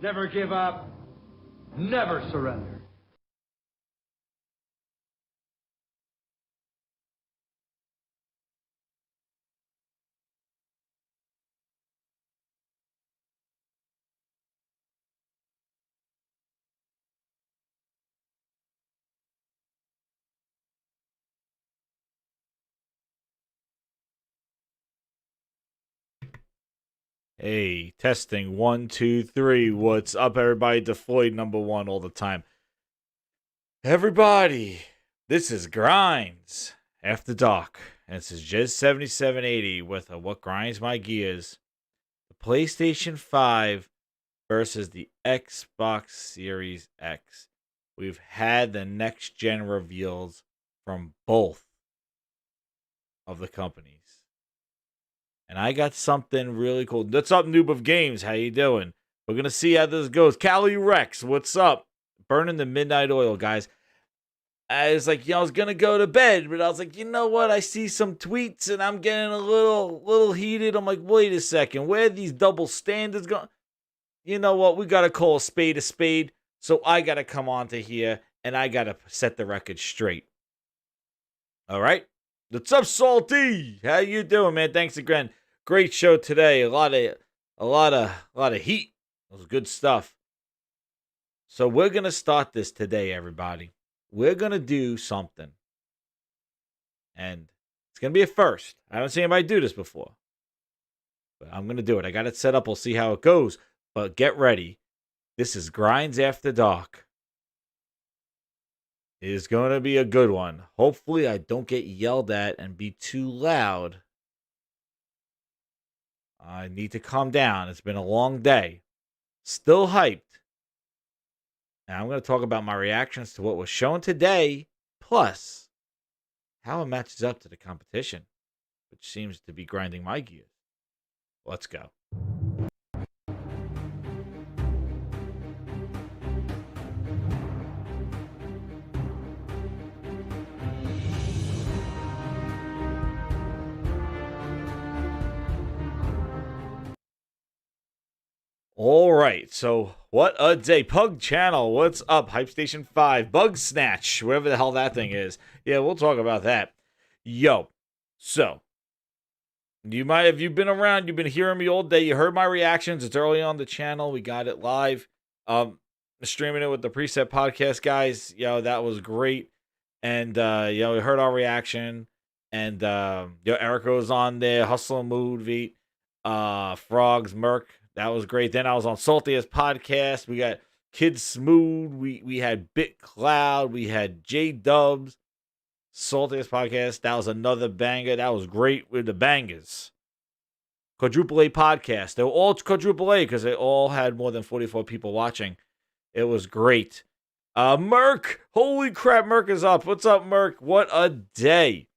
Never give up. Never surrender. Hey, testing 1, 2, 3. What's up, everybody? DeFloyd #1 all the time. Everybody, this is Grinds After Dark, and this is Jez7780 with a What Grinds My Gears, the PlayStation 5 versus the Xbox Series X. We've had the next gen reveals from both of the companies. And I got something really cool. What's up, noob of games? How you doing? We're gonna see how this goes. Cali Rex, what's up? Burning the midnight oil, guys. I was like, I was gonna go to bed, but I was like, you know what? I see some tweets and I'm getting a little heated. I'm like, wait a second, where are these double standards going? You know what? We gotta call a spade a spade. So I gotta come onto here and I gotta set the record straight. All right. What's up, Salty? How you doing, man? Thanks again. Great show today. A lot of heat. It was good stuff. So we're gonna start this today, everybody. We're gonna do something, and it's gonna be a first. I haven't seen anybody do this before, but I'm gonna do it. I got it set up. We'll see how it goes. But get ready. This is Grinds After Dark. It is going to be a good one. Hopefully, I don't get yelled at and be too loud. I need to calm down. It's been a long day. Still hyped. Now, I'm going to talk about my reactions to what was shown today, plus how it matches up to the competition, which seems to be grinding my gears. Let's go. All right, so what a day. Pug Channel, what's up? Hype Station 5, Bug Snatch, whatever the hell that thing is. Yeah, we'll talk about that. Yo, so, if you've been around, you've been hearing me all day, you heard my reactions, it's early on the channel, we got it live. Streaming it with the Preset Podcast guys, that was great. And, we heard our reaction, and, Erica was on there, Hustle and Movie, Frogs, Merc. That was great. Then I was on Saltiest Podcast. We got Kid Smooth. We had Bit Cloud. We had J Dubs. Saltiest Podcast. That was another banger. That was great with the bangers. Quadruple A Podcast. They were all Quadruple A because they all had more than 44 people watching. It was great. Merc. Holy crap, Merc is up. What's up, Merc? What a day.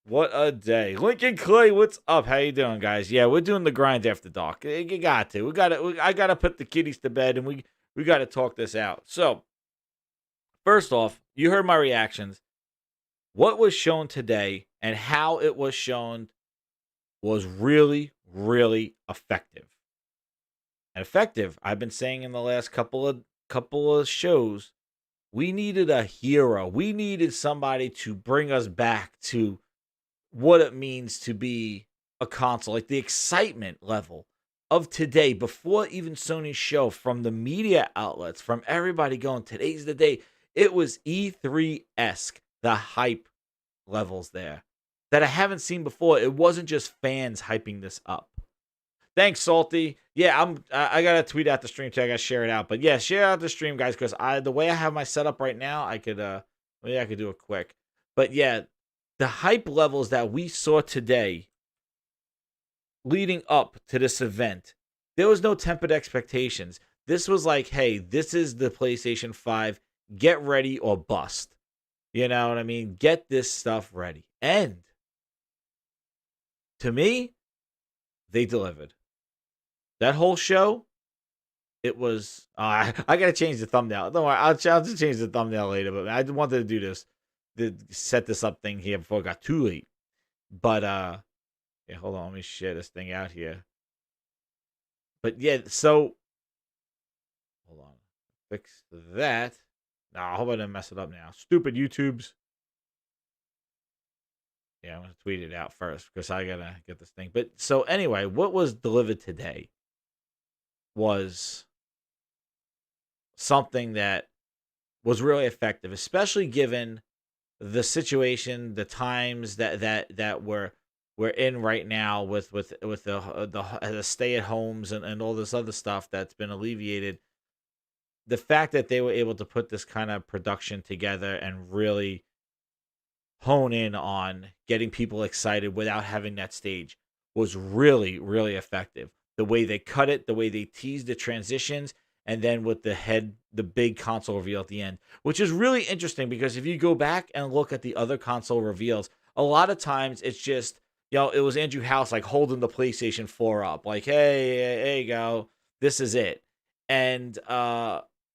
What a day. Lincoln Clay, what's up? How you doing, guys? Yeah, we're doing the grind after dark. You got to. I got to put the kiddies to bed, and we got to talk this out. So, first off, you heard my reactions. What was shown today and how it was shown was really, really effective. And effective, I've been saying in the last couple of shows, we needed a hero. We needed somebody to bring us back to what it means to be a console, like the excitement level of today, before even Sony's show, from the media outlets, from everybody going, today's the day. It was E3-esque, the hype levels there that I haven't seen before. It wasn't just fans hyping this up. Thanks, Salty. Yeah, I gotta tweet out the stream too. I gotta share it out. But yeah, share out the stream, guys, because the way I have my setup right now, I could maybe I could do it quick. But yeah, the hype levels that we saw today leading up to this event, there was no tempered expectations. This was like, hey, this is the PlayStation 5. Get ready or bust. You know what I mean? Get this stuff ready. And to me, they delivered. That whole show, it was... I got to change the thumbnail. Don't worry, I'll just change the thumbnail later, but I wanted to do this. To set this up thing here before it got too late. But yeah, hold on, let me share this thing out here. But yeah, so fix that. Nah, I hope I didn't mess it up now. Stupid YouTubes. Yeah, I'm gonna tweet it out first because I gotta get this thing. But so anyway, what was delivered today was something that was really effective, especially given the situation, the times that we're in right now with the stay at homes and all this other stuff that's been alleviated. The fact that they were able to put this kind of production together and really hone in on getting people excited without having that stage was really, really effective. The way they cut it, the way they teased the transitions, and then with the big console reveal at the end, which is really interesting because if you go back and look at the other console reveals, a lot of times it's just, it was Andrew House like holding the PlayStation 4 up, like, hey, there you go, this is it. And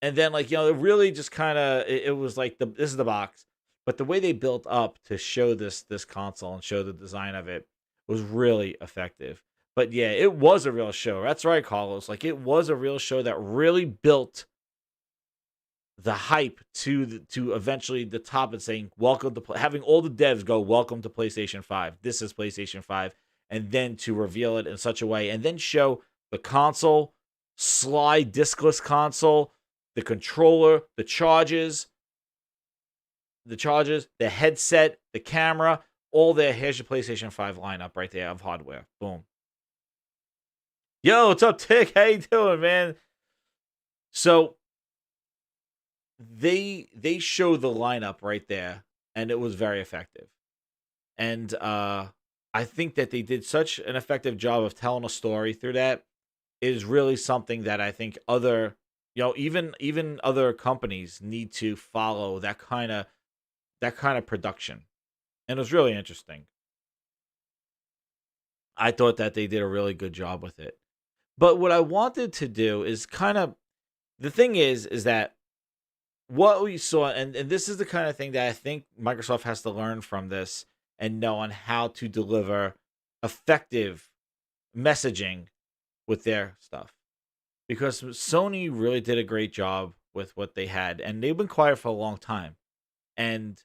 then like, it really just kind of it was like this is the box. But the way they built up to show this console and show the design of it was really effective. But yeah, it was a real show. That's right, Carlos. Like it was a real show that really built the hype to eventually the top and saying welcome to having all the devs go welcome to PlayStation 5. This is PlayStation 5, and then to reveal it in such a way and then show the console, slide discless console, the controller, the charges, the headset, the camera, all there. Here's your PlayStation 5 lineup right there of hardware. Boom. Yo, what's up, Tick? How you doing, man? So they show the lineup right there, and it was very effective. And I think that they did such an effective job of telling a story through that. It is really something that I think other, even other companies need to follow that kind of production. And it was really interesting. I thought that they did a really good job with it. But what I wanted to do is kind of the thing is that what we saw, and this is the kind of thing that I think Microsoft has to learn from this and know on how to deliver effective messaging with their stuff. Because Sony really did a great job with what they had, and they've been quiet for a long time. And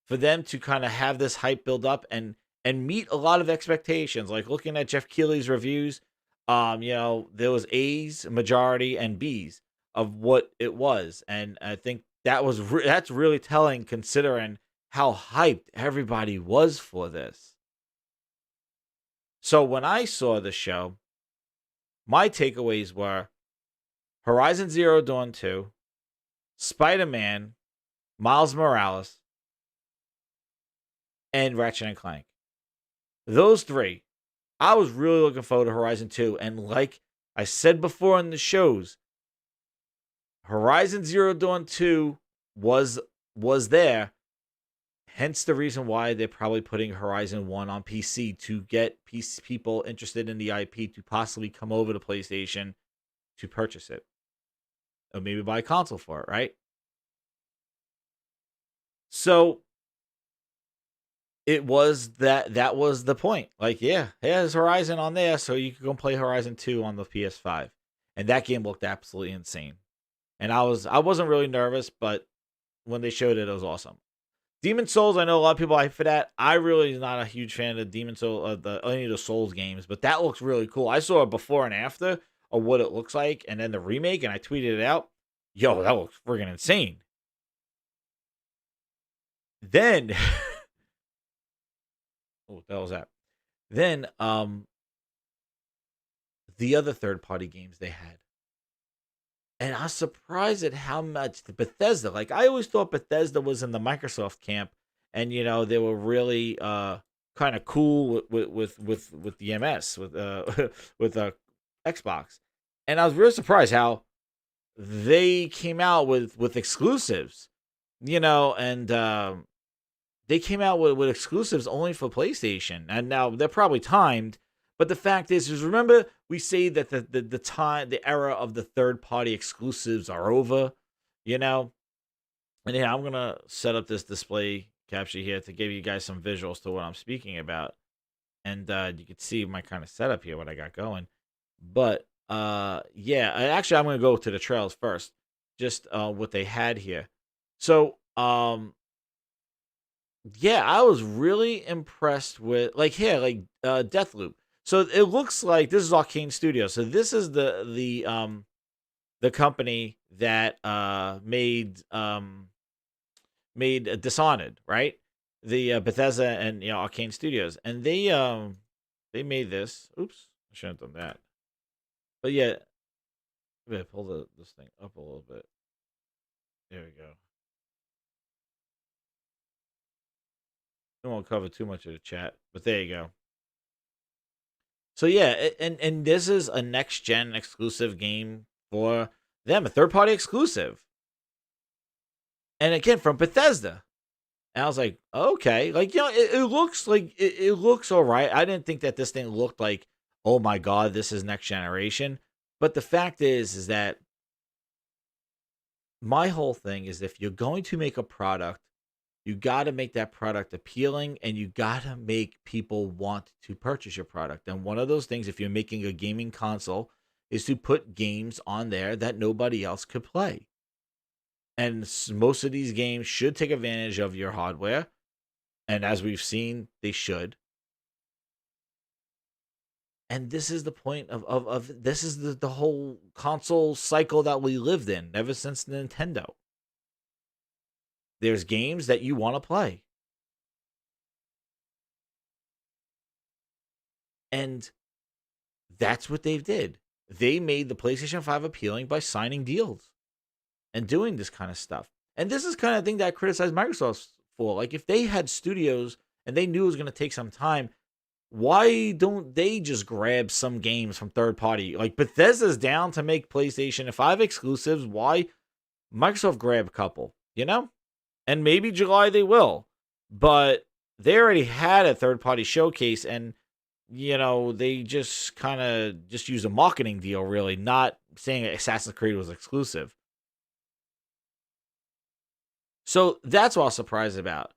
for them to kind of have this hype build up and meet a lot of expectations, like looking at Jeff Keighley's reviews, there was A's majority and B's of what it was, and I think that's really telling considering how hyped everybody was for this. So when I saw the show, my takeaways were Horizon Zero Dawn 2, Spider-Man, Miles Morales, and Ratchet and Clank. Those three. I was really looking forward to Horizon 2. And like I said before in the shows, Horizon Zero Dawn 2 was there. Hence the reason why they're probably putting Horizon 1 on PC to get people interested in the IP to possibly come over to PlayStation to purchase it. Or maybe buy a console for it, right? So it was that was the point. Like, yeah, there's Horizon on there, so you can go play Horizon 2 on the PS5. And that game looked absolutely insane. And I wasn't really nervous, but when they showed it, it was awesome. Demon Souls, I know a lot of people hype for that. I really am not a huge fan of Demon Souls, any of the Souls games, but that looks really cool. I saw a before and after of what it looks like, and then the remake, and I tweeted it out. Yo, that looks friggin' insane. Then what the hell was that? Then the other third-party games they had. And I was surprised at how much the Bethesda, like I always thought Bethesda was in the Microsoft camp, and they were really kind of cool with the MS with with Xbox. And I was really surprised how they came out with exclusives, and they came out with exclusives only for PlayStation. And now they're probably timed, but the fact is remember we say that the era of the third party exclusives are over, And yeah, I'm gonna set up this display capture here to give you guys some visuals to what I'm speaking about, and you can see my kind of setup here, what I got going. But yeah, actually I'm gonna go to the trails first. just what they had here. So, yeah, I was really impressed with like here, like Deathloop. So it looks like this is Arcane Studios. So this is the company that made Dishonored, right? The Bethesda and Arcane Studios, and they made this. Oops, I shouldn't have done that. But yeah, wait, pull this thing up a little bit. There we go. I won't cover too much of the chat, but there you go. So yeah, and this is a next gen exclusive game for them, a third party exclusive, and again from Bethesda. And I was like, okay, like it looks like it looks all right. I didn't think that this thing looked like, oh my god, this is next generation. But the fact is that my whole thing is if you're going to make a product, you got to make that product appealing and you got to make people want to purchase your product. And one of those things, if you're making a gaming console, is to put games on there that nobody else could play. And most of these games should take advantage of your hardware. And as we've seen, they should. And this is the point of this is the whole console cycle that we lived in ever since Nintendo. There's games that you want to play. And that's what they did. They made the PlayStation 5 appealing by signing deals and doing this kind of stuff. And this is kind of thing that I criticize Microsoft for. Like, if they had studios and they knew it was going to take some time, why don't they just grab some games from third party? Like, Bethesda's down to make PlayStation 5 exclusives. Why Microsoft grab a couple, And maybe July they will. But they already had a third party showcase, and they just kind of just use a marketing deal, really, not saying Assassin's Creed was exclusive. So that's what I was surprised about.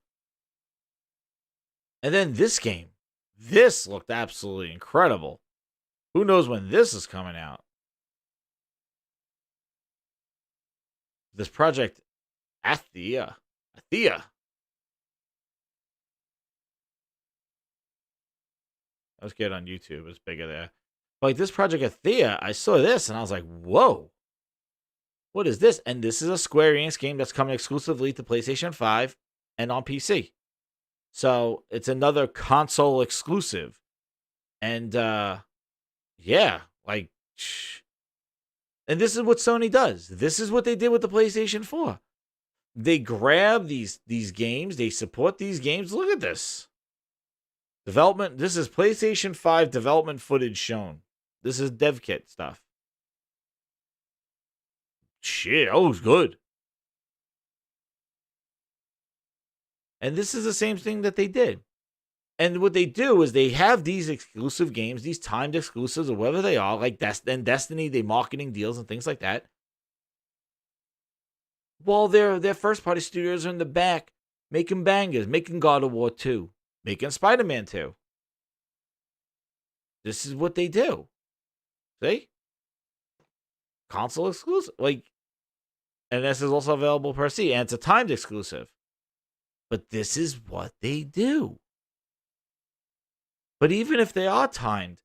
And then this game. This looked absolutely incredible. Who knows when this is coming out? This project, Athia. Let's get it on YouTube. It's bigger there. But like this project Athia, I saw this and I was like, whoa. What is this? And this is a Square Enix game that's coming exclusively to PlayStation 5 and on PC. So it's another console exclusive. And yeah, like, and this is what Sony does. This is what they did with the PlayStation 4. They grab these games, they support these games. Look at this. Development, this is PlayStation 5 development footage shown. This is dev kit stuff. Shit, that was good. And this is the same thing that they did. And what they do is they have these exclusive games, these timed exclusives or whatever they are, like Destiny, they marketing deals and things like that. While their first party studios are in the back making bangers, making God of War 2, making Spider-Man 2. This is what they do. See? Console exclusive. Like, and this is also available per se, and it's a timed exclusive. But this is what they do. But even if they are timed,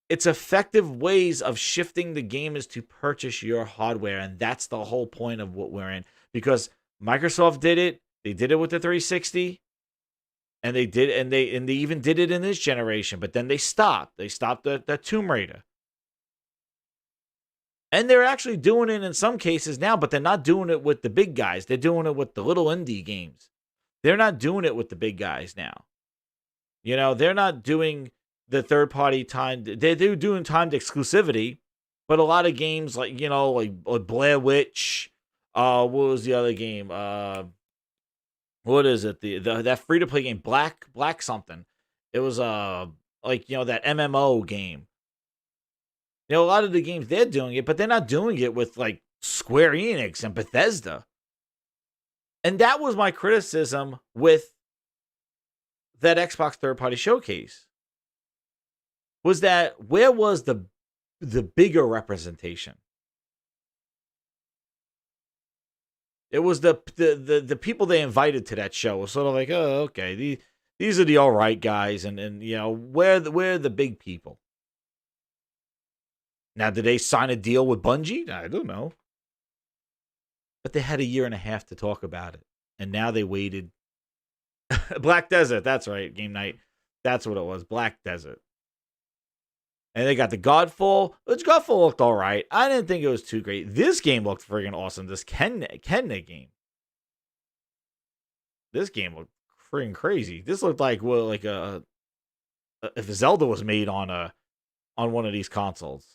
it's effective ways of shifting the gamers to purchase your hardware. And that's the whole point of what we're in. Because Microsoft did it. They did it with the 360. And they even did it in this generation. But then they stopped. They stopped the Tomb Raider. And they're actually doing it in some cases now, but they're not doing it with the big guys. They're doing it with the little indie games. They're not doing it with the big guys now. They're not doing the third party timed. They're doing timed exclusivity, but a lot of games like Blair Witch. What was the other game? What is it? That free to play game, Black something. It was that MMO game. A lot of the games they're doing it, but they're not doing it with like Square Enix and Bethesda. And that was my criticism with that Xbox third-party showcase. Was that where was the bigger representation? It was the people they invited to that show was sort of like, oh, okay, these are the all right guys, and you know, we're the big people. Now, did they sign a deal with Bungie? I don't know. But they had a year and a half to talk about it. And now they waited. Black Desert, that's right, game night. That's what it was, Black Desert. And they got the Godfall, which Godfall looked all right. I didn't think it was too great. This game looked friggin' awesome. This Kenne game. This game looked friggin' crazy. This looked like, well, like if Zelda was made on one of these consoles.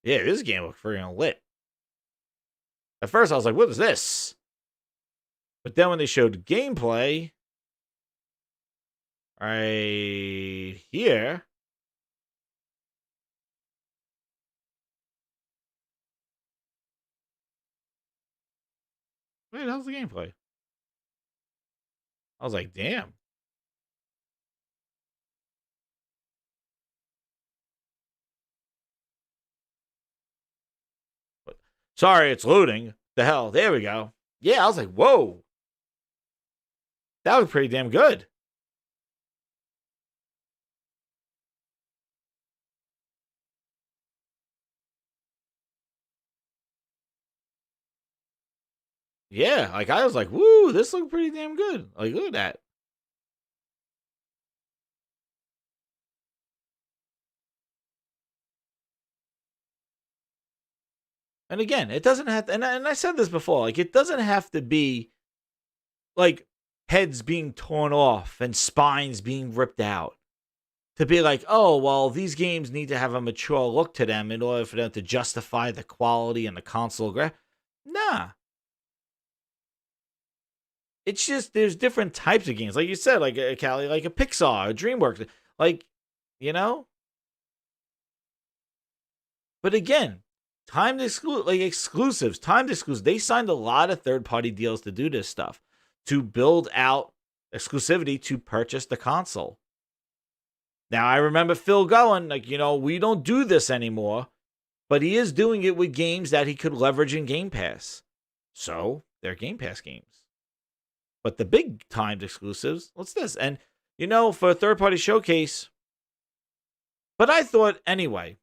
Yeah, this game looked friggin' lit. At first, I was like, what is this? But then when they showed gameplay, right here, wait, how's the gameplay? I was like, damn. But, sorry, it's loading. The hell? There we go. Yeah, I was like, whoa. That was pretty damn good. Yeah, like I was like, woo, this looked pretty damn good. Like, look at that. And again, it doesn't have to, and I said this before, like, it doesn't have to be like heads being torn off and spines being ripped out to be like, oh, well, these games need to have a mature look to them in order for them to justify the quality and the console. Nah. It's just there's different types of games. Like you said, like a Callie, like a Pixar, a DreamWorks. Like, you know? But again, exclusives, timed exclusives. They signed a lot of third-party deals to do this stuff, to build out exclusivity to purchase the console. Now, I remember Phil going, like, you know, we don't do this anymore, but he is doing it with games that he could leverage in Game Pass. So, they're Game Pass games. But the big timed exclusives, what's this? And, you know, for a third-party showcase, but I thought, anyway,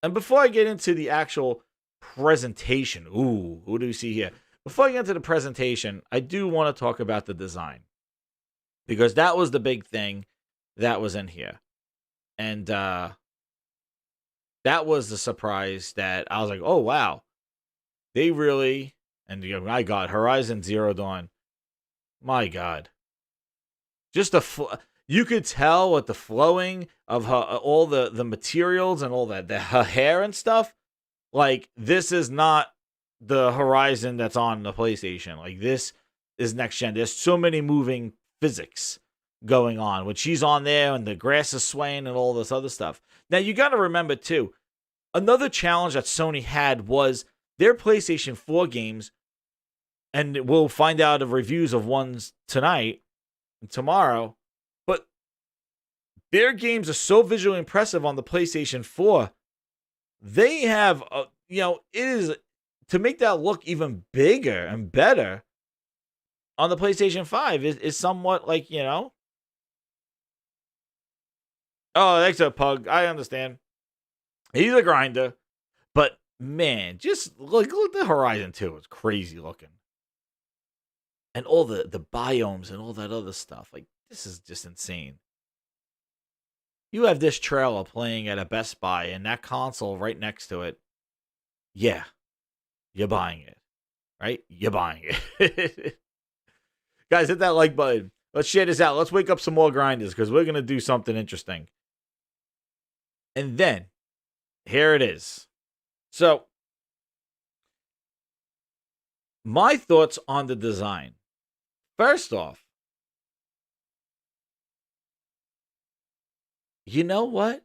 and before I get into the actual presentation, ooh, who do we see here? Before I get into the presentation, I do want to talk about the design, because that was the big thing that was in here. And that was the surprise that I was like, oh, wow. They really, and my God, Horizon Zero Dawn, my God. Just you could tell with the flowing of her, all the materials and all that, her hair and stuff. Like, this is not the Horizon that's on the PlayStation. Like, this is next gen. There's so many moving physics going on when she's on there and the grass is swaying and all this other stuff. Now, you got to remember, too, another challenge that Sony had was their PlayStation 4 games, and we'll find out of reviews of ones tonight and tomorrow, but their games are so visually impressive on the PlayStation 4. They have, it is, to make that look even bigger and better on the PlayStation 5 is somewhat like, oh, thanks a Pug. I understand. He's a grinder. But, man, just look at the Horizon 2. It's crazy looking. And all the biomes and all that other stuff. Like, this is just insane. You have this trailer playing at a Best Buy and that console right next to it. Yeah, you're buying it. Right? You're buying it. Guys, hit that like button. Let's share this out. Let's wake up some more grinders because we're going to do something interesting. And then, here it is. So, my thoughts on the design. First off, you know what?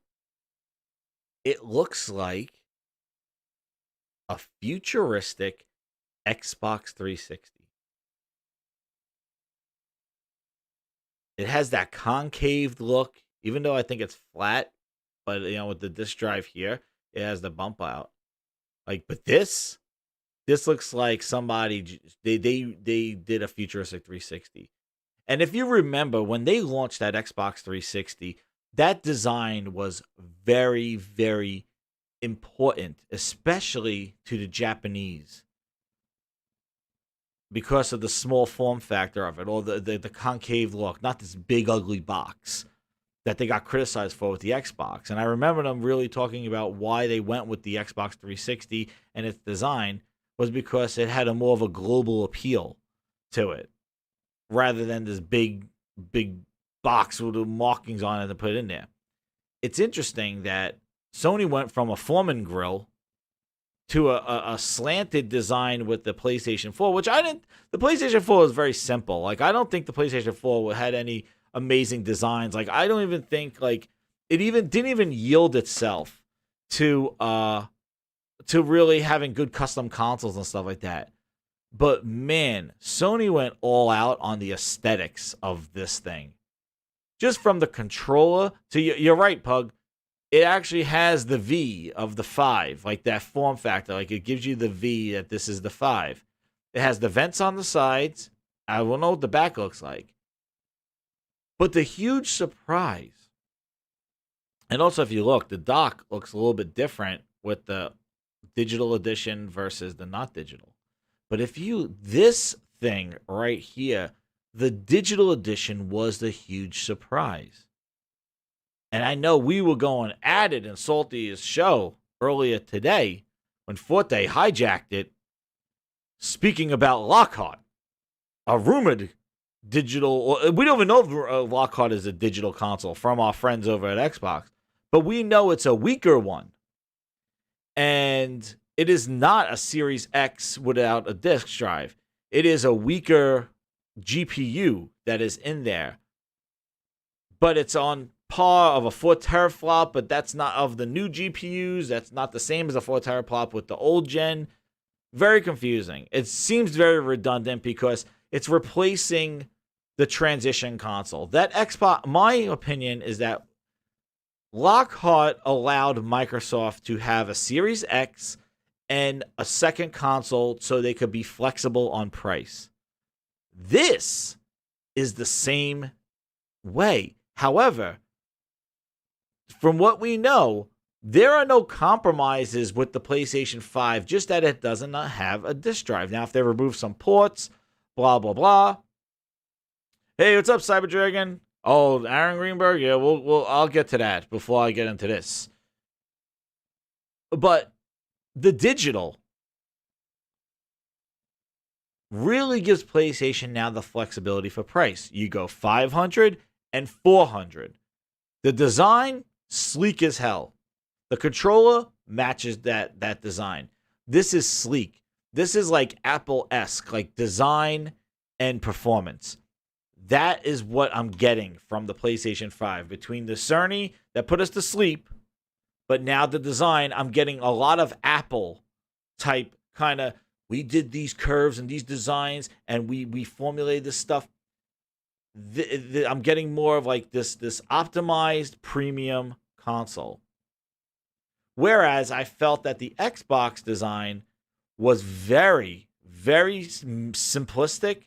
It looks like a futuristic Xbox 360. It has that concave look, even though I think it's flat. But with the disk drive here, it has the bump out. But this looks like somebody they did a futuristic 360. And if you remember when they launched that Xbox 360, that design was very, very important, especially to the Japanese, because of the small form factor of it, or the concave look, not this big ugly box that they got criticized for with the Xbox. And I remember them really talking about why they went with the Xbox 360 and its design was because it had a more of a global appeal to it, rather than this big box with the markings on it to put in there. It's interesting that Sony went from a Foreman grill to a slanted design with the PlayStation 4, which the PlayStation 4 is very simple. I don't think the PlayStation 4 had any amazing designs. I don't even think it didn't even yield itself to really having good custom consoles and stuff like that. But man, Sony went all out on the aesthetics of this thing. Just from the controller to, you're right, Pug, it actually has the V of the 5, that form factor. It gives you the V that this is the 5. It has the vents on the sides. I don't know what the back looks like. But the huge surprise, and also if you look, the dock looks a little bit different with the digital edition versus the not digital. But this thing right here, the digital edition was the huge surprise. And I know we were going at it in Salty's show earlier today when Forte hijacked it, speaking about Lockhart, a rumored digital. We don't even know if Lockhart is a digital console from our friends over at Xbox, but we know it's a weaker one. And it is not a Series X without a disk drive. It is a weaker GPU that is in there. But it's on par of a 4 teraflop, but that's not of the new GPUs. That's not the same as a 4 teraflop with the old gen. Very confusing. It seems very redundant because it's replacing the transition console. That Xbox, my opinion is that Lockhart allowed Microsoft to have a Series X and a second console so they could be flexible on price. This is the same way. However, from what we know, there are no compromises with the PlayStation 5, just that it does not have a disk drive. Now, if they remove some ports, blah, blah, blah. Hey, what's up, Cyberdragon? Oh, Aaron Greenberg? Yeah, I'll get to that before I get into this. But the digital really gives PlayStation now the flexibility for price. You go $500 and $400. The design, sleek as hell. The controller matches that design. This is sleek. This is like Apple-esque, design and performance. That is what I'm getting from the PlayStation 5. Between the Cerny that put us to sleep, but now the design, I'm getting a lot of Apple type kind of, we did these curves and these designs and we formulated this stuff. I'm getting more of this optimized premium console. Whereas I felt that the Xbox design was very, very simplistic,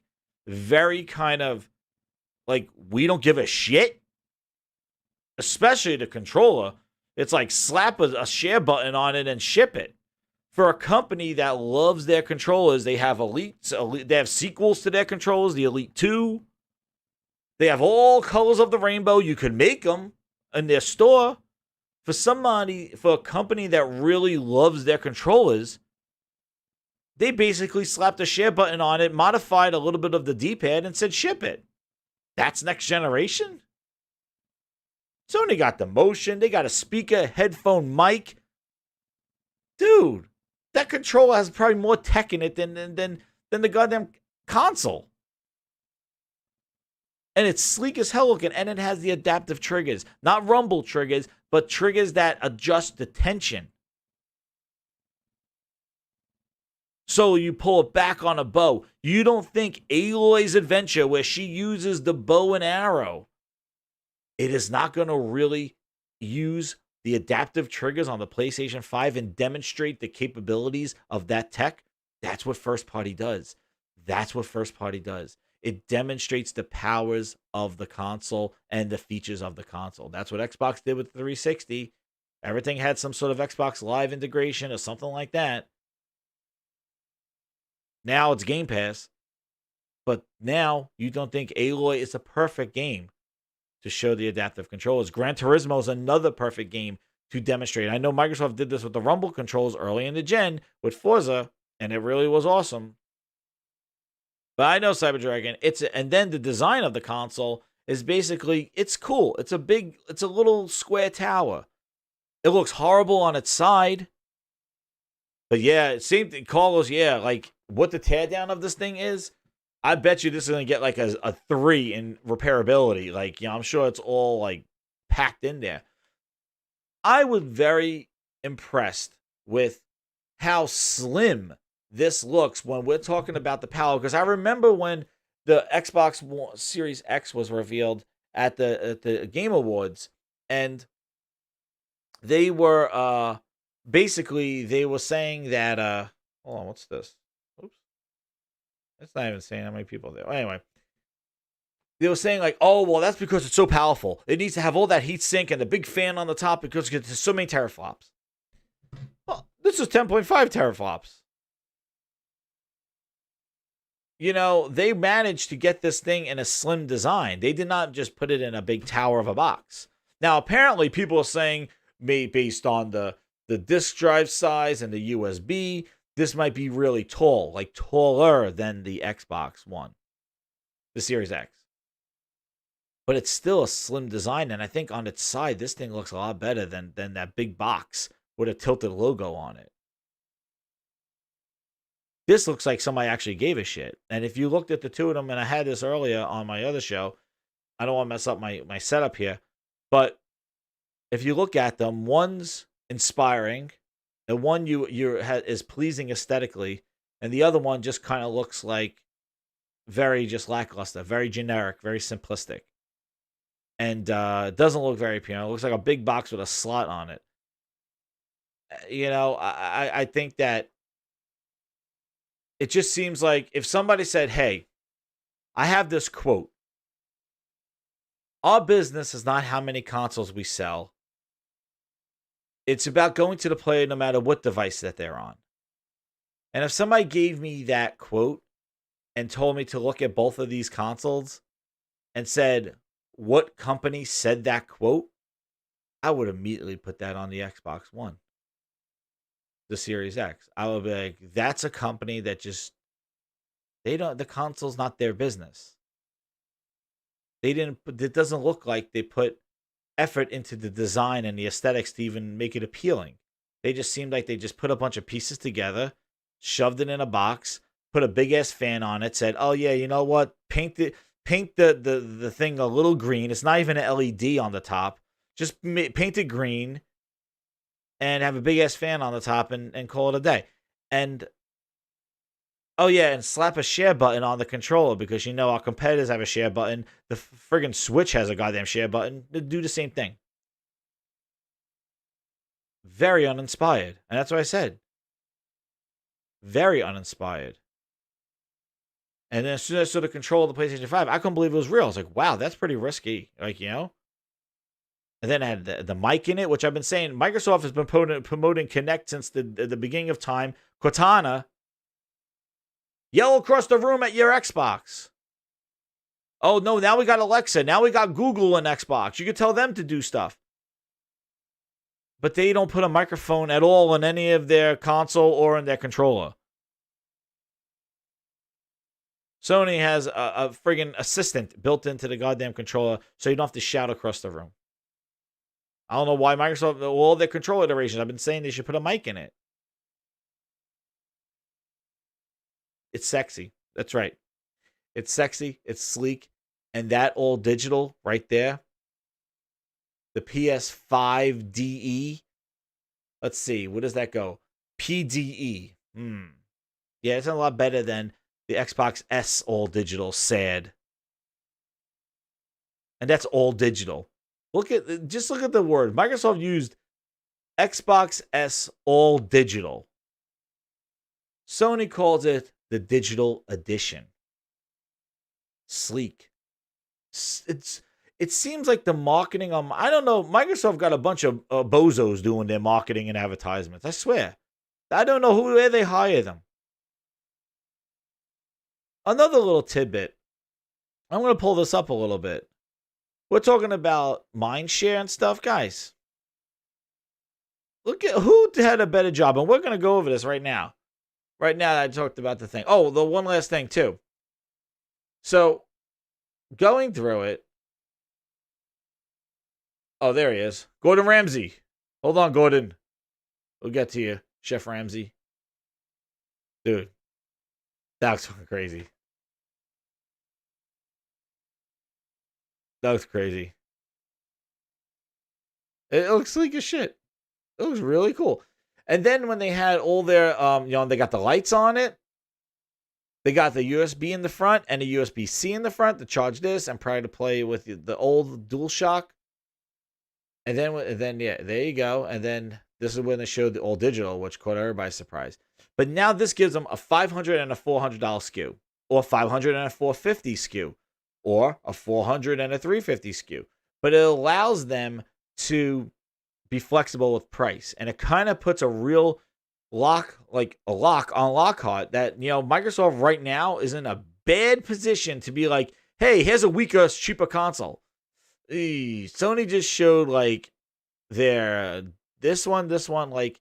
very kind of we don't give a shit, especially the controller. It's slap a share button on it and ship it. For a company that loves their controllers, they have they have sequels to their controllers, the Elite 2. They have all colors of the rainbow. You could make them in their store. For a company that really loves their controllers, they basically slapped a share button on it, modified a little bit of the D-pad, and said ship it. That's next generation? Sony got the motion. They got a speaker, headphone, mic. Dude, that controller has probably more tech in it than the goddamn console. And it's sleek as hell looking, and it has the adaptive triggers. Not rumble triggers, but triggers that adjust the tension. So you pull it back on a bow. You don't think Aloy's adventure, where she uses the bow and arrow, it is not going to really use the adaptive triggers on the PlayStation 5 and demonstrate the capabilities of that tech? That's what first party does. That's what first party does. It demonstrates the powers of the console and the features of the console. That's what Xbox did with the 360. Everything had some sort of Xbox Live integration or something like that. Now it's Game Pass. But now you don't think Aloy is a perfect game to show the adaptive controllers. Gran Turismo is another perfect game to demonstrate. I know Microsoft did this with the Rumble controls early in the gen with Forza, and it really was awesome. But I know Cyber Dragon, and then the design of the console is basically, it's cool. It's a little square tower. It looks horrible on its side. But yeah, same thing, Carlos, yeah, like what the teardown of this thing is, I bet you this is going to get like a 3 in repairability. Like, I'm sure it's all like packed in there. I was very impressed with how slim this looks when we're talking about the power. Because I remember when the Xbox Series X was revealed at the Game Awards, and they were basically they were saying that hold on, what's this? Oops. It's not even saying how many people there. Anyway, they were saying like, oh, well, that's because it's so powerful. It needs to have all that heat sink and the big fan on the top because there's so many teraflops. Well, this is 10.5 teraflops. They managed to get this thing in a slim design. They did not just put it in a big tower of a box. Now, apparently, people are saying, based on the disk drive size and the USB, this might be really tall, like taller than the Xbox One, the Series X. But it's still a slim design, and I think on its side, this thing looks a lot better than that big box with a tilted logo on it. This looks like somebody actually gave a shit. And if you looked at the two of them, and I had this earlier on my other show, I don't want to mess up my setup here, but if you look at them, one's inspiring, the one is pleasing aesthetically, and the other one just kind of looks like very just lackluster, very generic, very simplistic, and doesn't look very appealing. It looks like a big box with a slot on it. I think that it just seems like if somebody said, hey, I have this quote. Our business is not how many consoles we sell. It's about going to the player no matter what device that they're on. And if somebody gave me that quote and told me to look at both of these consoles and said, what company said that quote? I would immediately put that on the Xbox One, the Series X. I would be like, that's a company that just, the console's not their business. It doesn't look like they put effort into the design and the aesthetics to even make it appealing. They just seemed like they just put a bunch of pieces together, shoved it in a box, put a big ass fan on it, said, oh yeah, you know what? Paint the thing a little green. It's not even an LED on the top. Just paint it green and have a big ass fan on the top and call it a day. And oh yeah, and slap a share button on the controller because our competitors have a share button. The friggin' Switch has a goddamn share button. They do the same thing. Very uninspired. And that's what I said. Very uninspired. And then as soon as I saw the control of the PlayStation 5, I couldn't believe it was real. I was like, wow, that's pretty risky. And then I had the mic in it, which I've been saying. Microsoft has been promoting Kinect since the beginning of time. Cortana. Yell across the room at your Xbox. Oh, no, now we got Alexa. Now we got Google and Xbox. You can tell them to do stuff. But they don't put a microphone at all in any of their console or in their controller. Sony has a friggin' assistant built into the goddamn controller so you don't have to shout across the room. I don't know why Microsoft, all their controller iterations, I've been saying they should put a mic in it. It's sexy. That's right. It's sexy. It's sleek. And that all digital right there. The PS5 DE. Let's see. Where does that go? PDE. Yeah, it's a lot better than the Xbox S all digital sad. And that's all digital. Just look at the word. Microsoft used Xbox S all digital. Sony calls it the digital edition. Sleek. It seems like the marketing on, I don't know, Microsoft got a bunch of bozos doing their marketing and advertisements. I swear. I don't know where they hire them. Another little tidbit. I'm going to pull this up a little bit. We're talking about mindshare and stuff, guys. Look at who had a better job, and we're going to go over this right now. Right now, I talked about the thing. Oh, the one last thing too. So, going through it. Oh, there he is, Gordon Ramsay. Hold on, Gordon. We'll get to you, Chef Ramsay. Dude, that was fucking crazy. That was crazy. It looks sleek as shit. It looks really cool. And then when they had all their, they got the lights on it. They got the USB in the front and a USB-C in the front to charge this and prior to play with the old DualShock. And then, yeah, there you go. And then this is when they showed the all digital, which caught everybody surprised. But now this gives them a $500 and a $400 SKU, or $500 and a $450 SKU, or a $400 and a $350 SKU. But it allows them to be flexible with price, and it kind of puts a real lock on Lockhart that, Microsoft right now is in a bad position to be like, hey, here's a weaker, cheaper console. Sony just showed like this one, like,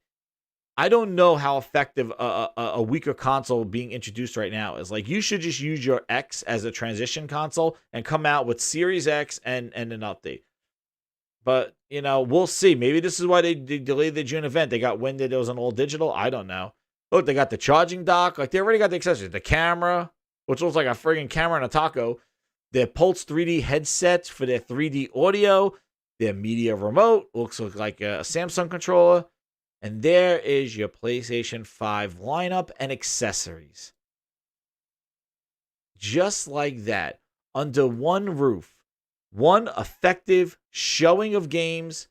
I don't know how effective a weaker console being introduced right now is. Like, you should just use your X as a transition console and come out with Series X and an update. But, we'll see. Maybe this is why they delayed the June event. They got wind that it was an all digital. I don't know. Look, they got the charging dock. Like, they already got the accessories. The camera, which looks like a friggin' camera and a taco. Their Pulse 3D headsets for their 3D audio. Their media remote looks like a Samsung controller. And there is your PlayStation 5 lineup and accessories. Just like that. Under one roof. One effective showing of games.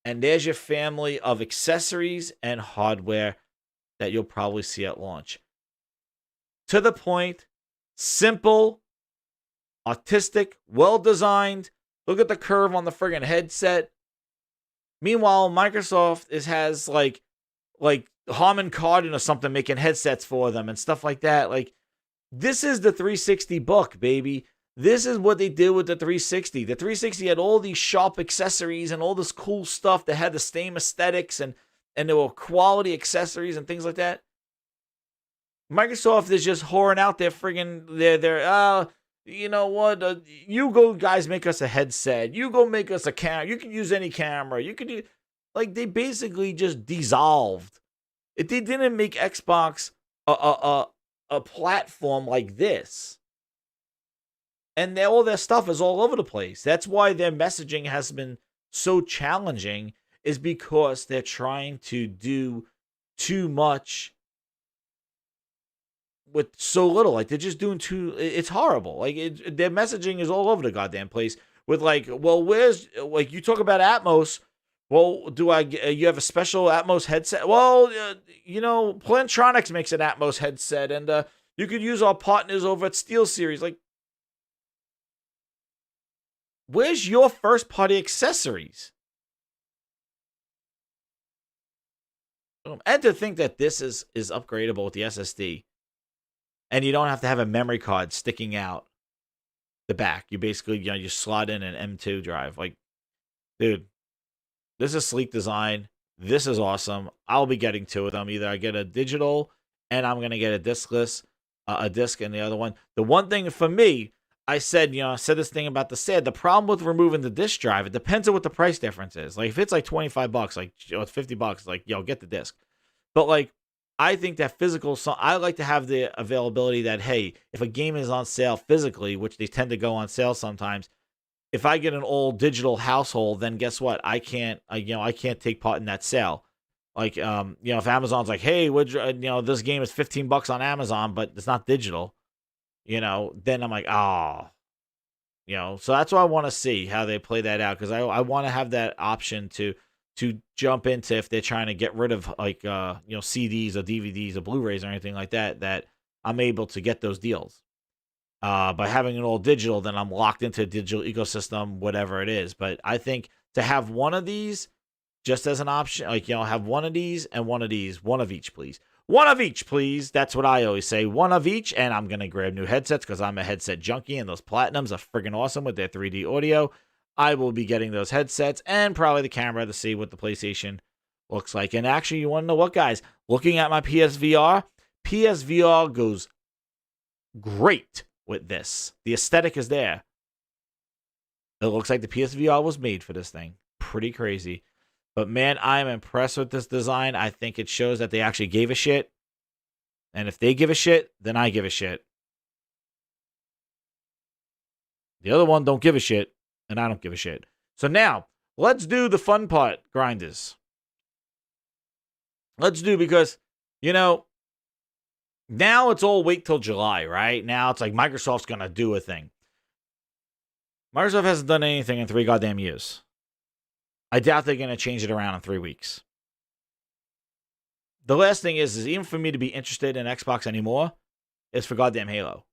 And there's your family of accessories and hardware that you'll probably see at launch. To the point. Simple. Artistic. Well-designed. Look at the curve on the friggin' headset. Meanwhile, Microsoft has like Harman Kardon or something making headsets for them and stuff like that. Like, this is the 360 book, baby. This is what they did with the 360. The 360 had all these sharp accessories and all this cool stuff that had the same aesthetics and there were quality accessories and things like that. Microsoft is just whoring out their friggin' you know what? You go, guys, make us a headset. You go make us a camera. You can use any camera. You can do, like, they basically just dissolved. If they didn't make Xbox a platform like this, and all their stuff is all over the place. That's why their messaging has been so challenging, is because they're trying to do too much with so little. Like, they're just doing it's horrible. Like, their messaging is all over the goddamn place with like, well, where's, like, you talk about Atmos. Well, you have a special Atmos headset? Well, Plantronics makes an Atmos headset, and you could use our partners over at SteelSeries. Like, where's your first party accessories? And to think that this is upgradable with the SSD. And you don't have to have a memory card sticking out the back. You basically, you slot in an M2 drive. Like, dude, this is sleek design. This is awesome. I'll be getting two of them. Either I get a digital and I'm going to get a discless, a disc and the other one. The one thing for me, I said this thing about the SAD. The problem with removing the disc drive, it depends on what the price difference is. Like, if it's like $25, like, it's $50, like, get the disc. But, like, I think that I like to have the availability that, hey, if a game is on sale physically, which they tend to go on sale sometimes, if I get an old digital household, then guess what? I can't take part in that sale. Like, if Amazon's like, hey, this game is $15 on Amazon, but it's not digital, then I'm like, oh, so that's why I want to see how they play that out, because I want to have that option to jump into if they're trying to get rid of like CDs or DVDs or Blu-rays or anything like that, that I'm able to get those deals. By having it all digital, then I'm locked into a digital ecosystem, whatever it is. But I think to have one of these just as an option, like, have one of these and one of these, one of each, please. One of each, please. That's what I always say. One of each. And I'm going to grab new headsets because I'm a headset junkie, and those Platinums are friggin' awesome with their 3D audio. I will be getting those headsets and probably the camera to see what the PlayStation looks like. And actually, you want to know what, guys? Looking at my PSVR goes great with this. The aesthetic is there. It looks like the PSVR was made for this thing. Pretty crazy. But man, I'm impressed with this design. I think it shows that they actually gave a shit. And if they give a shit, then I give a shit. The other one don't give a shit, and I don't give a shit. So now, let's do the fun part, grinders. Let's do, because, now it's all wait till July, right? Now it's like Microsoft's going to do a thing. Microsoft hasn't done anything in 3 goddamn years. I doubt they're going to change it around in 3 weeks. The last thing is even for me to be interested in Xbox anymore, is for goddamn Halo.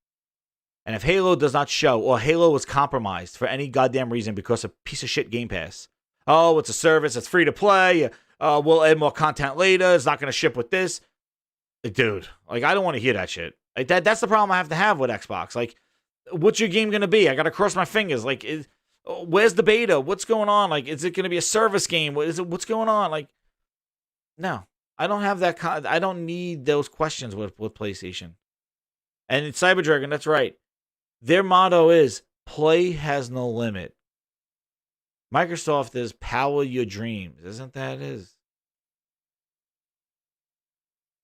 And if Halo does not show, or Halo was compromised for any goddamn reason because of piece of shit Game Pass. Oh, it's a service, it's free to play, we'll add more content later, it's not going to ship with this. Dude, like, I don't want to hear that shit. Like, that's the problem I have to have with Xbox. Like, what's your game going to be? I got to cross my fingers. Like, where's the beta? What's going on? Like, is it going to be a service game? What's going on? Like, no, I don't have that. I don't need those questions with PlayStation. And it's Cyberdragon, that's right. Their motto is, play has no limit. Microsoft is power your dreams. Isn't that it is?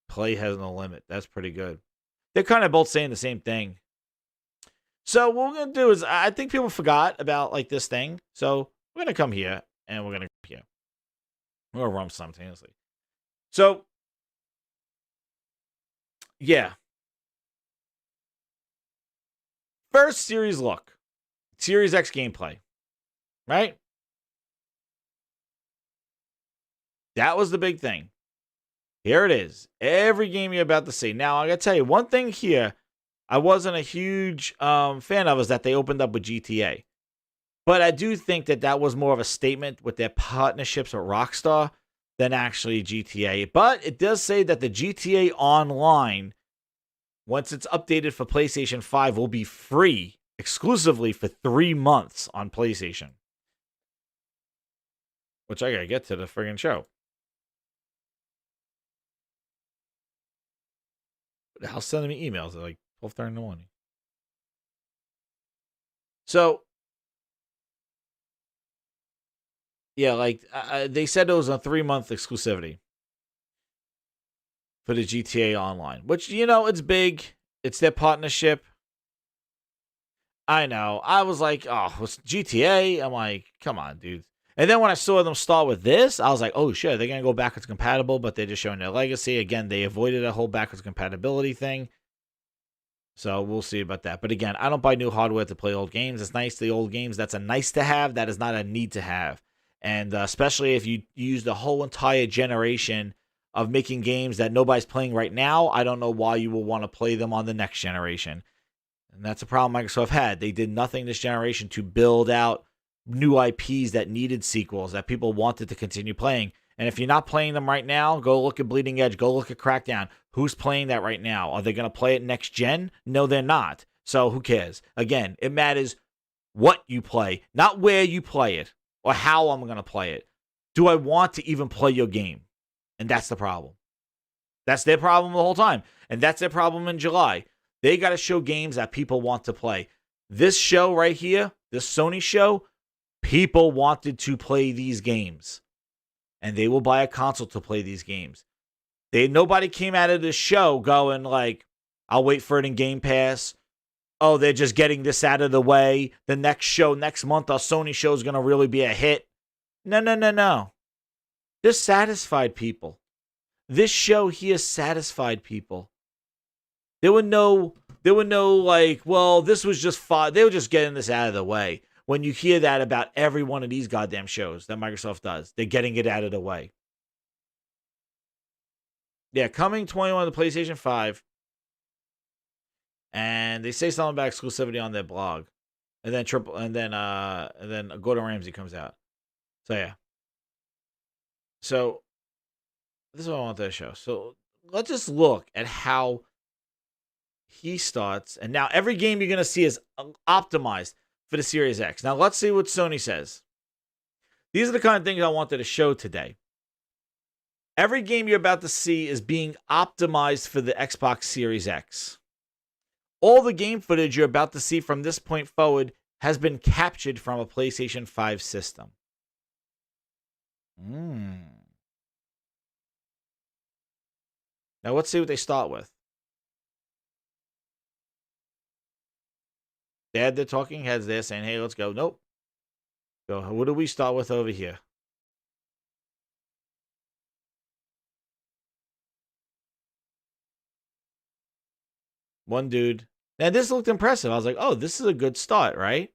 Play has no limit. That's pretty good. They're kind of both saying the same thing. So what we're going to do is, I think people forgot about like this thing. So we're going to come here and we're going to come here. We're going to run simultaneously. So, yeah. First series look. Series X gameplay. Right? That was the big thing. Here it is. Every game you're about to see. Now, I got to tell you, one thing here I wasn't a huge fan of is that they opened up with GTA. But I do think that was more of a statement with their partnerships with Rockstar than actually GTA. But it does say that the GTA Online, once it's updated for PlayStation 5, will be free exclusively for 3 months on PlayStation. Which I got to get to the friggin' show. The hell's sending me emails at like 12:30 in the morning. So, yeah, like they said it was a 3-month exclusivity for the GTA Online, which, it's big. It's their partnership. I know. I was like, oh, what's GTA? I'm like, come on, dude. And then when I saw them start with this, I was like, oh, shit, they're going to go backwards compatible, but they're just showing their legacy. Again, they avoided a whole backwards compatibility thing. So we'll see about that. But again, I don't buy new hardware to play old games. It's nice, the old games. That's a nice to have. That is not a need to have. And especially if you use the whole entire generation of making games that nobody's playing right now, I don't know why you will want to play them on the next generation. And that's a problem Microsoft had. They did nothing this generation to build out new IPs that needed sequels, that people wanted to continue playing. And if you're not playing them right now, go look at Bleeding Edge, go look at Crackdown. Who's playing that right now? Are they going to play it next gen? No, they're not. So who cares? Again, it matters what you play, not where you play it or how I'm going to play it. Do I want to even play your game? And that's the problem. That's their problem the whole time. And that's their problem in July. They got to show games that people want to play. This show right here, this Sony show, people wanted to play these games. And they will buy a console to play these games. Nobody came out of this show going like, I'll wait for it in Game Pass. Oh, they're just getting this out of the way. The next show, next month, our Sony show is going to really be a hit. No. This satisfied people. This show here satisfied people. There were no like, well, this was just fun. They were just getting this out of the way. When you hear that about every one of these goddamn shows that Microsoft does, they're getting it out of the way. Yeah, coming 21 to PlayStation 5. And they say something about exclusivity on their blog. And then Gordon Ramsay comes out. So yeah. So this is what I want to show. So let's just look at how he starts. And now every game you're going to see is optimized for the Series X. Now let's see what Sony says. These are the kind of things I wanted to show today. Every game you're about to see is being optimized for the Xbox Series X. All the game footage you're about to see from this point forward has been captured from a PlayStation 5 system. Now let's see what they start with. They had their talking heads there saying, hey, let's go. Nope. So what do we start with over here? One dude. Now, this looked impressive. I was like, oh, this is a good start, right?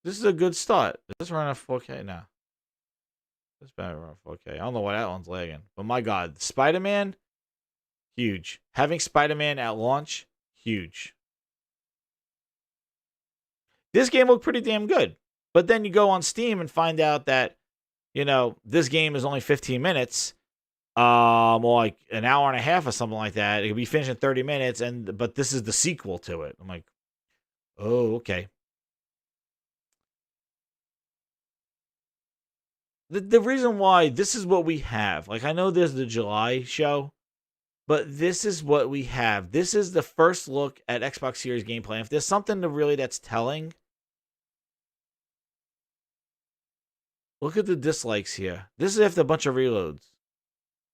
This is a good start. Is this running at 4K? No. This better run 4K. I don't know why that one's lagging. But my God, Spider-Man, huge. Having Spider-Man at launch, huge. This game looked pretty damn good. But then you go on Steam and find out that, you know, this game is only 15 minutes. Or like an hour and a half or something like that. It could be finished in 30 minutes, but this is the sequel to it. I'm like, oh, okay. The reason why this is what we have, like, I know there's the July show, but this is what we have. This is the first look at Xbox Series gameplay. If there's something that's telling, look at the dislikes here. This is after a bunch of reloads.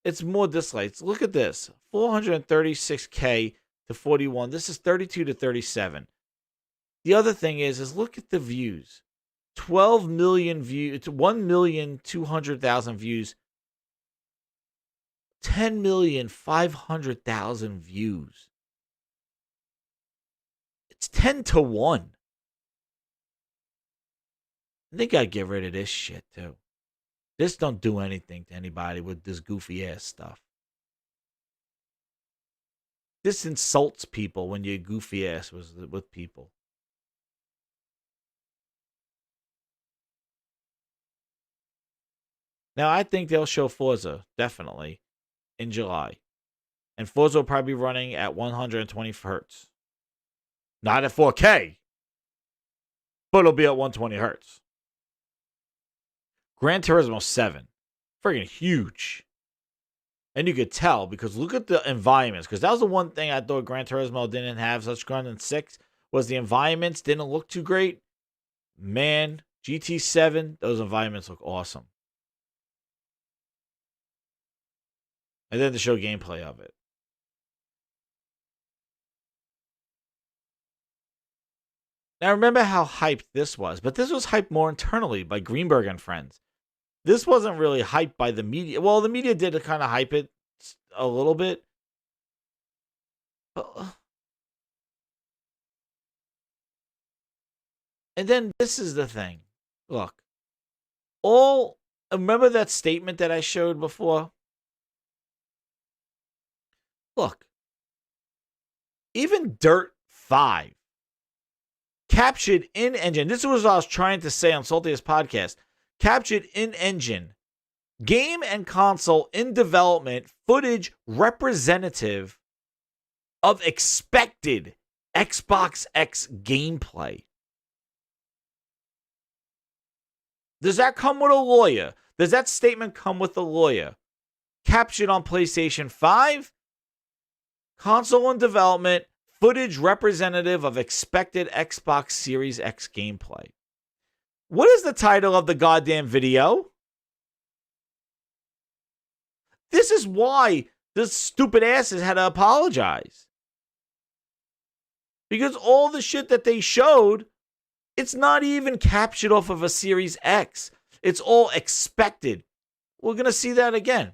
It's more dislikes. Look at this. 436K to 41. This is 32 to 37. The other thing is look at the views. 12 million views. It's 1,200,000 views. 10,500,000 views. It's 10 to 1. They gotta get rid of this shit too. This don't do anything to anybody with this goofy ass stuff. This insults people when you're goofy ass with people. Now, I think they'll show Forza, definitely, in July. And Forza will probably be running at 120 hertz. Not at 4K, but it'll be at 120 hertz. Gran Turismo 7. Friggin' huge. And you could tell because look at the environments. Because that was the one thing I thought Gran Turismo didn't have such good in 6 was the environments didn't look too great. Man, GT7, those environments look awesome. And then to show gameplay of it. Now remember how hyped this was, but this was hyped more internally by Greenberg and friends. This wasn't really hyped by the media. Well, the media did kind of hype it a little bit. And then this is the thing. Look. Remember that statement that I showed before? Look. Even Dirt 5 captured in-engine. This was what I was trying to say on Saltiest Podcast. Captured in-engine. Game and console in development footage representative of expected Xbox X gameplay. Does that come with a lawyer? Does that statement come with a lawyer? Captured on PlayStation 5? Console in development, footage representative of expected Xbox Series X gameplay. What is the title of the goddamn video? This is why the stupid asses had to apologize. Because all the shit that they showed, it's not even captured off of a Series X. It's all expected. We're going to see that again.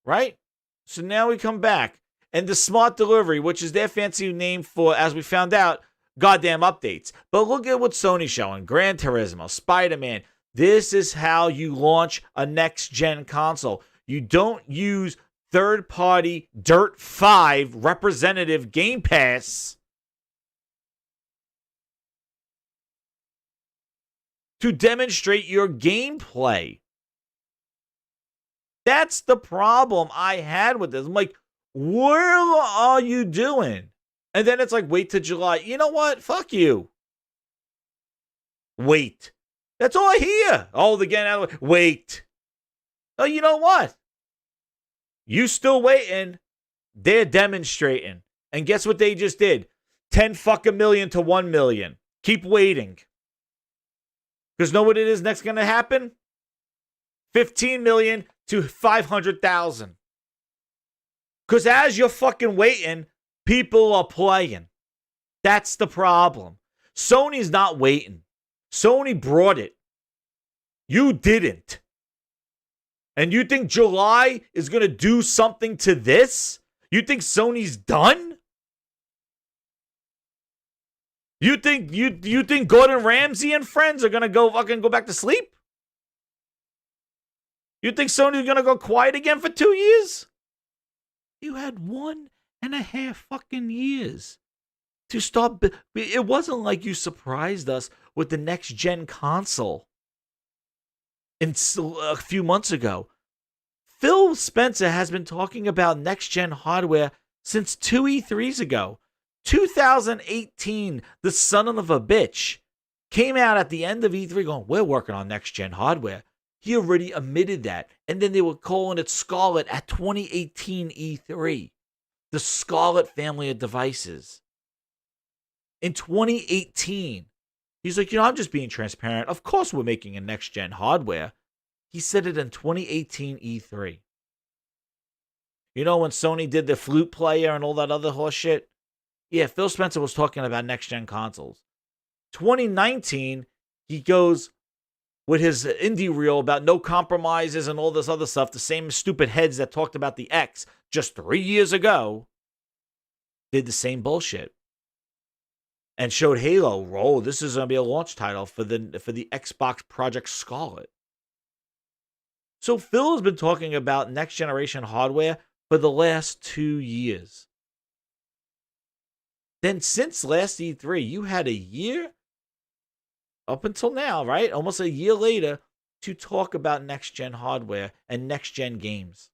right? So now we come back. And the smart delivery, which is their fancy name for, as we found out, goddamn updates. But look at what Sony's showing. Gran Turismo, Spider-Man. This is how you launch a next-gen console. You don't use third-party Dirt 5 representative Game Pass to demonstrate your gameplay. That's the problem I had with this. I'm like, what are you doing? And then it's like, wait till July. You know what? Fuck you. Wait. That's all I hear. Oh, again, wait. Oh, you know what? You still waiting. They're demonstrating. And guess what they just did? 10 fucking million to 1 million. Keep waiting. Because know what it is next going to happen? 15 million to 500,000. Because as you're fucking waiting, people are playing. That's the problem. Sony's not waiting. Sony brought it. You didn't. And you think July is going to do something to this? You think Sony's done? You think Gordon Ramsay and friends are going to go back to sleep? You think Sony's going to go quiet again for 2 years? You had 1.5 fucking years to start. It wasn't like you surprised us with the next gen console a few months ago. Phil Spencer has been talking about next gen hardware since 2 E3s ago. 2018, the son of a bitch came out at the end of E3 going, we're working on next gen hardware. He already admitted that. And then they were calling it Scarlet at 2018 E3. The Scarlet family of devices. In 2018, he's like, I'm just being transparent. Of course we're making a next-gen hardware. He said it in 2018 E3. You know when Sony did the flute player and all that other horse shit? Yeah, Phil Spencer was talking about next-gen consoles. 2019, he goes with his indie reel about no compromises and all this other stuff, the same stupid heads that talked about the X just 3 years ago did the same bullshit and showed Halo. Oh, this is going to be a launch title for the Xbox Project Scarlet. So Phil has been talking about next generation hardware for the last 2 years. Then since last E3, you had a year up until now, right? Almost a year later to talk about next-gen hardware and next-gen games.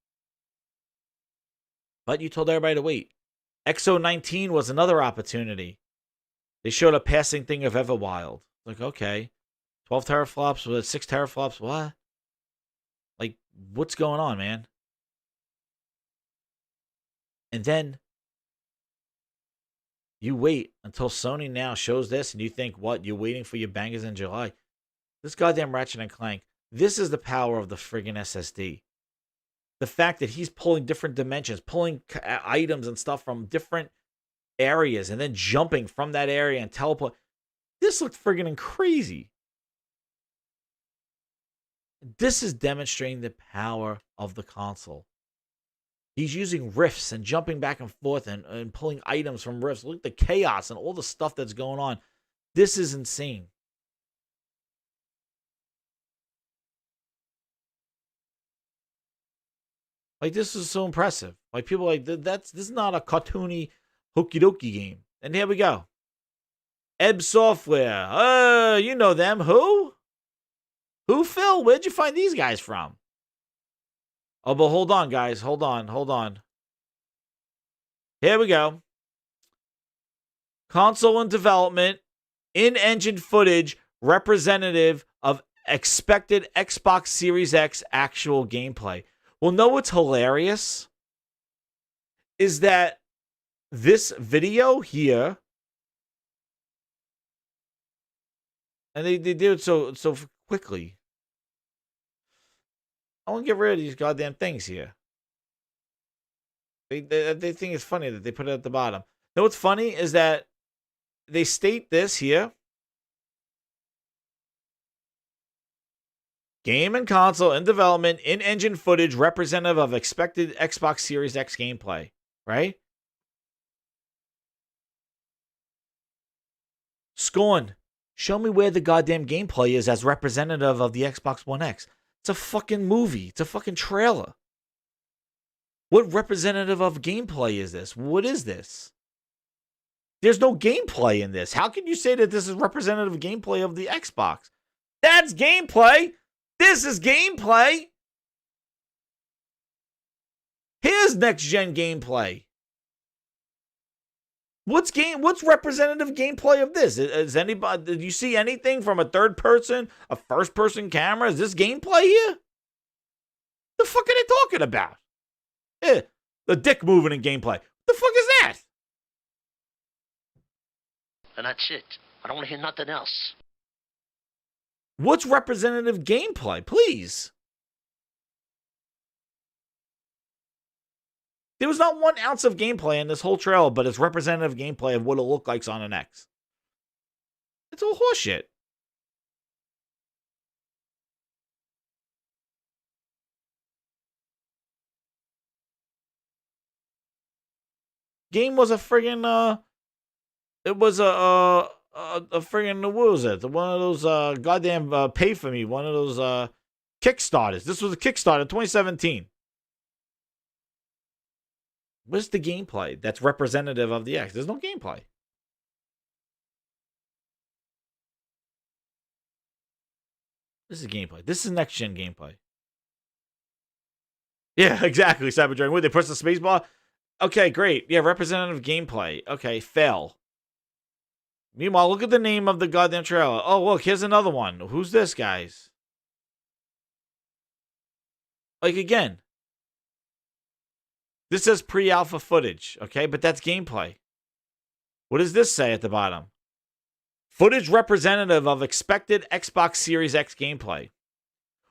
But you told everybody to wait. XO19 was another opportunity. They showed a passing thing of Everwild. Like, okay, 12 teraflops with 6 teraflops, what? Like, what's going on, man? And then you wait until Sony now shows this, and you think, what? You're waiting for your bangers in July? This goddamn Ratchet and Clank. This is the power of the friggin' SSD. The fact that he's pulling different dimensions, pulling items and stuff from different areas, and then jumping from that area and teleport. This looked friggin' crazy. This is demonstrating the power of the console. He's using rifts and jumping back and forth and pulling items from rifts. Look at the chaos and all the stuff that's going on. This is insane. Like, this is so impressive. Like, people are like, this is not a cartoony hokey dokey game. And here we go. Ebb Software. You know them. Who? Who, Phil? Where'd you find these guys from? Oh, but hold on, guys. Hold on. Here we go. Console in development. In-engine footage representative of expected Xbox Series X actual gameplay. Well, know what's hilarious? Is that this video here, and they did it so quickly. I want to get rid of these goddamn things here. They think it's funny that they put it at the bottom. Know what's funny is that they state this here. Game and console in development, in-engine footage representative of expected Xbox Series X gameplay. Right? Scorn. Show me where the goddamn gameplay is as representative of the Xbox One X. It's a fucking movie. It's a fucking trailer. What representative of gameplay is this? What is this? There's no gameplay in this. How can you say that this is representative gameplay of the Xbox? That's gameplay. This is gameplay. Here's next-gen gameplay. What's representative gameplay of this? Is anybody, did you see anything from a third person, a first person camera? Is this gameplay here? The fuck are they talking about? The dick moving in gameplay. The fuck is that? And that's it. I don't want to hear nothing else. What's representative gameplay, please? There was not 1 ounce of gameplay in this whole trailer, but it's representative gameplay of what it'll look like on an X. It's all horseshit. Game was a friggin' it was a friggin' what was it? One of those goddamn pay for me, one of those Kickstarters. This was a Kickstarter in 2017. What's the gameplay that's representative of the X? There's no gameplay. This is gameplay. This is next gen gameplay. Yeah, exactly. Cyberdragon. What, they press the spacebar? Okay, great. Yeah, representative gameplay. Okay, fail. Meanwhile, look at the name of the goddamn trailer. Oh, look, here's another one. Who's this, guys? Like, again. This says pre-alpha footage, okay? But that's gameplay. What does this say at the bottom? Footage representative of expected Xbox Series X gameplay.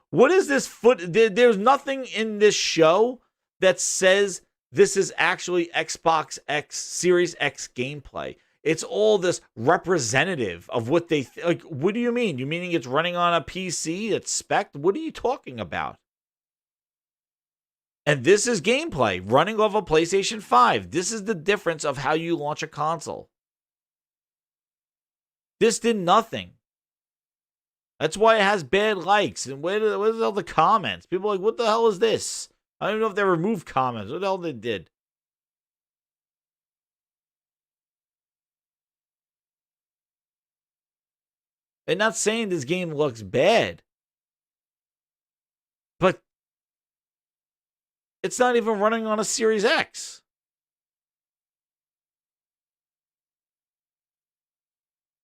What is this There's nothing in this show that says this is actually Xbox X Series X gameplay. It's all this representative of what they like. What do you mean? You meaning it's running on a PC that's spec'd? What are you talking about? And this is gameplay running off a PlayStation 5. This is the difference of how you launch a console. This did nothing. That's why it has bad likes. And where's all the comments? People are like, what the hell is this? I don't even know if they removed comments. What the hell they did? I'm not saying this game looks bad. But it's not even running on a Series X.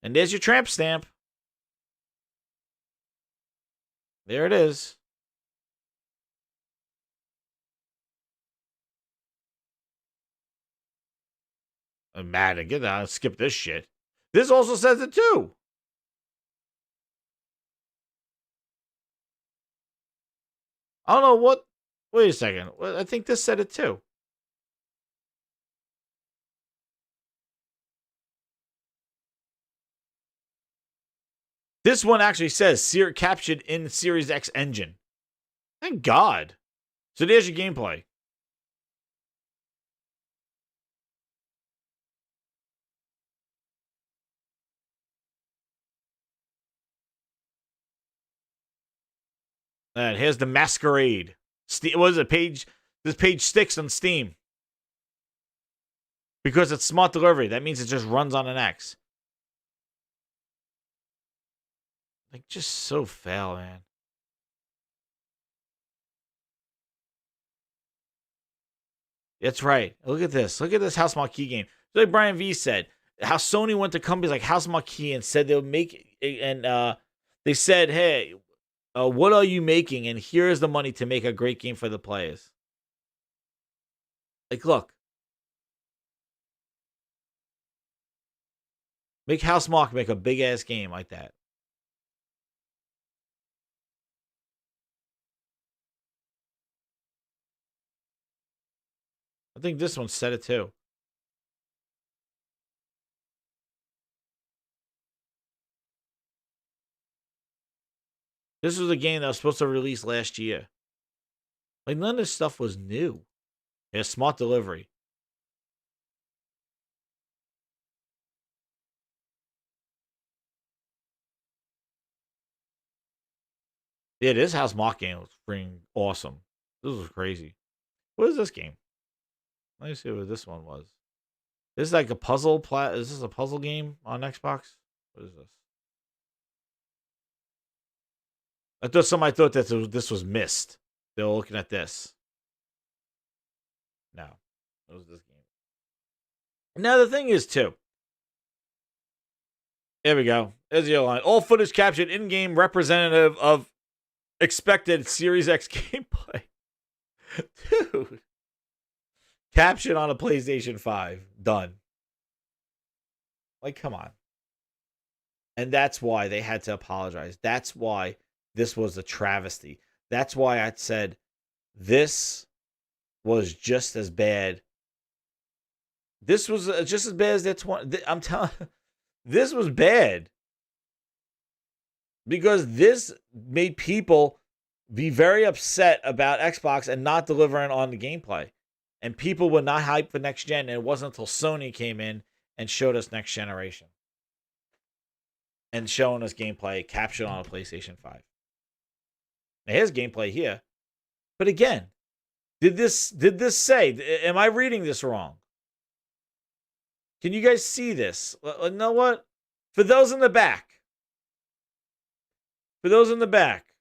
And there's your tramp stamp. There it is. I'm mad. Get that. I'll skip this shit. This also says it too. I don't know what. Wait a second. I think this said it too. This one actually says captured in Series X engine. Thank God. So there's your gameplay. And here's the Masquerade. What is it? This page sticks on Steam. Because it's smart delivery. That means it just runs on an X. Like, just so foul, man. That's right. Look at this. Look at this House Marquee game. So like Brian V said, how Sony went to companies like House Marquee and said they'll make it, and they said, hey, what are you making? And here's the money to make a great game for the players. Like, look. Make Housemarque make a big-ass game like that. I think this one said it too. This was a game that was supposed to release last year. Like, none of this stuff was new. Yeah, smart delivery. Yeah, this house mock game was freaking awesome. This was crazy. What is this game? Let me see what this one was. This is like a puzzle is this a puzzle game on Xbox? What is this? I thought somebody thought that this was Myst. They were looking at this. No. It was this game. Now the thing is too. There we go. There's the line. All footage captured in-game representative of expected Series X gameplay. Dude. Captured on a PlayStation 5. Done. Like, come on. And that's why they had to apologize. That's why this was a travesty. That's why I said this was just as bad. This was just as bad as that 20. I'm telling this was bad. Because this made people be very upset about Xbox and not delivering on the gameplay. And people were not hyped for next gen. And it wasn't until Sony came in and showed us next generation. And showing us gameplay captured on a PlayStation 5. Now here's gameplay here. But again, did this say, am I reading this wrong? Can you guys see this? You know what? For those in the back. For those in the back.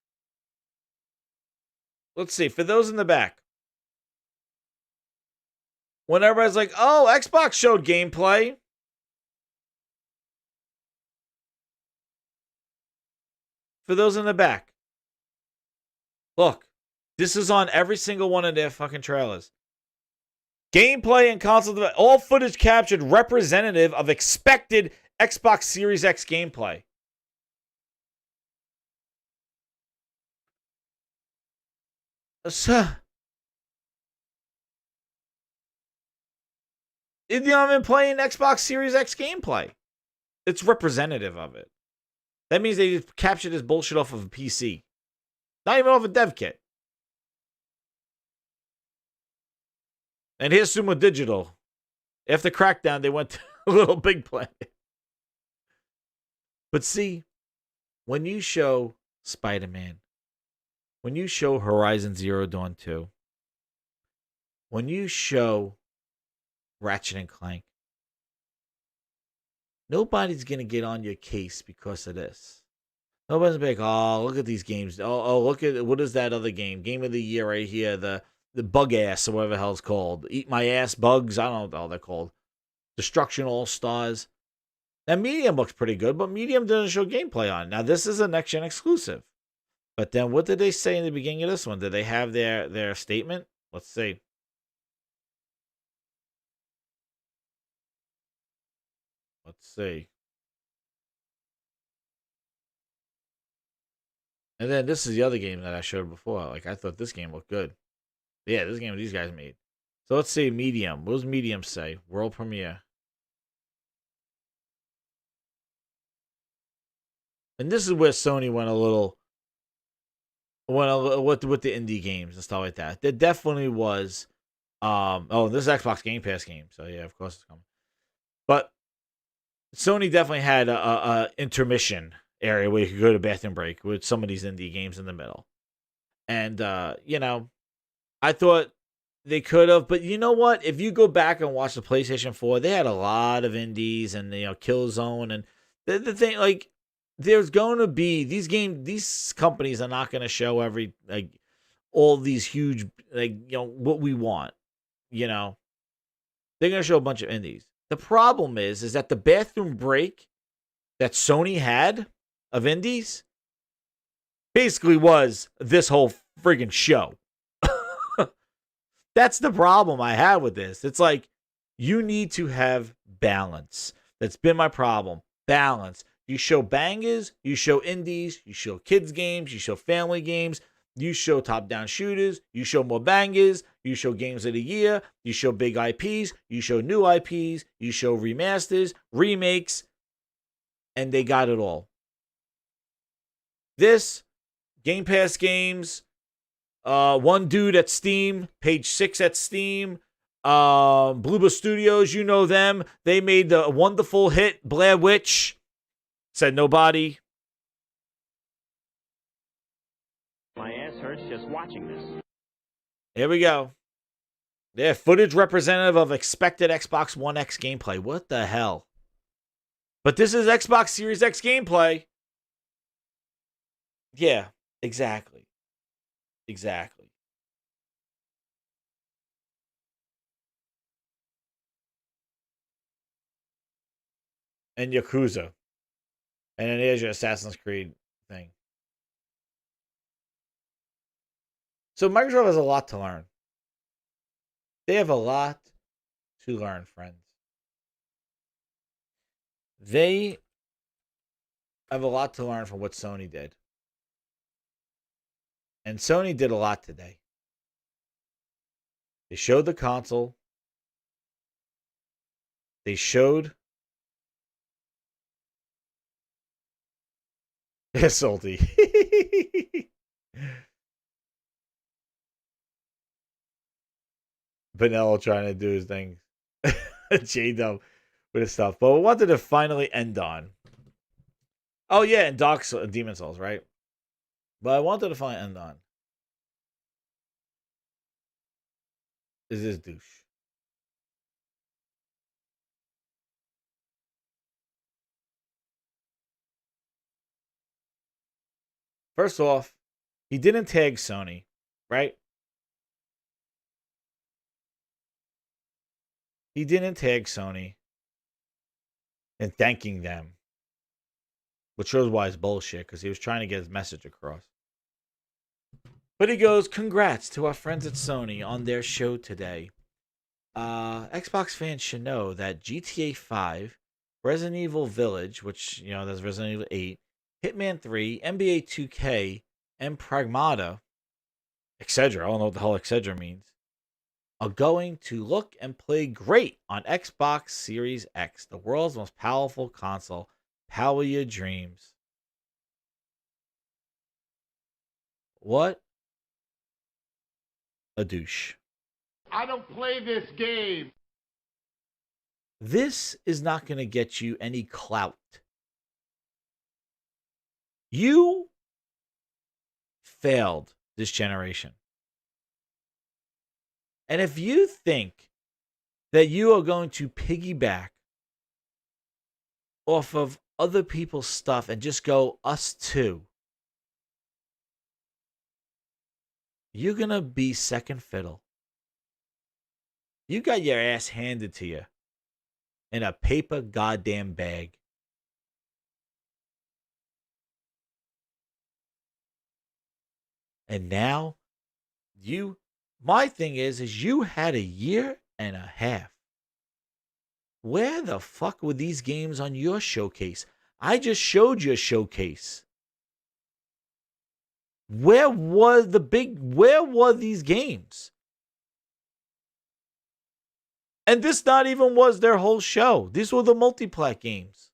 Let's see. For those in the back. When everybody's like, oh, Xbox showed gameplay. For those in the back. Look. This is on every single one of their fucking trailers. Gameplay and console development. All footage captured representative of expected Xbox Series X gameplay. So, you know, I've been playing Xbox Series X gameplay. It's representative of it. That means they captured this bullshit off of a PC. Not even off a dev kit. And here's Sumo Digital. After Crackdown, they went to a Little Big Planet. But see, when you show Spider-Man, when you show Horizon Zero Dawn 2, when you show Ratchet and Clank, nobody's going to get on your case because of this. Nobody's going to be like, oh, look at these games. Oh, look at, what is that other game? Game of the year right here, the Bug Ass or whatever the hell it's called. Eat My Ass Bugs. I don't know what the hell they're called. Destruction All Stars. Now, Medium looks pretty good, but Medium doesn't show gameplay on it. Now, this is a next-gen exclusive. But then what did they say in the beginning of this one? Did they have their statement? Let's see. Let's see. And then this is the other game that I showed before. Like, I thought this game looked good. Yeah, this game these guys made. So let's see Medium. What does Medium say? World premiere. And this is where Sony went a little with the indie games and stuff like that. There definitely was this is Xbox Game Pass game. So yeah, of course it's coming. But Sony definitely had a intermission area where you could go to bathroom break with some of these indie games in the middle. And you know, I thought they could have, but you know what? If you go back and watch the PlayStation 4, they had a lot of indies and Killzone and the thing, like, there's going to be these companies are not going to show all these huge, what we want. They're going to show a bunch of indies. The problem is that the bathroom break that Sony had of indies basically was this whole friggin' show. That's the problem I have with this. It's like, you need to have balance. That's been my problem. Balance. You show bangers, you show indies, you show kids games, you show family games, you show top-down shooters, you show more bangers, you show games of the year, you show big IPs, you show new IPs, you show remasters, remakes, and they got it all. This Game Pass games. One Dude at Steam, Page 6 at Steam. Bloober Studios, you know them. They made the wonderful hit Blair Witch. Said nobody. My ass hurts just watching this. Here we go. Yeah, footage representative of expected Xbox One X gameplay. What the hell? But this is Xbox Series X gameplay. Yeah, exactly. Exactly. And Yakuza. And then there's your Assassin's Creed thing. So Microsoft has a lot to learn. They have a lot to learn, friends. They have a lot to learn from what Sony did. And Sony did a lot today. They showed the console. They showed... Salty. Vanilla trying to do his thing. J-Dub with his stuff. But we wanted to finally end on. Oh, yeah, and Demon Souls, right? But I wanted to finally end on. Is this douche? First off, he didn't tag Sony, right? He didn't tag Sony in thanking them, which shows why it's bullshit, because he was trying to get his message across. But he goes, congrats to our friends at Sony on their show today. Xbox fans should know that GTA 5, Resident Evil Village, which, you know, that's Resident Evil 8, Hitman 3, NBA 2K, and Pragmata, etc. I don't know what the hell etc. means. Are going to look and play great on Xbox Series X, the world's most powerful console. Power your dreams. What a douche. I don't play this game. This is not going to get you any clout. You failed this generation. And if you think that you are going to piggyback off of other people's stuff and just go us too, you're going to be second fiddle. You got your ass handed to you in a paper goddamn bag. And now my thing is you had a year and a half. Where the fuck were these games on your showcase? I just showed you a showcase. Where were these games? And this not even was their whole show. These were the multiplat games.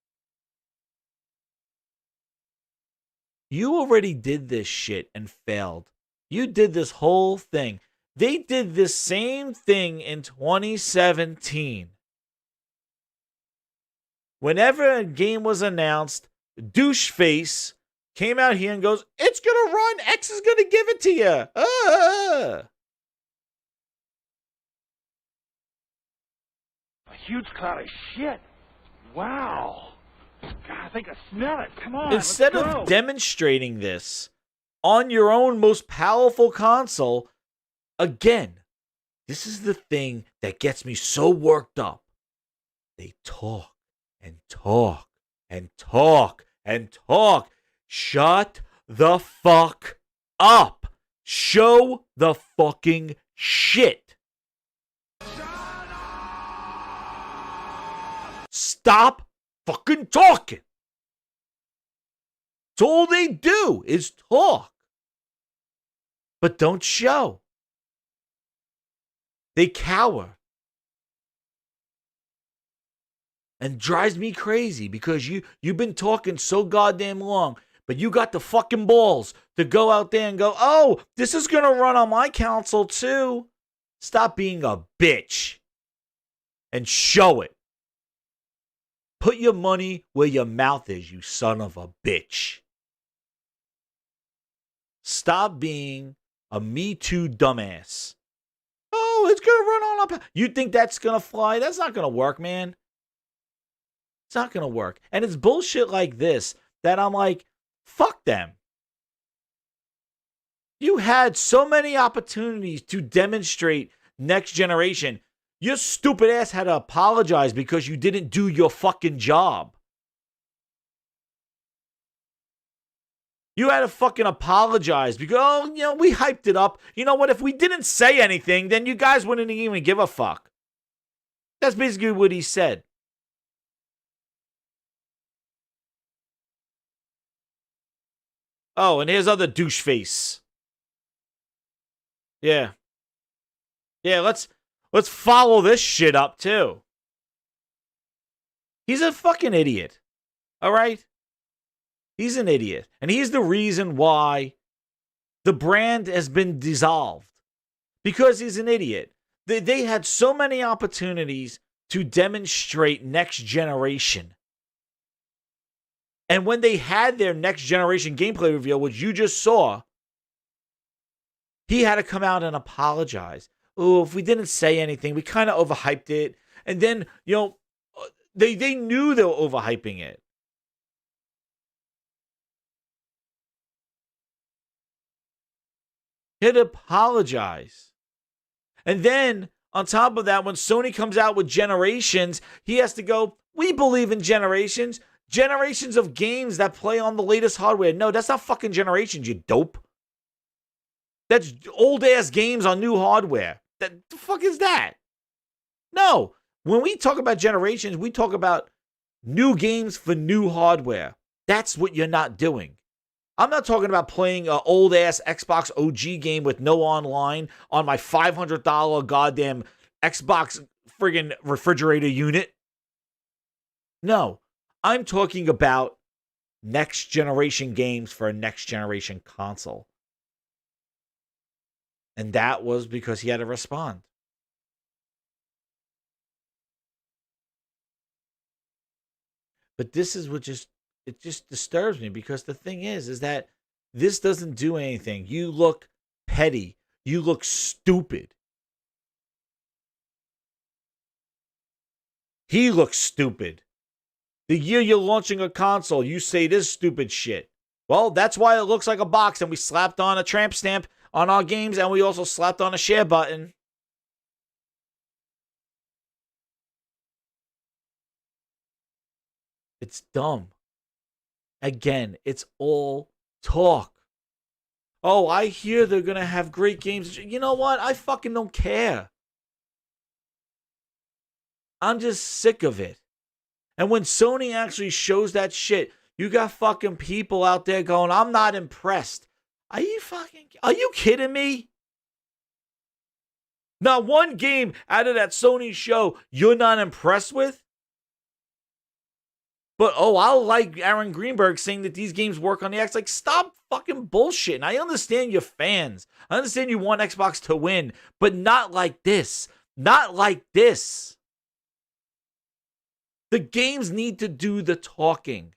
You already did this shit and failed. You did this whole thing. They did this same thing in 2017. Whenever a game was announced, Doucheface came out here and goes, it's going to run. X is going to give it to you. A huge cloud of shit. Wow. God, I think I smell it. Come on. Instead let's go. of demonstrating this on your own most powerful console, again, this is the thing that gets me so worked up. They talk and talk and talk and talk. Shut the fuck up. Show the fucking shit. Stop fucking talking. That's all they do is talk. But don't show. They cower. And drives me crazy because you've been talking so goddamn long, But you got the fucking balls to go out there and go, oh, this is going to run on my console too. Stop being a bitch and show it. Put your money where your mouth is, you son of a bitch. Stop being a Me Too dumbass. Oh, it's going to run on up. You think that's going to fly? That's not going to work, man. It's not going to work. And it's bullshit like this that I'm like, fuck them. You had so many opportunities to demonstrate next generation. Your stupid ass had to apologize because you didn't do your fucking job. You had to fucking apologize because, oh, you know, we hyped it up. You know what? If we didn't say anything, then you guys wouldn't even give a fuck. That's basically what he said. Oh, and here's other douche face. Yeah. Yeah, let's follow this shit up too. He's a fucking idiot. All right? He's an idiot. And he's the reason why the brand has been dissolved. Because he's an idiot. They had so many opportunities to demonstrate next generation. And when they had their next generation gameplay reveal, which you just saw, he had to come out and apologize. Oh, if we didn't say anything, we kind of overhyped it. And then, you know, they knew they were overhyping it. He had to apologize. And then, on top of that, when Sony comes out with Generations, he has to go, we believe in Generations. Generations of games that play on the latest hardware. No, that's not fucking Generations, you dope. That's old-ass games on new hardware. The fuck is that? No. When we talk about Generations, we talk about new games for new hardware. That's what you're not doing. I'm not talking about playing an old-ass Xbox OG game with no online on my $500 goddamn Xbox friggin' refrigerator unit. No. I'm talking about next-generation games for a next-generation console. And that was because he had to respond. But this is what it just disturbs me, because the thing is that this doesn't do anything. You look petty. You look stupid. He looks stupid. The year you're launching a console, you say this stupid shit. Well, that's why it looks like a box, and we slapped on a tramp stamp on our games, and we also slapped on a share button. It's dumb. Again, it's all talk. Oh, I hear they're going to have great games. You know what? I fucking don't care. I'm just sick of it. And when Sony actually shows that shit, you got fucking people out there going, I'm not impressed. Are you kidding me? Not one game out of that Sony show you're not impressed with? But, oh, I'll like Aaron Greenberg saying that these games work on the X. Like, stop fucking bullshitting. I understand you're fans. I understand you want Xbox to win, but not like this. Not like this. The games need to do the talking.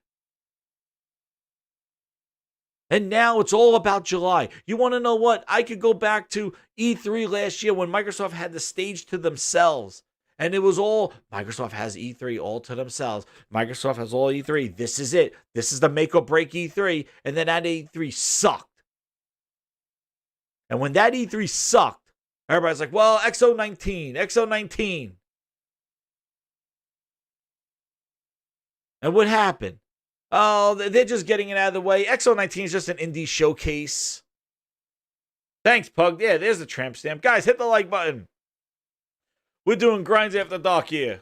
And now it's all about July. You want to know what? I could go back to E3 last year when Microsoft had the stage to themselves. And it was all, Microsoft has E3 all to themselves. Microsoft has all E3. This is it. This is the make or break E3. And then that E3 sucked. And when that E3 sucked, everybody's like, well, XO19. And what happened? Oh, they're just getting it out of the way. XO19 is just an indie showcase. Thanks, Pug. Yeah, there's the tramp stamp. Guys, hit the like button. We're doing Grinds After Dark here.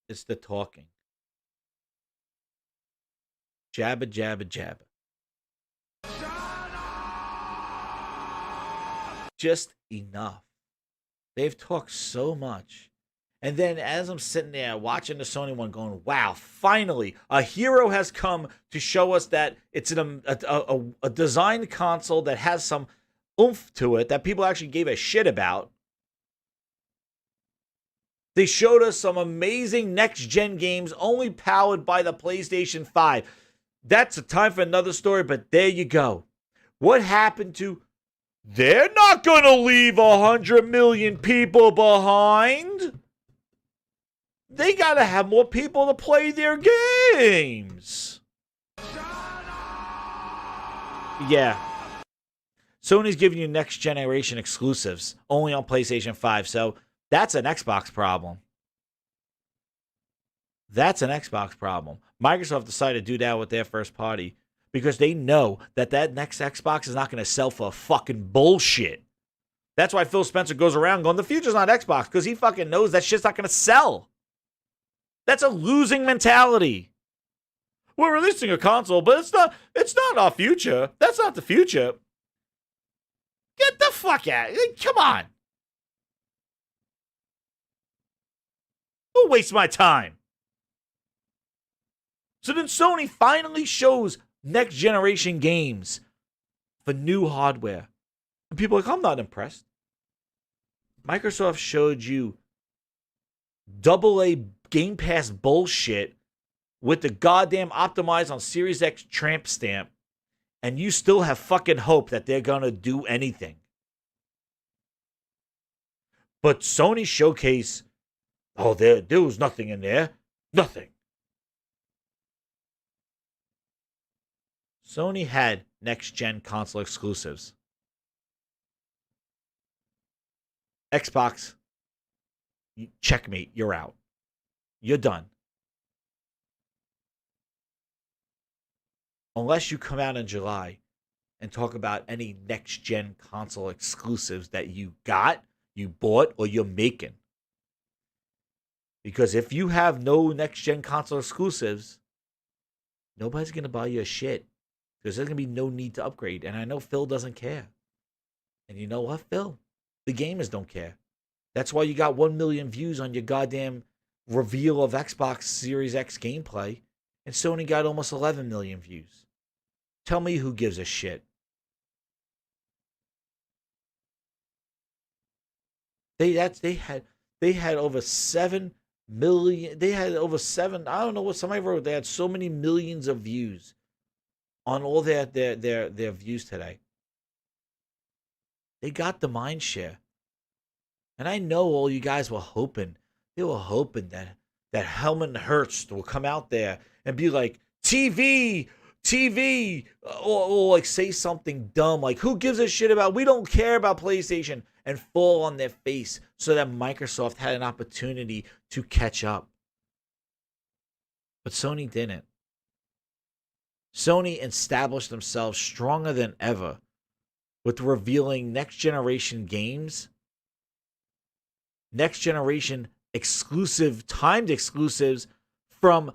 It's the talking. Jabba, jabba, jabba. Just enough. They've talked so much. And then as I'm sitting there watching the Sony one going, wow, finally, a hero has come to show us that it's a designed console that has some oomph to it that people actually gave a shit about. They showed us some amazing next-gen games only powered by the PlayStation 5. That's a time for another story, but there you go. What happened to... They're not going to leave 100 million people behind. They got to have more people to play their games. Yeah. Sony's giving you next generation exclusives only on PlayStation 5. So that's an Xbox problem. That's an Xbox problem. Microsoft decided to do that with their first party because they know that next Xbox is not going to sell for fucking bullshit. That's why Phil Spencer goes around going, the future's not Xbox, because he fucking knows that shit's not going to sell. That's a losing mentality. We're releasing a console, but it's not our future. That's not the future. Get the fuck out. Come on. Who wastes my time? So then Sony finally shows next generation games for new hardware. And people are like, I'm not impressed. Microsoft showed you AA Game Pass bullshit with the goddamn optimized on Series X tramp stamp, and you still have fucking hope that they're gonna do anything. But Sony showcase, oh, there was nothing in there. Nothing. Sony had next-gen console exclusives. Xbox, checkmate, you're out. You're done. Unless you come out in July and talk about any next-gen console exclusives that you got, you bought, or you're making. Because if you have no next-gen console exclusives, nobody's going to buy you a shit. Because there's going to be no need to upgrade. And I know Phil doesn't care. And you know what, Phil? The gamers don't care. That's why you got 1 million views on your goddamn reveal of Xbox Series X gameplay. And Sony got almost 11 million views. Tell me who gives a shit. They had over 7 million. They had over 7. I don't know what somebody wrote. They had so many millions of views on all their views today. They got the mind share. And I know all you guys were hoping. They were hoping that Helmut Hurst will come out there and be like, TV, or like say something dumb like, who gives a shit about, we don't care about PlayStation, and fall on their face so that Microsoft had an opportunity to catch up. But Sony didn't. Sony established themselves stronger than ever with revealing next generation games, next generation exclusive, timed exclusives from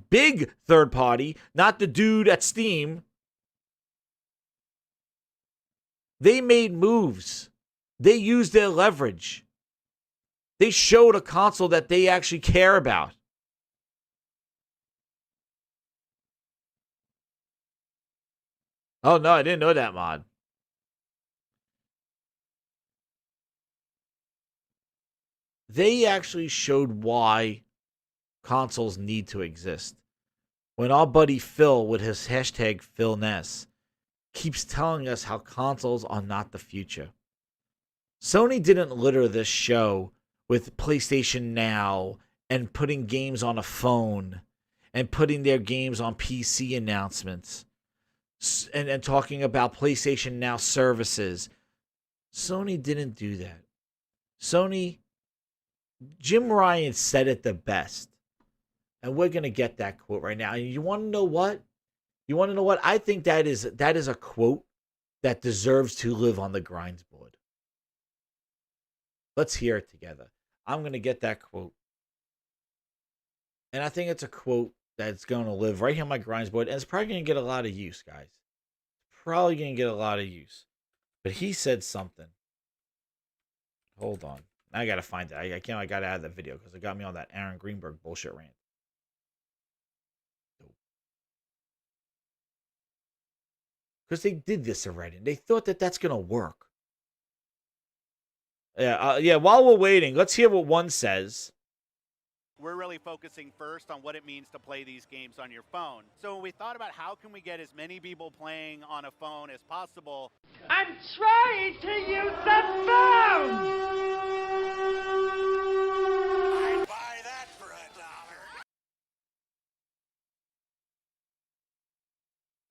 big third party, not the dude at Steam. They made moves. They used their leverage. They showed a console that they actually care about. Oh, no, I didn't know that, Mod. They actually showed why consoles need to exist. When our buddy Phil, with his hashtag PhilNess, keeps telling us how consoles are not the future. Sony didn't litter this show with PlayStation Now and putting games on a phone and putting their games on PC announcements and talking about PlayStation Now services. Sony didn't do that. Jim Ryan said it the best. And we're going to get that quote right now. And you want to know what? I think that is a quote that deserves to live on the grinds board. Let's hear it together. I'm going to get that quote. And I think it's a quote that's going to live right here on my grinds board. And it's probably going to get a lot of use, guys. Probably going to get a lot of use. But he said something. Hold on. I gotta find it. I can't. I gotta add that video because it got me on that Aaron Greenberg bullshit rant. Because they did this already. They thought that that's gonna work. Yeah. Yeah. While we're waiting, let's hear what one says. We're really focusing first on what it means to play these games on your phone. So we thought about how can we get as many people playing on a phone as possible. I'm trying to use the phone! I'd buy that for $1.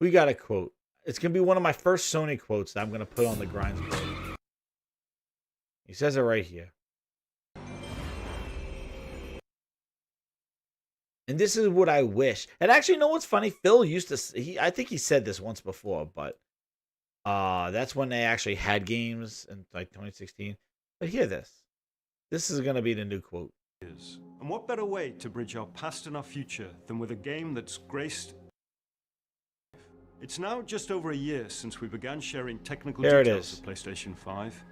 We got a quote. It's gonna be one of my first Sony quotes that I'm gonna put on the Grinds board. He says it right here. And this is what I wish. And actually, you know what's funny? Phil used to. I think he said this once before, but that's when they actually had games in like 2016. But hear this. This is gonna be the new quote. And what better way to bridge our past and our future than with a game that's graced. It's now just over a year since we began sharing technical details of PlayStation 5.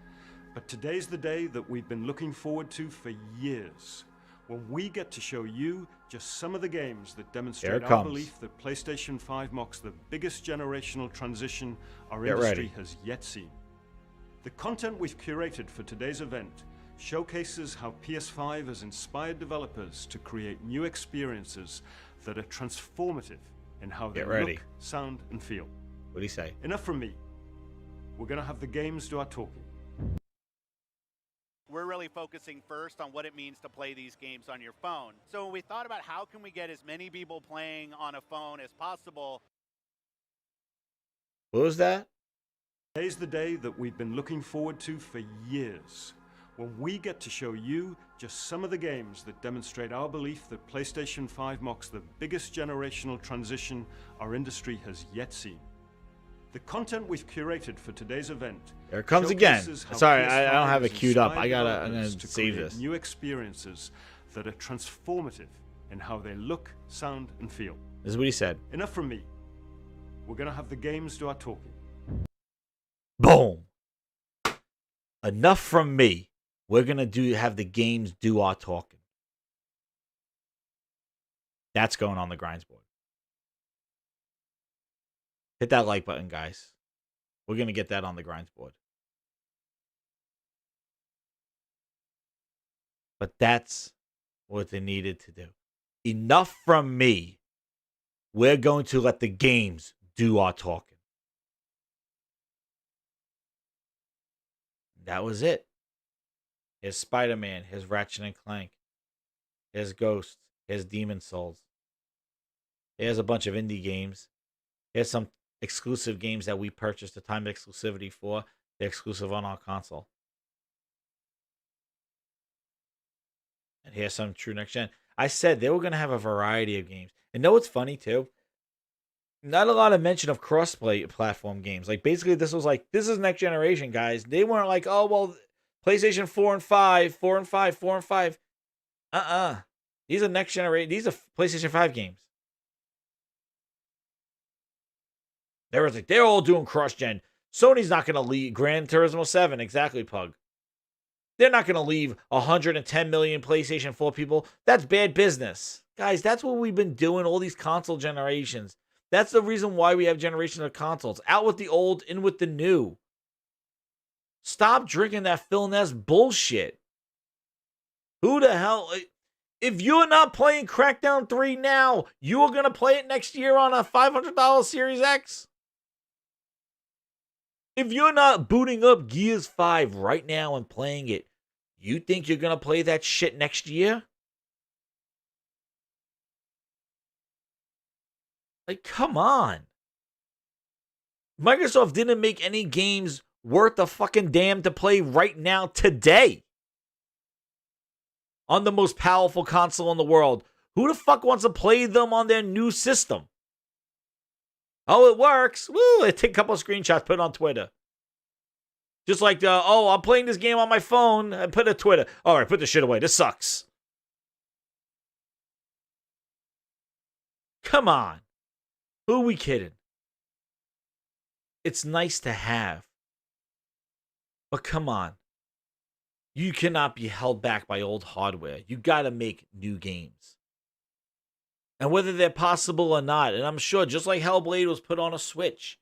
But today's the day that we've been looking forward to for years. When we get to show you just some of the games that demonstrate our belief that PlayStation 5 marks the biggest generational transition our industry has yet seen. The content we've curated for today's event showcases how PS5 has inspired developers to create new experiences that are transformative in how they look, sound, and feel. What do you say? Enough from me. We're going to have the games do our talking. We're really focusing first on what it means to play these games on your phone. So we thought about how can we get as many people playing on a phone as possible. What was that? Today's the day that we've been looking forward to for years. When we get to show you just some of the games that demonstrate our belief that PlayStation 5 marks the biggest generational transition our industry has yet seen. The content we've curated for today's event. There it comes again. Sorry, I don't have it queued up. I'm gonna save this. New experiences that are transformative in how they look, sound, and feel. This is what he said. Enough from me. We're gonna have the games do our talking. Boom. Enough from me. We're gonna have the games do our talking. That's going on the Grinds board. Hit that like button, guys. We're going to get that on the Grinds board. But that's what they needed to do. Enough from me. We're going to let the games do our talking. That was it. Here's Spider-Man. Here's Ratchet and Clank. Here's Ghost. Here's Demon Souls. Here's a bunch of indie games. Here's some exclusive games that we purchased the time exclusivity for. They're exclusive on our console. And here's some true next gen. I said they were going to have a variety of games. And know what's funny too? Not a lot of mention of cross-play platform games. Like basically this was like, this is next generation, guys. They weren't like, oh, well, PlayStation 4 and 5, 4 and 5, 4 and 5. These are next generation. These are PlayStation 5 games. They're all doing cross-gen. Sony's not going to leave Gran Turismo 7. Exactly, Pug. They're not going to leave 110 million PlayStation 4 people. That's bad business. Guys, that's what we've been doing all these console generations. That's the reason why we have generations of consoles. Out with the old, in with the new. Stop drinking that Phil Ness bullshit. Who the hell... If you're not playing Crackdown 3 now, you're going to play it next year on a $500 Series X? If you're not booting up Gears 5 right now and playing it, you think you're going to play that shit next year? Like, come on. Microsoft didn't make any games worth a fucking damn to play right now today. On the most powerful console in the world. Who the fuck wants to play them on their new system? Oh, it works. Woo, I take a couple of screenshots, put it on Twitter. Just like, oh, I'm playing this game on my phone. I put it on Twitter. All right, put this shit away. This sucks. Come on. Who are we kidding? It's nice to have. But come on. You cannot be held back by old hardware. You got to make new games. And whether they're possible or not, and I'm sure just like Hellblade was put on a Switch,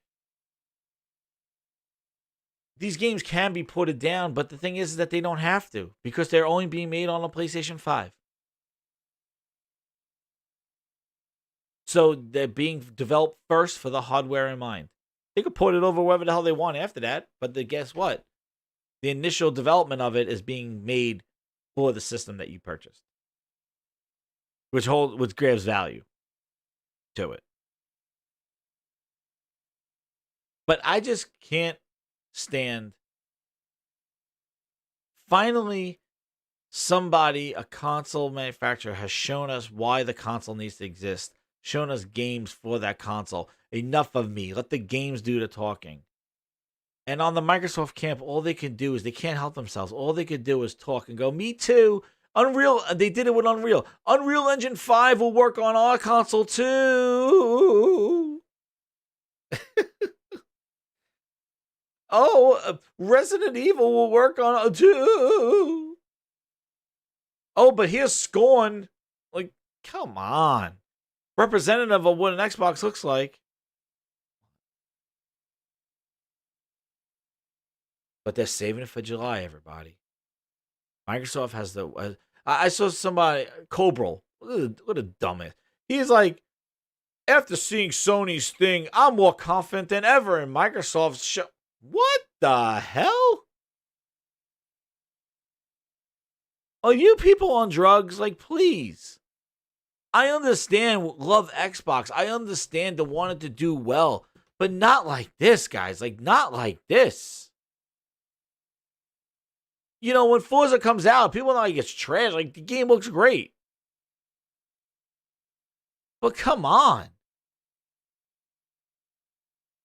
these games can be ported down, but the thing is that they don't have to because they're only being made on a PlayStation 5. So they're being developed first for the hardware in mind. They could port it over wherever the hell they want after that, but guess what? The initial development of it is being made for the system that you purchased, which gives value to it. But I just can't stand. Finally, somebody, a console manufacturer, has shown us why the console needs to exist, shown us games for that console. Enough of me. Let the games do the talking. And on the Microsoft camp, all they can do is they can't help themselves. All they could do is talk and go, me too. Unreal, they did it with Unreal. Unreal Engine 5 will work on our console too. Resident Evil will work on too. Oh, but here's Scorn. Like, come on. Representative of what an Xbox looks like. But they're saving it for July, everybody. Microsoft has the... I saw somebody, Cobral. What a dumbass. He's like, after seeing Sony's thing, I'm more confident than ever in Microsoft's show. What the hell? Are you people on drugs? Like, please. I understand love Xbox. I understand the wanted to do well. But not like this, guys. Like, not like this. You know, when Forza comes out, people know like it's trash. Like, the game looks great. But come on.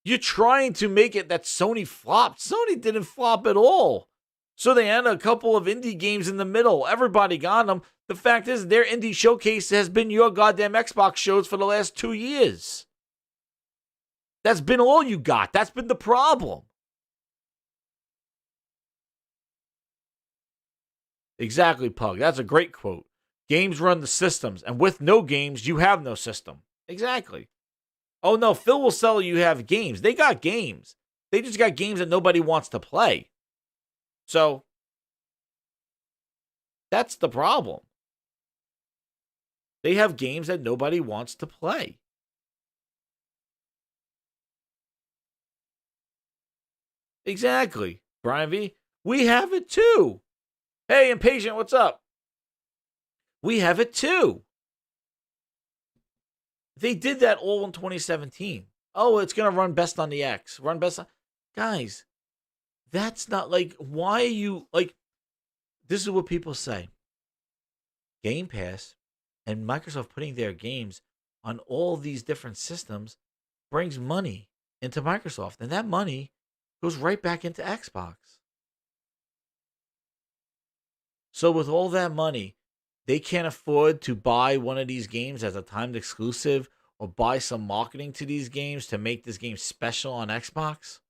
You're trying to make it that Sony flopped. Sony didn't flop at all. So they had a couple of indie games in the middle. Everybody got them. The fact is, their indie showcase has been your goddamn Xbox shows for the last 2 years. That's been all you got. That's been the problem. Exactly, Pug. That's a great quote. Games run the systems, and with no games, you have no system. Exactly. Oh, no, Phil will sell you have games. They got games. They just got games that nobody wants to play. So, that's the problem. They have games that nobody wants to play. Exactly, Brian V. We have it too. Hey, Impatient, what's up? We have it too. They did that all in 2017. Oh, it's going to run best on the X. Run best on... Guys, that's not like... Why are you... Like, this is what people say. Game Pass and Microsoft putting their games on all these different systems brings money into Microsoft. And that money goes right back into Xbox. So with all that money, they can't afford to buy one of these games as a timed exclusive or buy some marketing to these games to make this game special on Xbox.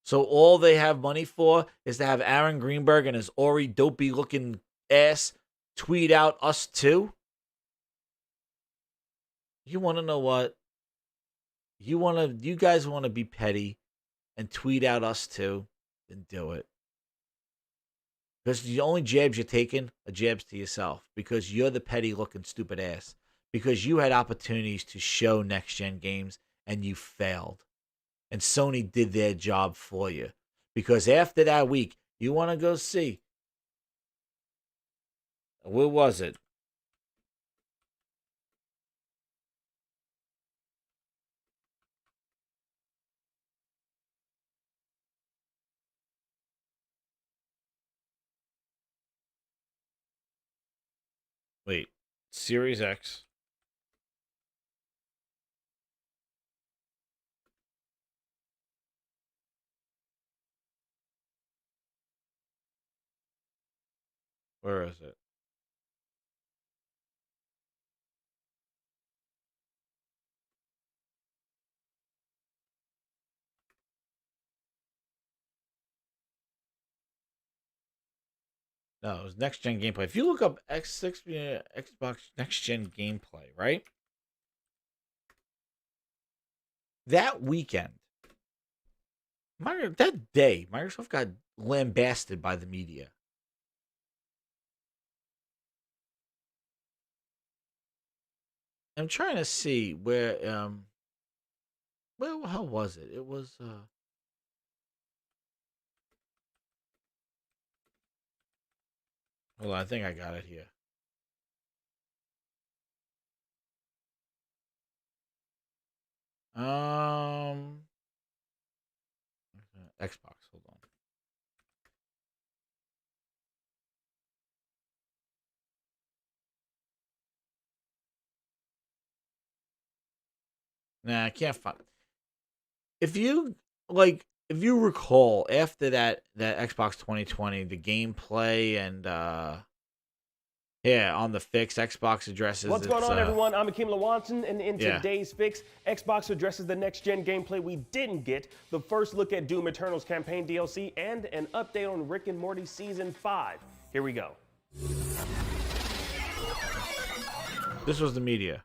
So all they have money for is to have Aaron Greenberg and his Ori dopey looking ass tweet out us too. You want to know what? You guys want to be petty and tweet out us too? Then do it. Because the only jabs you're taking are jabs to yourself. Because you're the petty looking stupid ass. Because you had opportunities to show next gen games and you failed. And Sony did their job for you. Because after that week, you want to go see. Where was it? Wait. Series X. Where is it? No, it was next gen gameplay. If you look up Xbox next gen gameplay, right? That weekend, that day, Microsoft got lambasted by the media. I'm trying to see where how was it? It was hold on, I think I got it here. Xbox, hold on. Nah, I can't find. If you recall, after that Xbox 2020, the gameplay and on the fix, Xbox addresses. What's going on, everyone? I'm Akeem Lawanson, and in today's fix, Xbox addresses the next-gen gameplay we didn't get, the first look at Doom Eternal's campaign DLC, and an update on Rick and Morty Season 5. Here we go. This was the media.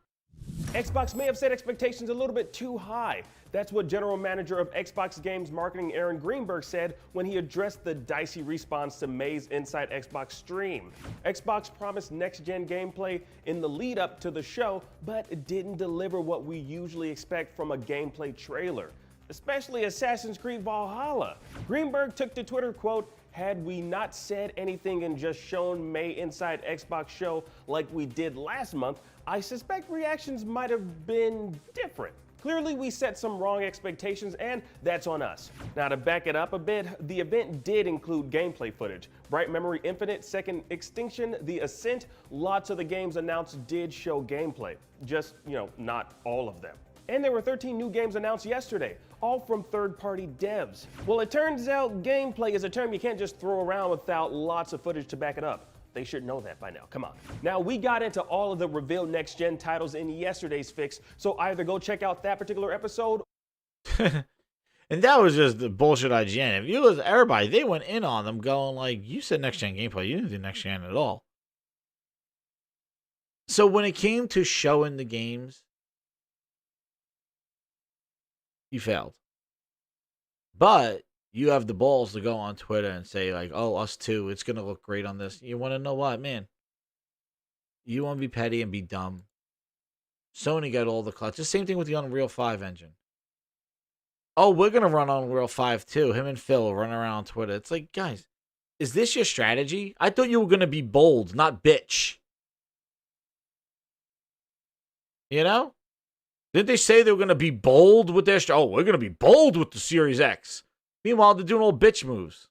Xbox may have set expectations a little bit too high. That's what General Manager of Xbox Games Marketing Aaron Greenberg said when he addressed the dicey response to May's Inside Xbox stream. Xbox promised next-gen gameplay in the lead-up to the show, but didn't deliver what we usually expect from a gameplay trailer, especially Assassin's Creed Valhalla. Greenberg took to Twitter, quote, "Had we not said anything and just shown May Inside Xbox show like we did last month, I suspect reactions might have been different. Clearly, we set some wrong expectations, and that's on us." Now, to back it up a bit, the event did include gameplay footage. Bright Memory Infinite, Second Extinction, The Ascent, lots of the games announced did show gameplay. Just, not all of them. And there were 13 new games announced yesterday, all from third-party devs. Well, it turns out gameplay is a term you can't just throw around without lots of footage to back it up. They should know that by now. Come on. Now, we got into all of the revealed next-gen titles in yesterday's fix, so either go check out that particular episode. And that was just the bullshit IGN. If you listen, everybody, they went in on them going like, you said next-gen gameplay. You didn't do next-gen at all. So when it came to showing the games, you failed. But you have the balls to go on Twitter and say, like, oh, us too, it's going to look great on this. You want to know what, man? You want to be petty and be dumb. Sony got all the clutch. The same thing with the Unreal 5 engine. Oh, we're going to run on Unreal 5 too. Him and Phil run around on Twitter. It's like, guys, is this your strategy? I thought you were going to be bold, not bitch. You know? Didn't they say they were going to be bold with their... Oh, we're going to be bold with the Series X. Meanwhile, they're doing all bitch moves.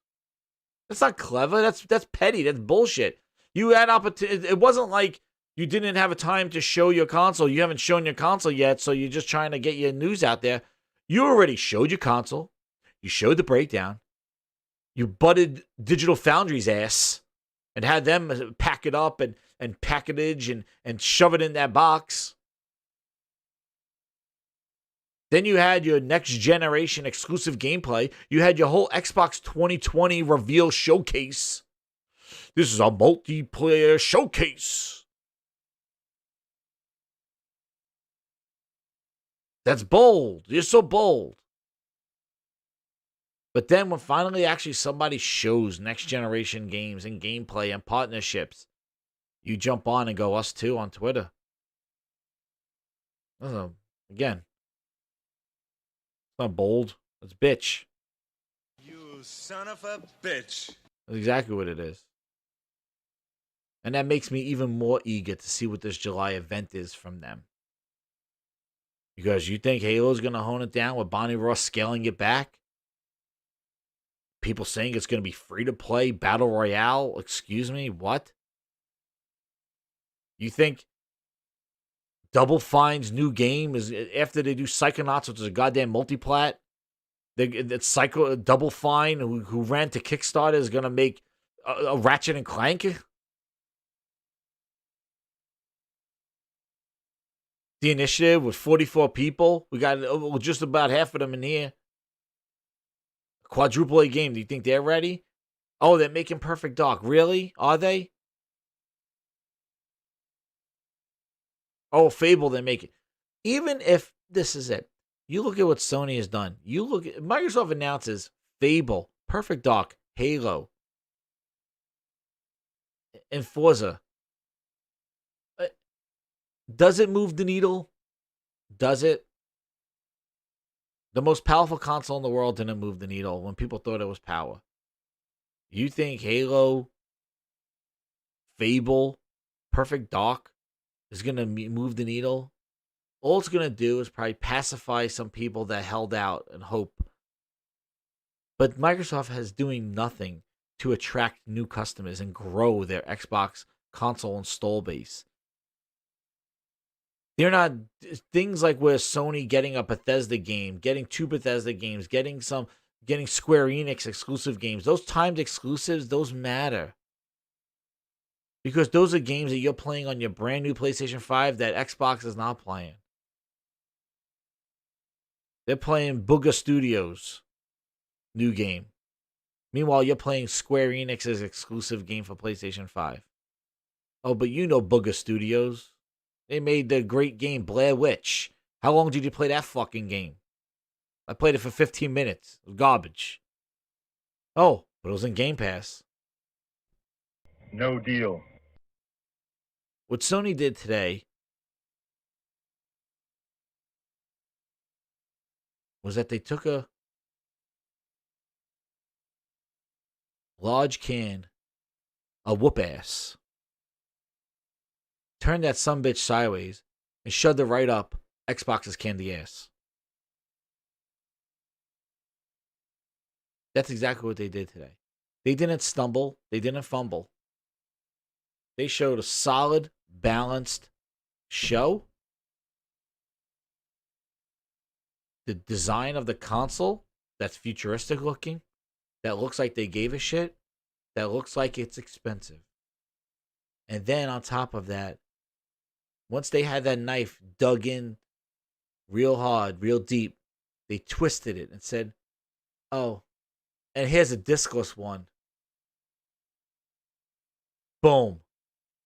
That's not clever. That's petty. That's bullshit. You had opportunity. It wasn't like you didn't have a time to show your console. You haven't shown your console yet, so you're just trying to get your news out there. You already showed your console. You showed the breakdown. You butted Digital Foundry's ass and had them pack it up and package and shove it in that box. Then you had your next generation exclusive gameplay. You had your whole Xbox 2020 reveal showcase. This is a multiplayer showcase. That's bold. You're so bold. But then when finally actually somebody shows next generation games and gameplay and partnerships, you jump on and go, us too, on Twitter. Again. Not bold. That's bitch. You son of a bitch. That's exactly what it is. And that makes me even more eager to see what this July event is from them. Because you think Halo's going to hone it down with Bonnie Ross scaling it back? People saying it's going to be free to play, Battle Royale? Excuse me, what? You think Double Fine's new game is after they do Psychonauts, which is a goddamn multiplat? That Double Fine, who ran to Kickstarter, is gonna make a Ratchet and Clank. The Initiative with 44 people. We got just about half of them in here. Quadruple A game. Do you think they're ready? Oh, they're making Perfect Dark. Really? Are they? Oh, Fable, they're making. Even if this is it, you look at what Sony has done. You look at Microsoft announces Fable, Perfect Dark, Halo, and Forza. Does it move the needle? Does it? The most powerful console in the world didn't move the needle when people thought it was power. You think Halo, Fable, Perfect Dark is going to move the needle? All it's going to do is probably pacify some people that held out and hope. But Microsoft has doing nothing to attract new customers and grow their Xbox console install base. They're not things like where Sony getting a Bethesda game, getting 2 Bethesda games, getting Square Enix exclusive games. Those timed exclusives, those matter. Because those are games that you're playing on your brand new PlayStation 5 that Xbox is not playing. They're playing Booga Studios' new game. Meanwhile, you're playing Square Enix's exclusive game for PlayStation 5. Oh, but you know Booga Studios. They made the great game Blair Witch. How long did you play that fucking game? I played it for 15 minutes. It was garbage. Oh, but it was in Game Pass. No deal. What Sony did today was that they took a large can of whoop ass, turned that sumbitch sideways, and shoved it right up Xbox's candy ass. That's exactly what they did today. They didn't stumble. They didn't fumble. They showed a solid, balanced show. The design of the console, that's futuristic looking, that looks like they gave a shit, that looks like it's expensive. And then on top of that, once they had that knife dug in real hard, real deep, they twisted it and said, oh, and here's a discless one. Boom.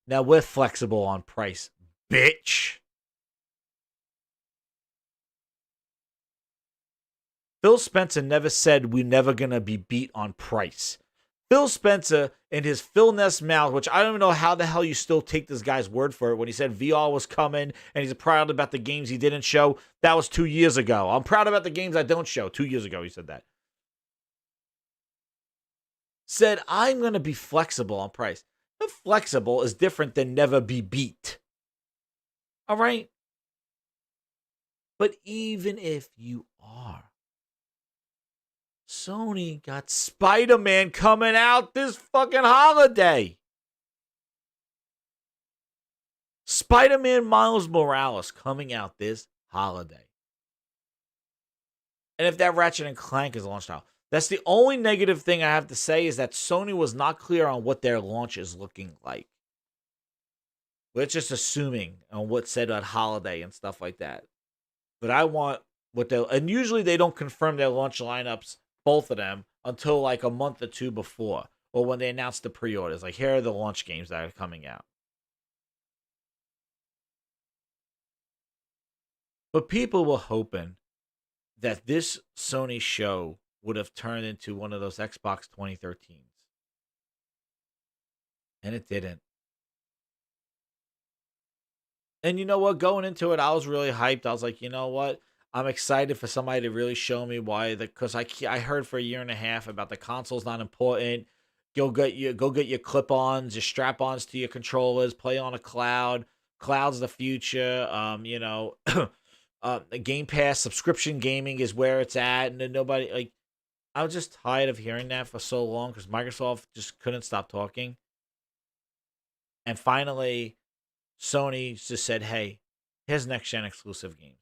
Now we're flexible on price, bitch. Phil Spencer never said we're never going to be beat on price. Phil Spencer, in his Phil Ness mouth, which I don't even know how the hell you still take this guy's word for it, when he said VR was coming and he's proud about the games he didn't show, that was 2 years ago. I'm proud about the games I don't show. 2 years ago he said that. Said, I'm going to be flexible on price. The flexible is different than never be beat. All right? But even if you are, Sony got Spider-Man coming out this fucking holiday. Spider-Man Miles Morales coming out this holiday. And if that Ratchet and Clank is launched now, that's the only negative thing I have to say is that Sony was not clear on what their launch is looking like. We're just assuming on what's said at holiday and stuff like that. But I want what they'll, and usually they don't confirm their launch lineups, both of them, until like a month or two before, or when they announce the pre-orders. Like, here are the launch games that are coming out. But people were hoping that this Sony show would have turned into one of those Xbox 2013s. And it didn't. And you know what? Going into it, I was really hyped. I was like, you know what? I'm excited for somebody to really show me why. Because I heard for a year and a half about the console's not important. Go get your clip-ons, your strap-ons to your controllers. Play on a cloud. Cloud's the future. Game Pass subscription gaming is where it's at, and then nobody like. I was just tired of hearing that for so long because Microsoft just couldn't stop talking. And finally, Sony just said, hey, here's next-gen exclusive games.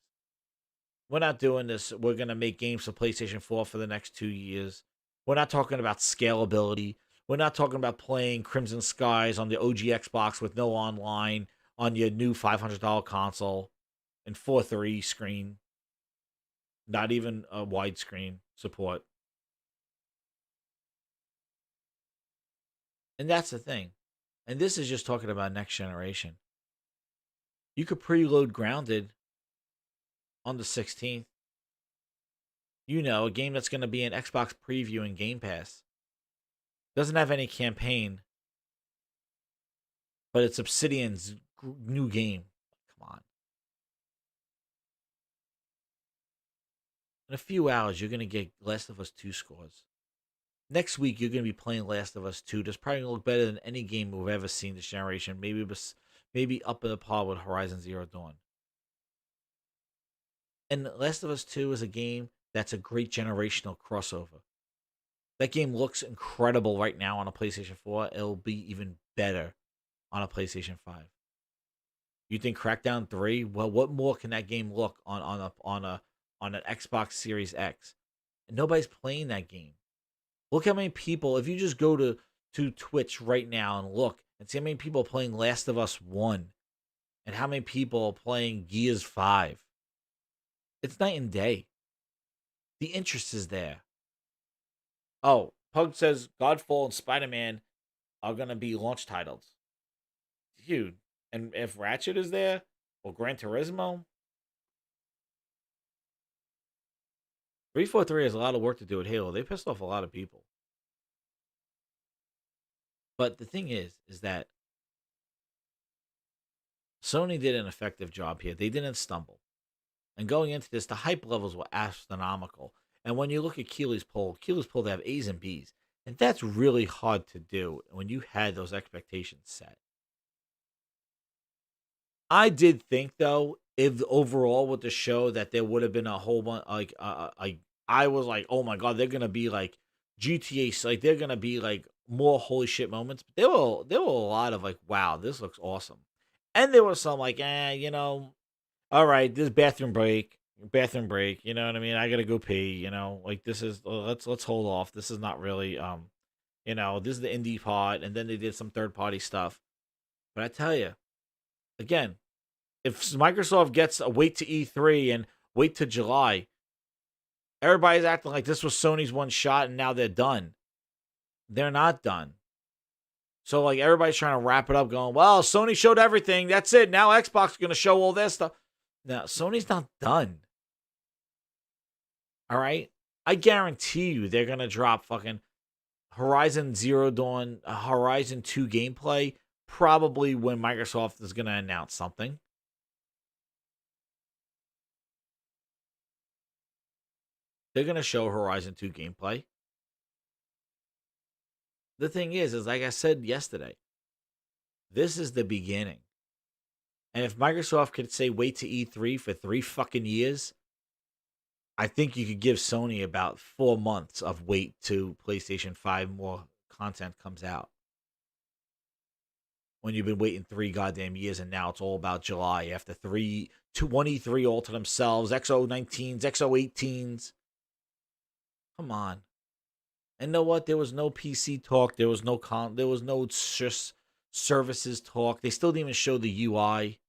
We're not doing this. We're going to make games for PlayStation 4 for the next 2 years. We're not talking about scalability. We're not talking about playing Crimson Skies on the OG Xbox with no online on your new $500 console and 4:3 screen. Not even a widescreen support. And that's the thing. And this is just talking about next generation. You could preload Grounded on the 16th. You know, a game that's going to be an Xbox preview and Game Pass. Doesn't have any campaign, but it's Obsidian's new game. Come on. In a few hours, you're going to get Last of Us 2 scores. Next week, you're going to be playing Last of Us 2. That's probably going to look better than any game we've ever seen this generation. Maybe up in the par with Horizon Zero Dawn. And Last of Us 2 is a game that's a great generational crossover. That game looks incredible right now on a PlayStation 4. It'll be even better on a PlayStation 5. You think Crackdown 3? Well, what more can that game look on an Xbox Series X? And nobody's playing that game. Look how many people, if you just go to Twitch right now and look and see how many people are playing Last of Us 1 and how many people are playing Gears 5. It's night and day. The interest is there. Oh, Pug says Godfall and Spider-Man are going to be launch titles. Dude, and if Ratchet is there, or Gran Turismo, 343 has a lot of work to do with Halo. They pissed off a lot of people. But the thing is that Sony did an effective job here. They didn't stumble. And going into this, the hype levels were astronomical. And when you look at Keely's poll, they have A's and B's. And that's really hard to do when you had those expectations set. I did think, though, if overall with the show that there would have been a whole bunch, I was like, oh my God, they're going to be like GTA, like they're going to be like more holy shit moments. But there were a lot of like, wow, this looks awesome. And there was some like, all right, this bathroom break, you know what I mean? I got to go pee, like this is, let's hold off. This is not really, this is the indie part. And then they did some third party stuff. But I tell you, again, if Microsoft gets a wait to E3 and wait to July, everybody's acting like this was Sony's one shot and now they're done. They're not done. So, like, everybody's trying to wrap it up going, well, Sony showed everything. That's it. Now Xbox is going to show all this stuff. Now, Sony's not done. All right? I guarantee you they're going to drop fucking Horizon Zero Dawn, Horizon 2 gameplay probably when Microsoft is going to announce something. They're going to show Horizon 2 gameplay. The thing is like I said yesterday, this is the beginning. And if Microsoft could say wait to E3 for 3 fucking years, I think you could give Sony about 4 months of wait to PlayStation 5 more content comes out. When you've been waiting 3 goddamn years and now it's all about July after 1 E3 all to themselves, XO19s, XO18s. Come on. And know what? There was no PC talk. There was no services talk. They still didn't even show the UI.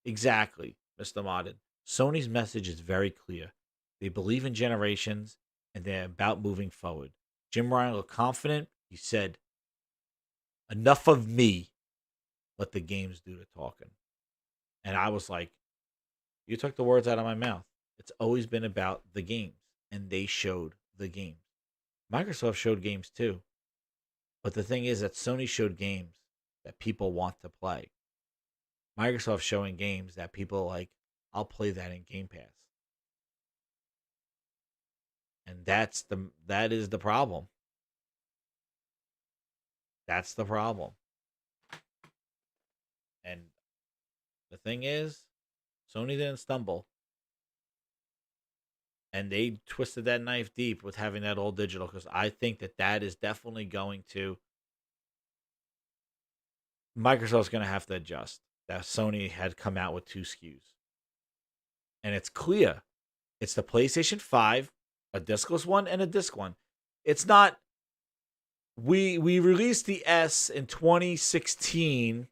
Exactly, Mr. Modern. Sony's message is very clear. They believe in generations, and they're about moving forward. Jim Ryan looked confident. He said, enough of me. Let the games do the talking. And I was like, you took the words out of my mouth. It's always been about the games, and they showed the games. Microsoft showed games too. But the thing is that Sony showed games that people want to play. Microsoft showing games that people like, I'll play that in Game Pass. And that is the problem. That's the problem. And the thing is, Sony didn't stumble. And they twisted that knife deep with having that all digital, because I think that is definitely going to... Microsoft's going to have to adjust. That Sony had come out with 2 SKUs. And it's clear. It's the PlayStation 5, a discless one, and a disc one. It's not... We released the S in 2016.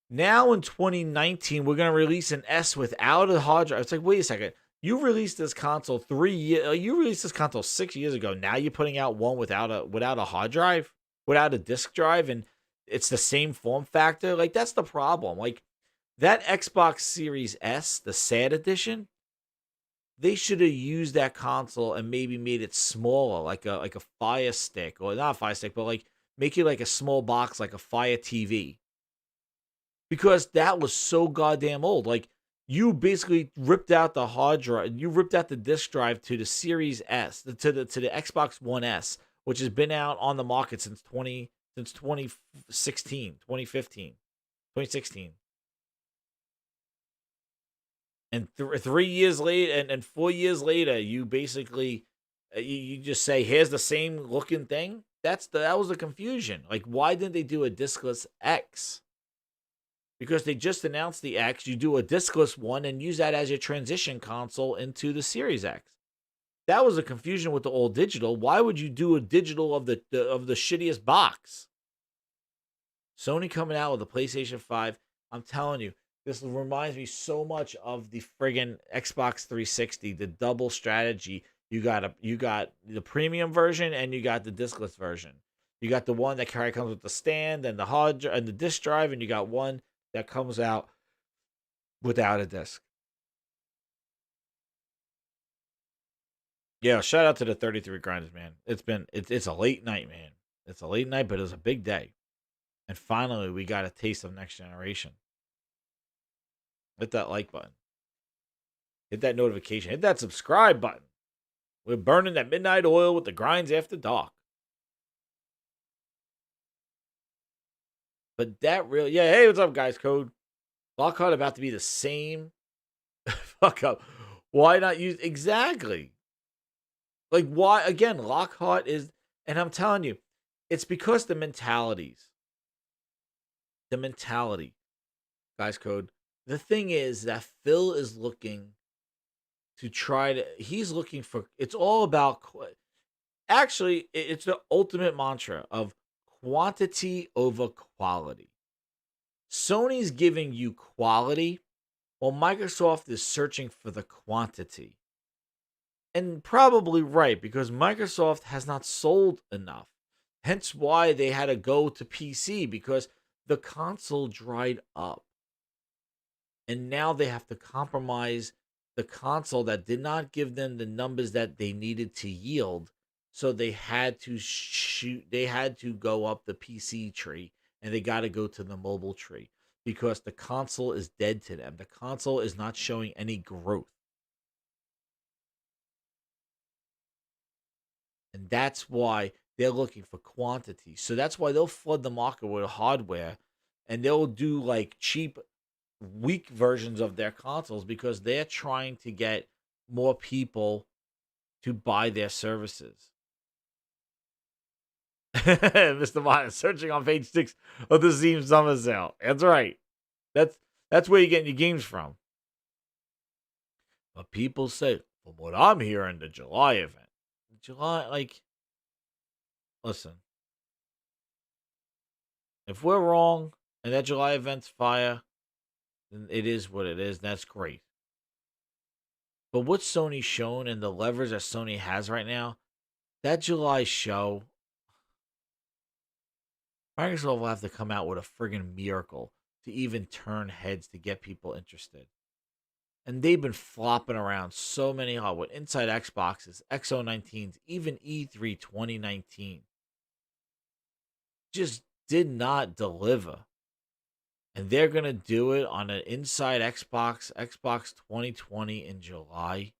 Now in 2019, we're going to release an S without a hard drive. It's like, wait a second. You released this console 3 years. You released this console 6 years ago. Now you're putting out one without a hard drive, without a disk drive, and it's the same form factor. Like, that's the problem. Like, that Xbox Series S, the sad edition, they should have used that console and maybe made it smaller, like a Fire Stick, or not a Fire Stick, but like make it like a small box, like a Fire TV. Because that was so goddamn old. Like, you basically ripped out the hard drive, you ripped out the disk drive to the Series S, to the Xbox One S, which has been out on the market since 2016, 2015, 2016. And 3 years later, and 4 years later, you basically you just say, here's the same looking thing. That was the confusion. Like, why didn't they do a diskless X? Because they just announced the X. You do a diskless one and use that as your transition console into the Series X. That was a confusion with the old digital. Why would you do a digital of the shittiest box? Sony coming out with a PlayStation 5. I'm telling you, this reminds me so much of the friggin' Xbox 360, the double strategy. You got the premium version and you got the diskless version. You got the one that comes with the stand and the hard and the disc drive, and you got one that comes out without a disc. Yeah, shout out to the 33 grinders, man. It's a late night, man. It's a late night, but it was a big day. And finally, we got a taste of next generation. Hit that like button. Hit that notification. Hit that subscribe button. We're burning that midnight oil with the grinds after dark. But that really, yeah, hey, what's up, guys? Code. Lockhart about to be the same. Fuck up. Why not use, exactly. Like, why, again, Lockhart is, and I'm telling you, it's because the mentality, guys, Code. The thing is that Phil is looking to he's looking for, it's all about, actually, it's the ultimate mantra of quantity over quality. Sony's giving you quality, while Microsoft is searching for the quantity. And probably right, because Microsoft has not sold enough. Hence why they had to go to PC, because the console dried up. And now they have to compromise the console that did not give them the numbers that they needed to yield. So they had to go up the PC tree, and they got to go to the mobile tree, because the console is dead to them. The console is not showing any growth. And that's why they're looking for quantity. So that's why they'll flood the market with hardware, and they'll do like cheap, weak versions of their consoles, because they're trying to get more people to buy their services. Mr. Martin searching on page 6 of the Steam Summer Sale. That's right. That's where you're getting your games from. But people say, from what I'm hearing, the July event. July, like, listen. If we're wrong and that July event's fire, then it is what it is. That's great. But what Sony's shown and the levers that Sony has right now, that July show, Microsoft will have to come out with a friggin' miracle to even turn heads to get people interested. And they've been flopping around so many hardware. Inside Xboxes, XO19s, even E3 2019. Just did not deliver. And they're going to do it on an Inside Xbox 2020 in July.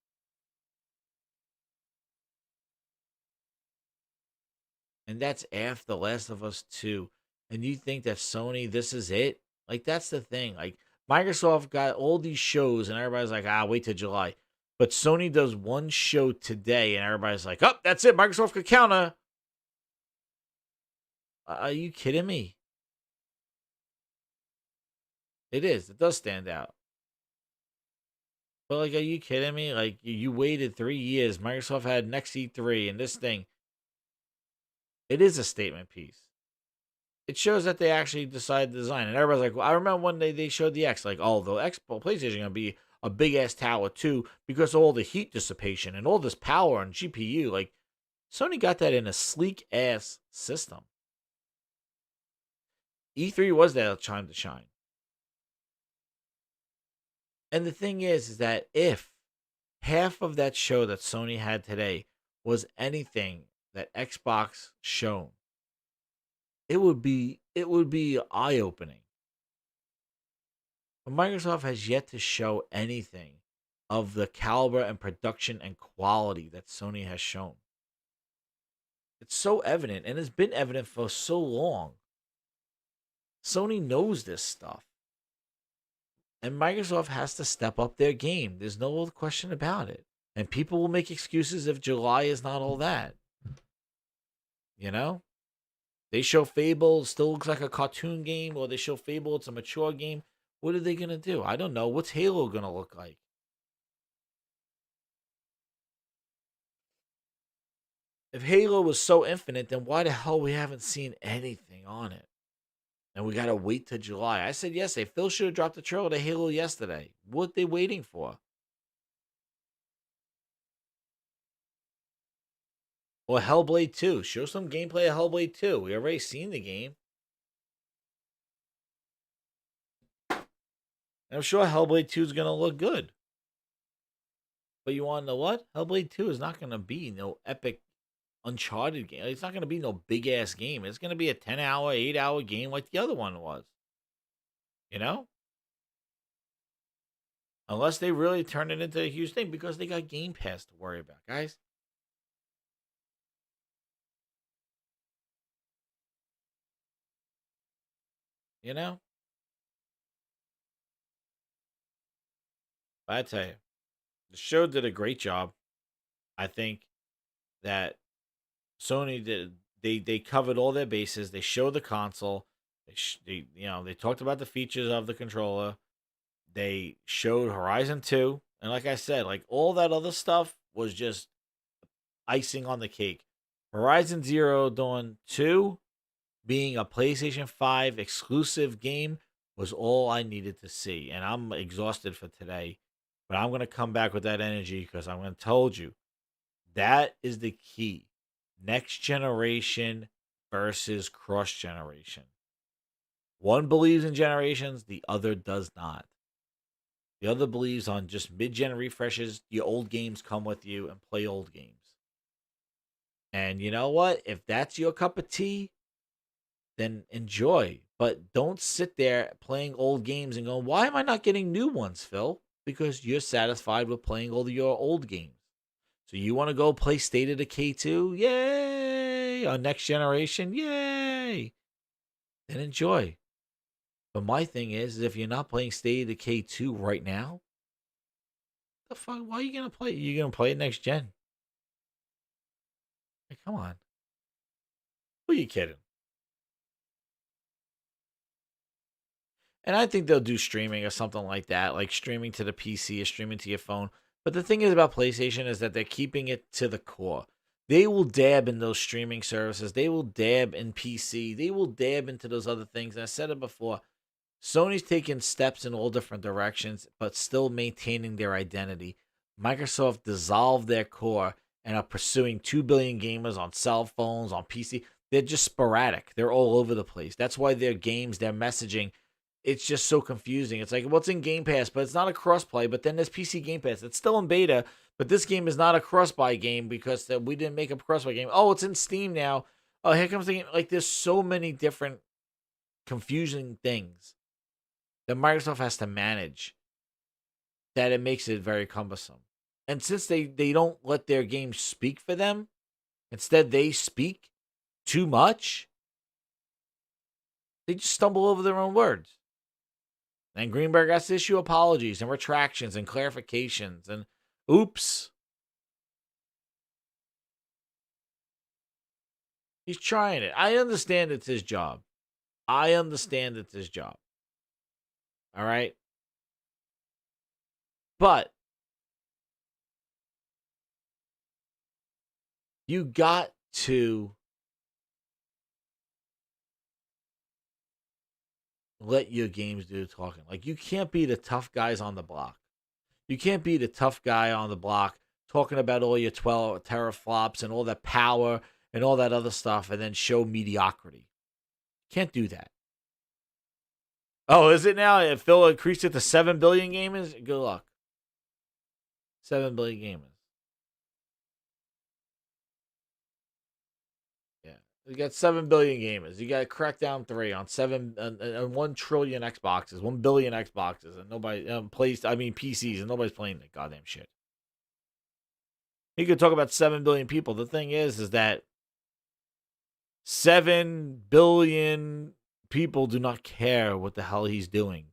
And that's after The Last of Us 2. And you think that Sony, this is it? Like, that's the thing. Like, Microsoft got all these shows, and everybody's like, wait till July. But Sony does one show today, and everybody's like, oh, that's it. Microsoft could counter. Are you kidding me? It is. It does stand out. But, like, are you kidding me? Like, you waited 3 years. Microsoft had next E3 and this thing. It is a statement piece. It shows that they actually decided to design. And everybody's like, well, I remember one day they showed the X. Like, oh, the PlayStation is going to be a big-ass tower, too, because of all the heat dissipation and all this power on GPU. Like, Sony got that in a sleek-ass system. E3 was their time to shine. And the thing is that if half of that show that Sony had today was anything that Xbox shown, it would be eye-opening. But Microsoft has yet to show anything of the caliber and production and quality that Sony has shown. It's so evident, and it's been evident for so long. Sony knows this stuff. And Microsoft has to step up their game. There's no question about it. And people will make excuses if July is not all that. You know? They show Fable, it still looks like a cartoon game, or they show Fable, it's a mature game. What are they going to do? I don't know. What's Halo going to look like? If Halo was so infinite, then why the hell we haven't seen anything on it? And we got to wait till July. I said yesterday, Phil should have dropped the trailer to Halo yesterday. What are they waiting for? Or Hellblade 2. Show some gameplay of Hellblade 2. We already seen the game. I'm sure Hellblade 2 is going to look good. But you want to know what? Hellblade 2 is not going to be no epic Uncharted game. It's not going to be no big-ass game. It's going to be a 10-hour, 8-hour game like the other one was. You know? Unless they really turn it into a huge thing, because they got Game Pass to worry about, guys. You know? But I tell you, the show did a great job. I think that Sony did. They covered all their bases. They showed the console. They talked about the features of the controller. They showed Horizon 2, and like I said, like all that other stuff was just icing on the cake. Horizon Zero Dawn 2 being a PlayStation 5 exclusive game was all I needed to see, and I'm exhausted for today. But I'm going to come back with that energy because I'm going to told you that is the key. Next generation versus cross generation. One believes in generations, the other does not. The other believes on just mid-gen refreshes. Your old games come with you and play old games. And you know what? If that's your cup of tea, then enjoy. But don't sit there playing old games and go, why am I not getting new ones, Phil? Because you're satisfied with playing all your old games. So you want to go play State of Decay 2? Yay! On Next Generation? Yay! Then enjoy. But my thing is if you're not playing State of Decay 2 right now, the fuck, why are you going to play it? You're going to play it next gen. Hey, come on. Who are you kidding? And I think they'll do streaming or something like that, like streaming to the PC or streaming to your phone. But the thing is about PlayStation is that they're keeping it to the core. They will dab in those streaming services. They will dab in PC. They will dab into those other things. And I said it before. Sony's taking steps in all different directions, but still maintaining their identity. Microsoft dissolved their core and are pursuing 2 billion gamers on cell phones, on PC. They're just sporadic. They're all over the place. That's why their games, their messaging, it's just so confusing. It's like, what's in Game Pass? But it's not a cross-play. But then there's PC Game Pass. It's still in beta, but this game is not a cross-buy game because we didn't make a cross-buy game. Oh, it's in Steam now. Oh, here comes the game. Like, there's so many different confusing things that Microsoft has to manage that it makes it very cumbersome. And since they don't let their games speak for them, instead they speak too much, they just stumble over their own words. And Greenberg has to issue apologies and retractions and clarifications and oops. He's trying it. I understand it's his job. I understand it's his job. All right? But you got to let your games do the talking. Like, you can't be the tough guys on the block. You can't be the tough guy on the block talking about all your 12 teraflops and all that power and all that other stuff and then show mediocrity. Can't do that. Oh, is it now? If Phil increased it to 7 billion gamers, good luck. 7 billion gamers. Yeah. You got 7 billion gamers. You got Crackdown 3 on 1 trillion Xboxes, 1 billion Xboxes, and nobody PCs, and nobody's playing that goddamn shit. You could talk about 7 billion people. The thing is that 7 billion people do not care what the hell he's doing.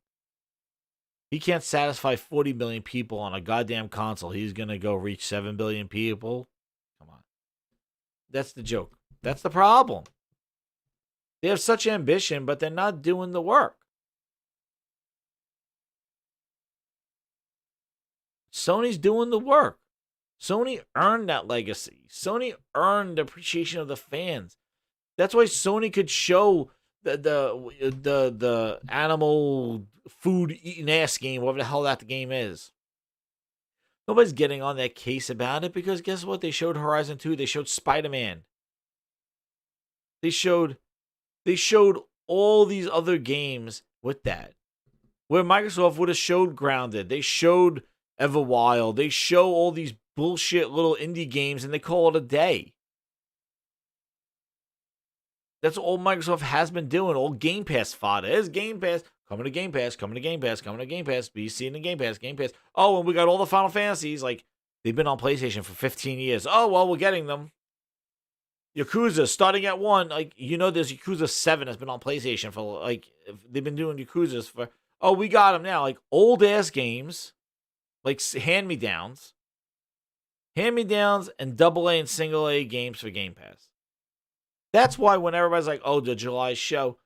He can't satisfy 40 million people on a goddamn console. He's going to go reach 7 billion people. Come on. That's the joke. That's the problem. They have such ambition, but they're not doing the work. Sony's doing the work. Sony earned that legacy. Sony earned the appreciation of the fans. That's why Sony could show the animal food eating ass game, whatever the hell that the game is. Nobody's getting on that case about it because guess what? They showed Horizon 2. They showed Spider-Man. They showed all these other games with that. Where Microsoft would have showed Grounded. They showed Everwild. They show all these bullshit little indie games and they call it a day. That's all Microsoft has been doing. All Game Pass fodder. There's Game Pass. Coming to Game Pass. Coming to Game Pass. Coming to Game Pass. Be seen in Game Pass. Game Pass. Oh, and we got all the Final Fantasies. Like, they've been on PlayStation for 15 years. Oh, well, we're getting them. Yakuza, starting at 1. Like, there's Yakuza 7 has been on PlayStation for, like, they've been doing Yakuzas for, oh, we got them now. Like, old-ass games. Like, hand-me-downs. Hand-me-downs and AA and single-A games for Game Pass. That's why when everybody's like, oh, the July show,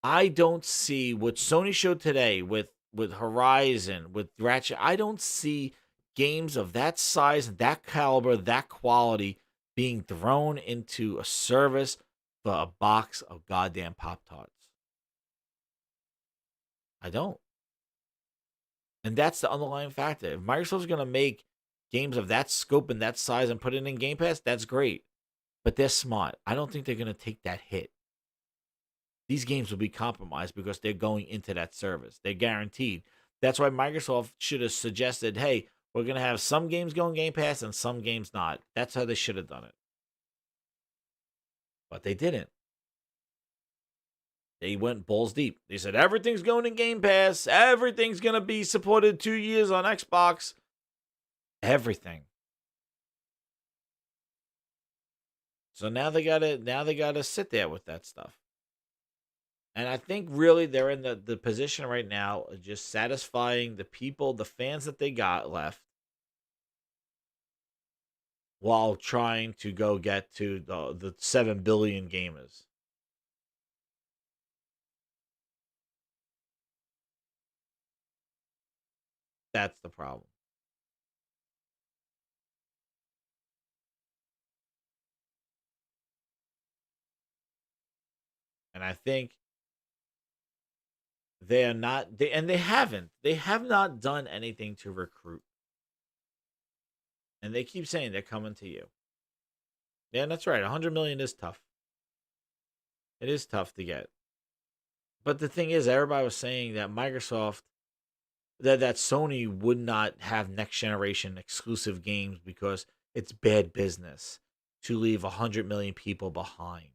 I don't see what Sony showed today with Horizon, with Ratchet. I don't see games of that size and that caliber, that quality being thrown into a service for a box of goddamn Pop-Tarts. I don't. And that's the underlying factor. If Microsoft's going to make games of that scope and that size and put it in Game Pass, that's great. But they're smart. I don't think they're going to take that hit. These games will be compromised because they're going into that service. They're guaranteed. That's why Microsoft should have suggested, hey, we're going to have some games going Game Pass and some games not. That's how they should have done it. But they didn't. They went balls deep. They said, everything's going in Game Pass. Everything's going to be supported 2 years on Xbox. Everything. So now they gotta sit there with that stuff. And I think really they're in the position right now of just satisfying the people, the fans that they got left, while trying to go get to the 7 billion gamers. That's the problem. And I think they are not, they have not done anything to recruit. And they keep saying they're coming to you. Yeah, that's right. 100 million is tough. It is tough to get. But the thing is, everybody was saying that Microsoft, that Sony would not have next generation exclusive games because it's bad business to leave 100 million people behind.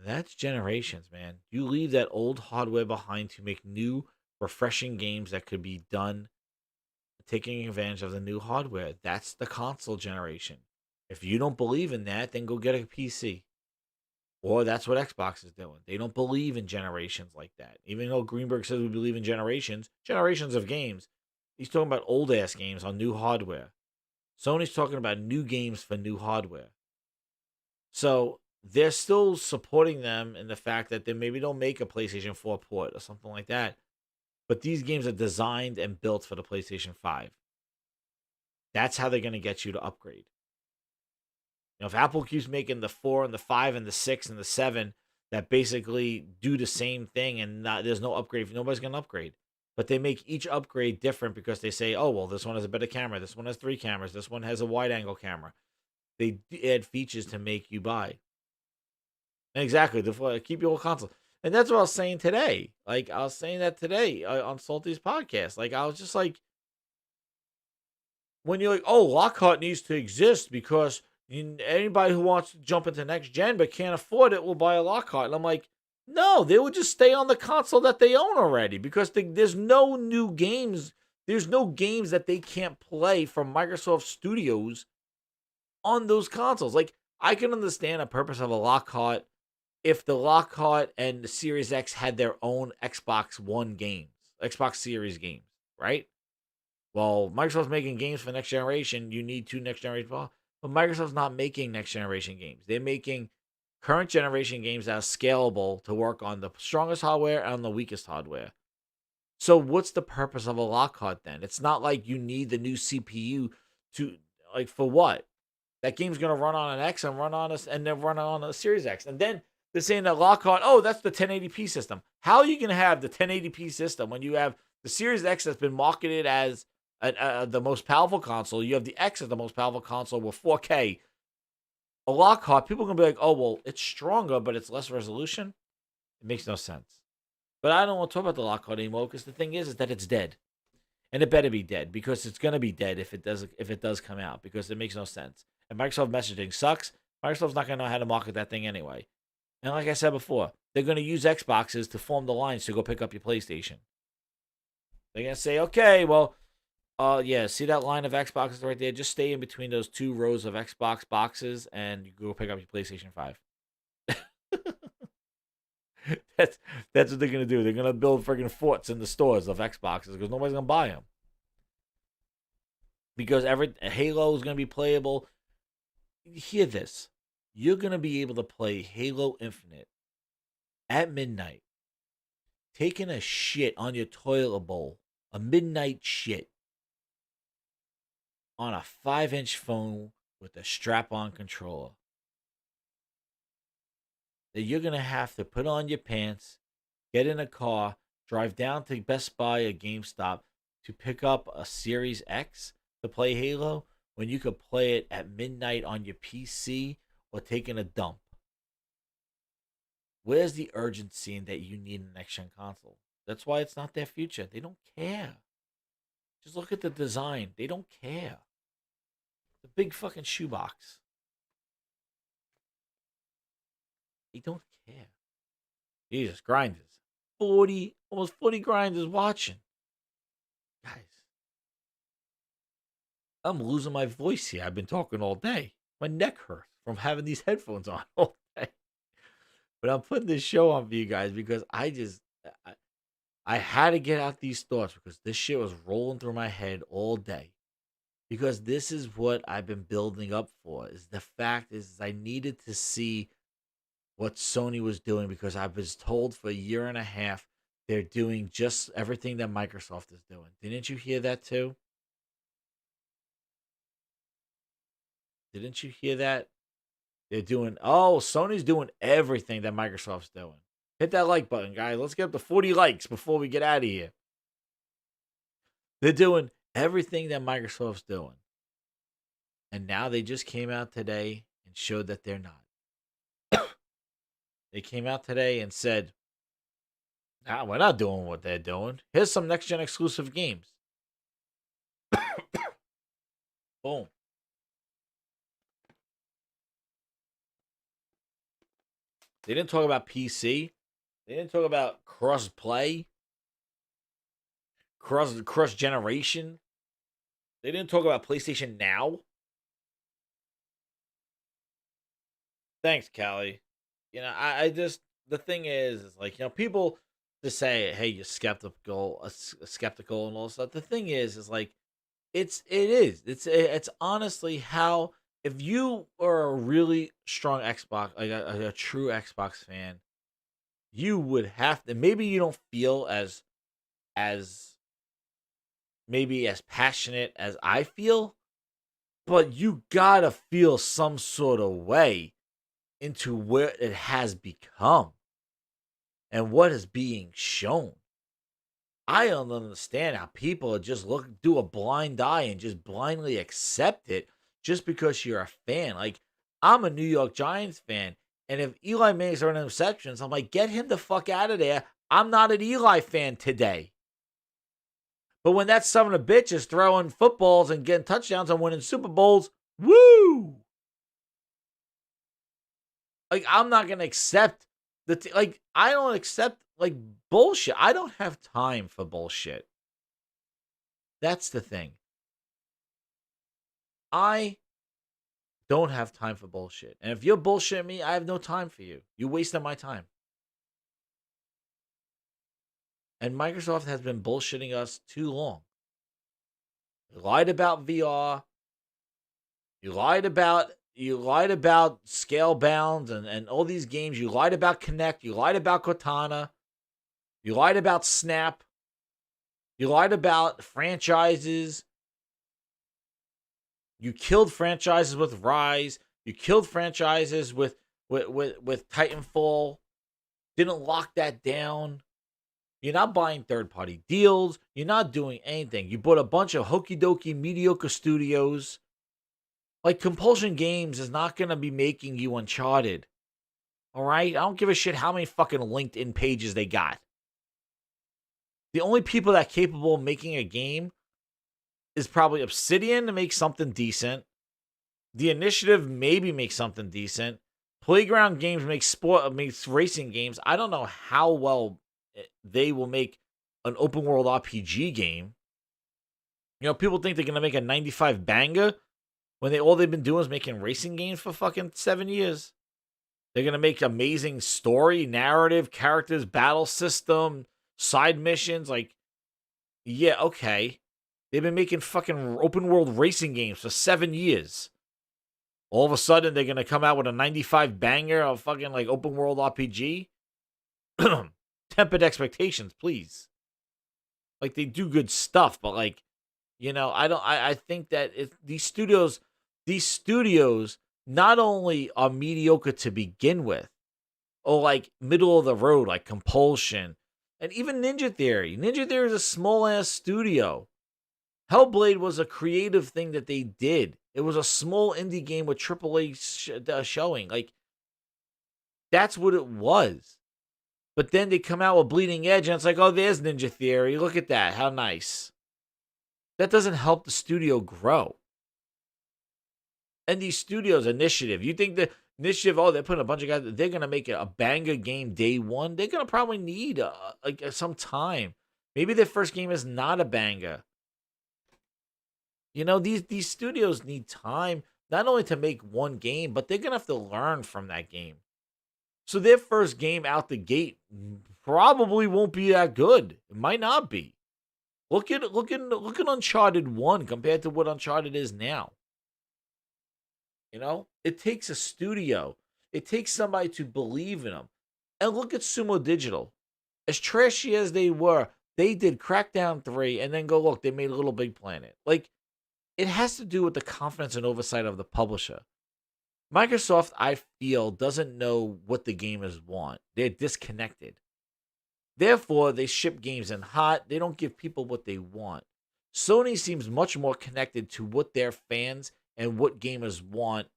That's generations, man. You leave that old hardware behind to make new, refreshing games that could be done taking advantage of the new hardware. That's the console generation. If you don't believe in that, then go get a PC. Or that's what Xbox is doing. They don't believe in generations like that. Even though Greenberg says we believe in generations of games, he's talking about old-ass games on new hardware. Sony's talking about new games for new hardware. So they're still supporting them in the fact that they maybe don't make a PlayStation 4 port or something like that. But these games are designed and built for the PlayStation 5. That's how they're going to get you to upgrade. You know, if Apple keeps making the 4 and the 5 and the 6 and the 7 that basically do the same thing and there's no upgrade, nobody's going to upgrade. But they make each upgrade different because they say, oh, well, this one has a better camera. This one has 3 cameras. This one has a wide-angle camera. They add features to make you buy. Exactly. Keep your old console. And that's what I was saying today. Like, I was saying that today on Salty's podcast. Like, I was just like, when you're like, oh, Lockhart needs to exist because anybody who wants to jump into next gen but can't afford it will buy a Lockhart. And I'm like, no, they would just stay on the console that they own already because there's no new games. There's no games that they can't play from Microsoft Studios on those consoles. Like, I can understand a purpose of a Lockhart if the Lockhart and the Series X had their own Xbox One games, Xbox Series games, right? Well, Microsoft's making games for next generation. You need two next generation. But Microsoft's not making next generation games. They're making current generation games that are scalable to work on the strongest hardware and on the weakest hardware. So what's the purpose of a Lockhart then? It's not like you need the new CPU to, like, for what? That game's going to run on an X and then run on a Series X. And then they're saying that Lockhart, oh, that's the 1080p system. How are you going to have the 1080p system when you have the Series X that's been marketed as the most powerful console? You have the X as the most powerful console with 4K. A Lockhart, people are going to be like, oh, well, it's stronger, but it's less resolution. It makes no sense. But I don't want to talk about the Lockhart anymore because the thing is that it's dead. And it better be dead because it's going to be dead if it does come out because it makes no sense. And Microsoft messaging sucks. Microsoft's not going to know how to market that thing anyway. And like I said before, they're going to use Xboxes to form the lines to go pick up your PlayStation. They're going to say, okay, well, yeah, see that line of Xboxes right there? Just stay in between those two rows of Xbox boxes and you go pick up your PlayStation 5. That's what they're going to do. They're going to build friggin' forts in the stores of Xboxes because nobody's going to buy them. Because Halo is going to be playable. Hear this. You're going to be able to play Halo Infinite at midnight, taking a shit on your toilet bowl, a midnight shit, on a 5-inch phone with a strap-on controller. That you're going to have to put on your pants, get in a car, drive down to Best Buy or GameStop to pick up a Series X to play Halo when you could play it at midnight on your PC or taking a dump. Where's the urgency in that you need a next-gen console? That's why it's not their future. They don't care. Just look at the design. They don't care. The big fucking shoebox. They don't care. Jesus, grinders. Almost 40 grinders watching. Guys. I'm losing my voice here. I've been talking all day. My neck hurts from having these headphones on all day. But I'm putting this show on for you guys because I had to get out these thoughts because this shit was rolling through my head all day. Because this is what I've been building up for. Is the fact is I needed to see what Sony was doing because I was told for a year and a half they're doing just everything that Microsoft is doing. Didn't you hear that too? Didn't you hear that? Sony's doing everything that Microsoft's doing. Hit that like button, guys. Let's get up to 40 likes before we get out of here. They're doing everything that Microsoft's doing. And now they just came out today and showed that they're not. They came out today and said, nah, we're not doing what they're doing. Here's some next-gen exclusive games. Boom. They didn't talk about PC. They didn't talk about cross-play. Cross-generation. They didn't talk about PlayStation Now. Thanks, Callie. You know, I just, the thing is like, you know, people just say, hey, you're skeptical and all this stuff. The thing is like, it's honestly how, if you are a really strong Xbox, like a true Xbox fan, you would have to, maybe you don't feel as maybe as passionate as I feel, but you gotta feel some sort of way into where it has become and what is being shown. I don't understand how people just do a blind eye and just blindly accept it just because you're a fan. Like, I'm a New York Giants fan. And if Eli Manning's throwing interceptions, I'm like, get him the fuck out of there. I'm not an Eli fan today. But when that son of a bitch is throwing footballs and getting touchdowns and winning Super Bowls, woo! Like, I'm not going to accept I don't accept, bullshit. I don't have time for bullshit. That's the thing. I don't have time for bullshit. And if you're bullshitting me, I have no time for you. You wasted my time. And Microsoft has been bullshitting us too long. You lied about VR. You lied about Scalebound and all these games. You lied about Kinect. You lied about Cortana. You lied about Snap. You lied about franchises. You killed franchises with Rise. You killed franchises with Titanfall. Didn't lock that down. You're not buying third-party deals. You're not doing anything. You bought a bunch of hokey-dokey, mediocre studios. Like, Compulsion Games is not going to be making you Uncharted. All right? I don't give a shit how many fucking LinkedIn pages they got. The only people that are capable of making a game is probably Obsidian to make something decent. The Initiative maybe makes something decent. Playground Games makes racing games. I don't know how well they will make an open world RPG game. You know, people think they're going to make a 95 banger when all they've been doing is making racing games for fucking 7 years. They're going to make amazing story, narrative, characters, battle system, side missions. Like, yeah, okay. They've been making fucking open world racing games for 7 years. All of a sudden, they're going to come out with a 95 banger of fucking, open world RPG? Tempered expectations, please. Like, they do good stuff, but, I think that these studios not only are mediocre to begin with, or, middle of the road, like Compulsion, and even Ninja Theory. Ninja Theory is a small-ass studio. Hellblade was a creative thing that they did. It was a small indie game with AAA showing. That's what it was. But then they come out with Bleeding Edge, and it's like, oh, there's Ninja Theory. Look at that. How nice. That doesn't help the studio grow. And these studios, Initiative, you think the Initiative, they're putting a bunch of guys, they're going to make a banger game day one. They're going to probably need some time. Maybe their first game is not a banger. You know, these studios need time, not only to make one game, but they're going to have to learn from that game. So their first game out the gate probably won't be that good. It might not be. Look at Uncharted 1 compared to what Uncharted is now. You know, it takes a studio. It takes somebody to believe in them. And look at Sumo Digital. As trashy as they were, they did Crackdown 3 and then go, look, they made Little Big Planet. It has to do with the confidence and oversight of the publisher. Microsoft, I feel, doesn't know what the gamers want. They're disconnected. Therefore, they ship games in hot. They don't give people what they want. Sony seems much more connected to what their fans and what gamers want,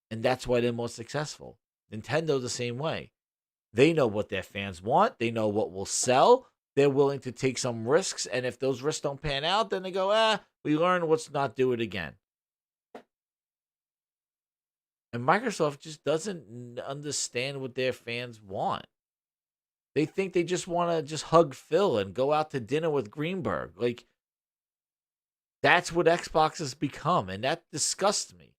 and that's why they're more successful. Nintendo's the same way. They know what their fans want. They know what will sell. They're willing to take some risks, and if those risks don't pan out, then they go, we learned let's not do it again. And Microsoft just doesn't understand what their fans want. They think they just want to just hug Phil and go out to dinner with Greenberg. That's what Xbox has become, and that disgusts me.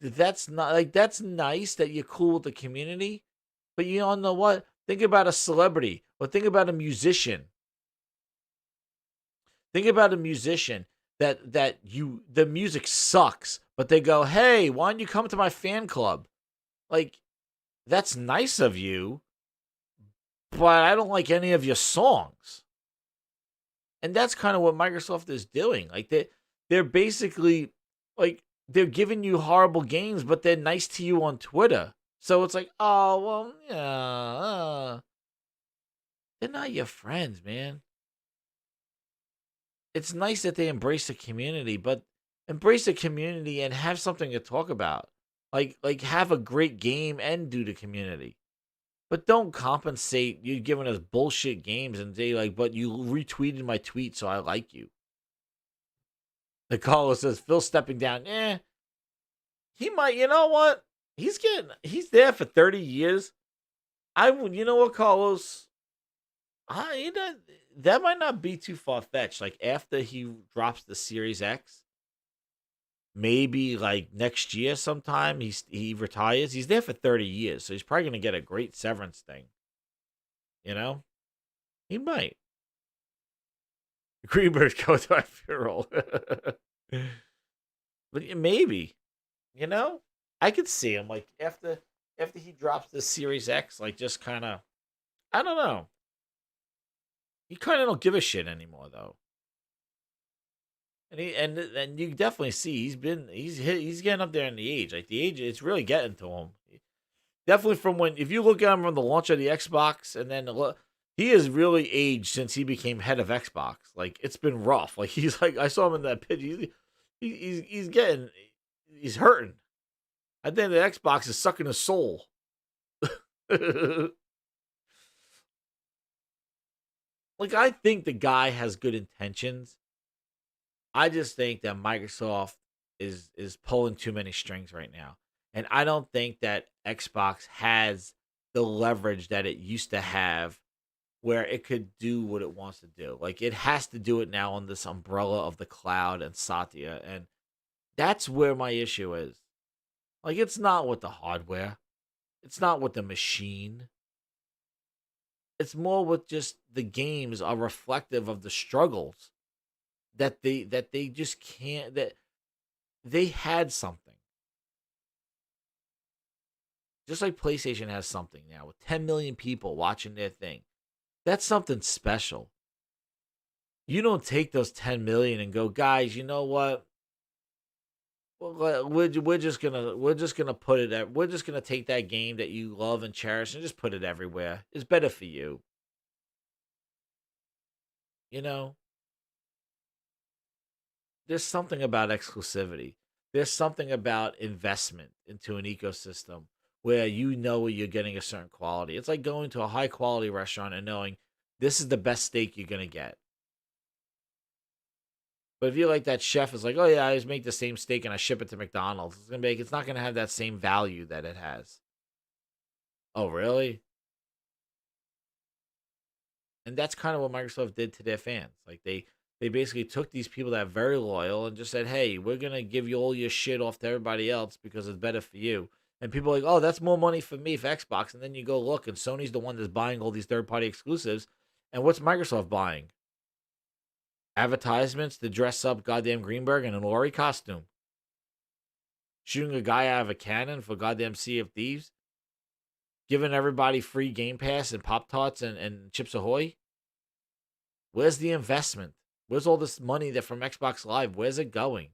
That's not that's nice that you're cool with the community, but you don't know what? Think about a celebrity, or think about a musician. Think about a musician that the music sucks, but they go, hey, why don't you come to my fan club? That's nice of you, but I don't like any of your songs. And that's kind of what Microsoft is doing. They're basically, they're giving you horrible games, but they're nice to you on Twitter. So it's oh, well, yeah. They're not your friends, man. It's nice that they embrace the community, but embrace the community and have something to talk about. Like have a great game and do the community. But don't compensate you giving us bullshit games and say like, but you retweeted my tweet, so I like you. The caller says Phil stepping down. He might. You know what? He's there for 30 years. You know what, Carlos? That might not be too far fetched. Like after he drops the Series X, maybe like next year sometime he retires. He's there for 30 years, so he's probably gonna get a great severance thing. You know, he might. Greenberg's go to my funeral. But maybe, you know, I could see him like after he drops the Series X, like just kind of, I don't know. He kind of don't give a shit anymore though. And you definitely see he's getting up there in the age. Like the age, it's really getting to him. Definitely from if you look at him from the launch of the Xbox, and then he has really aged since he became head of Xbox. Like it's been rough. Like he's like I saw him in that picture. He's hurting. I think the Xbox is sucking his soul. Like I think the guy has good intentions. I just think that Microsoft is pulling too many strings right now. And I don't think that Xbox has the leverage that it used to have where it could do what it wants to do. Like it has to do it now on this umbrella of the cloud and Satya. And that's where my issue is. Like it's not with the hardware. It's not with the machine. It's more with just the games are reflective of the struggles that they just can't, that they had something. Just like PlayStation has something now with 10 million people watching their thing. That's something special. You don't take those 10 million and go, guys, you know what? Well, we're just gonna put it. We're just gonna take that game that you love and cherish and just put it everywhere. It's better for you. You know, there's something about exclusivity. There's something about investment into an ecosystem where you know you're getting a certain quality. It's like going to a high quality restaurant and knowing this is the best steak you're gonna get. But if you're like that chef is like, oh yeah, I just make the same steak and I ship it to McDonald's, it's not gonna have that same value that it has. Oh really? And that's kind of what Microsoft did to their fans. Like they basically took these people that are very loyal and just said, hey, we're gonna give you all your shit off to everybody else because it's better for you. And people are like, oh, that's more money for me for Xbox. And then you go look, and Sony's the one that's buying all these third-party exclusives. And what's Microsoft buying? Advertisements to dress up goddamn Greenberg in an Ori costume. Shooting a guy out of a cannon for goddamn Sea of Thieves. Giving everybody free Game Pass and Pop-Tarts and Chips Ahoy. Where's the investment? Where's all this money that from Xbox Live? Where's it going?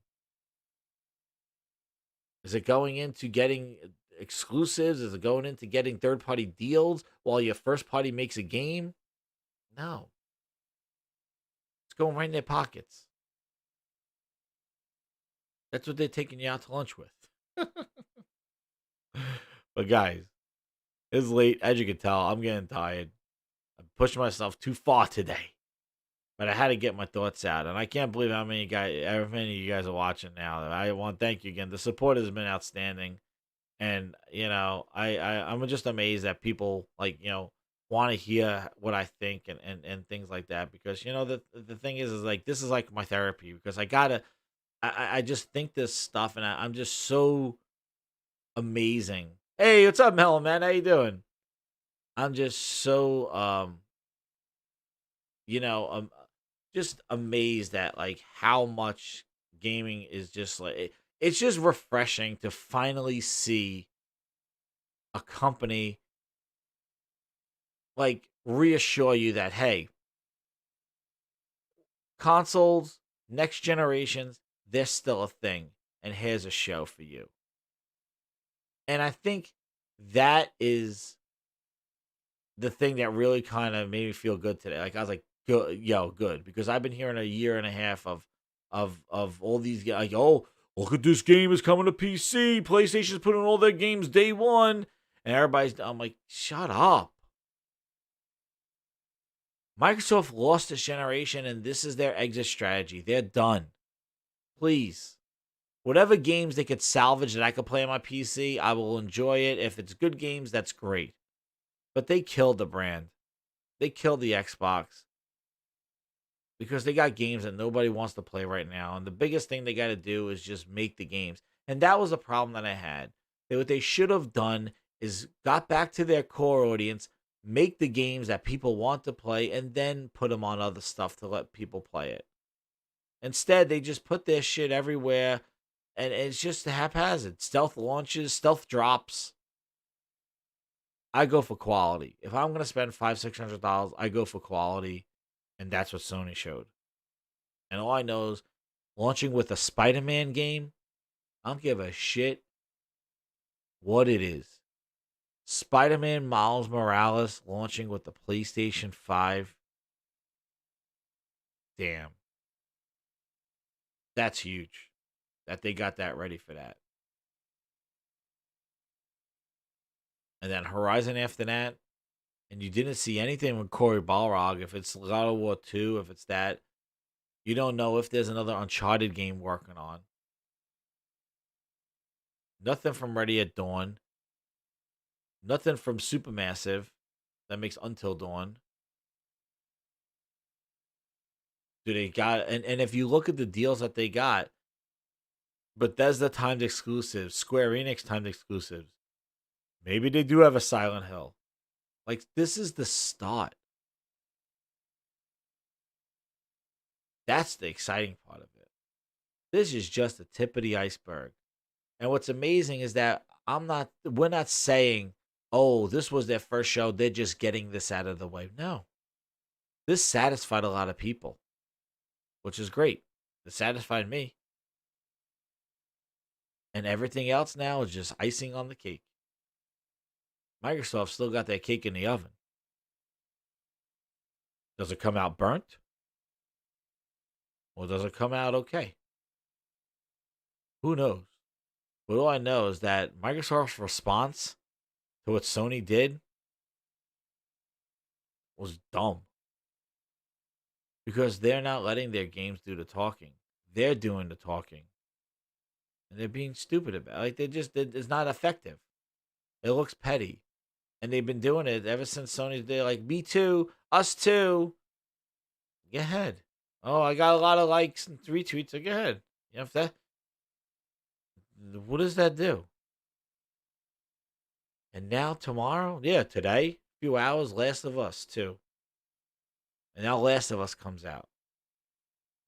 Is it going into getting exclusives? Is it going into getting third-party deals while your first party makes a game? No. It's going right in their pockets. That's what they're taking you out to lunch with. But guys, it's late. As you can tell, I'm getting tired. I'm pushing myself too far today. But I had to get my thoughts out. And I can't believe how many of you guys are watching now. I want to thank you again. The support has been outstanding. And, you know, I'm just amazed that people, like, you know, want to hear what I think and things like that. Because, you know, the thing is like, this is like my therapy. Because I just think this stuff. And I'm just so amazing. Hey, what's up, Melon, man? How you doing? I'm just so, you know, just amazed at like how much gaming is just like it's just refreshing to finally see a company like reassure you that hey, consoles, next generations, they're still a thing, and here's a show for you. And I think that is the thing that really kind of made me feel good today. Like I was like, good, because I've been hearing a year and a half of all these like, oh, look at this game is coming to PC. PlayStation's putting all their games day one. And I'm like, shut up. Microsoft lost this generation, and this is their exit strategy. They're done. Please. Whatever games they could salvage that I could play on my PC, I will enjoy it. If it's good games, that's great. But they killed the brand. They killed the Xbox. Because they got games that nobody wants to play right now. And the biggest thing they got to do is just make the games. And that was a problem that I had. What they should have done is got back to their core audience, make the games that people want to play, and then put them on other stuff to let people play it. Instead, they just put their shit everywhere, and it's just haphazard. Stealth launches, stealth drops. I go for quality. If I'm going to spend $500-$600, I go for quality. And that's what Sony showed. And all I know is launching with a Spider-Man game, I don't give a shit what it is. Spider-Man Miles Morales launching with the PlayStation 5. Damn. That's huge. That they got that ready for that. And then Horizon after that. And you didn't see anything with Cory Balrog. If it's God of War 2, if it's that, you don't know if there's another Uncharted game working on. Nothing from Ready at Dawn. Nothing from Supermassive that makes Until Dawn. Do they got and if you look at the deals that they got, Bethesda timed exclusives, Square Enix timed exclusives. Maybe they do have a Silent Hill. Like, this is the start. That's the exciting part of it. This is just the tip of the iceberg. And what's amazing is that we're not saying, oh, this was their first show, they're just getting this out of the way. No. This satisfied a lot of people, which is great. It satisfied me. And everything else now is just icing on the cake. Microsoft still got that cake in the oven. Does it come out burnt? Or does it come out okay? Who knows? But all I know is that Microsoft's response to what Sony did was dumb. Because they're not letting their games do the talking. They're doing the talking. And they're being stupid about it. Like, it's not effective. It looks petty. And they've been doing it ever since Sony's day. Like, me too, us too. Get ahead. Oh, I got a lot of likes and retweets. So go ahead. You know, if that, what does that do? And now tomorrow, today, a few hours, Last of Us 2. And now Last of Us comes out.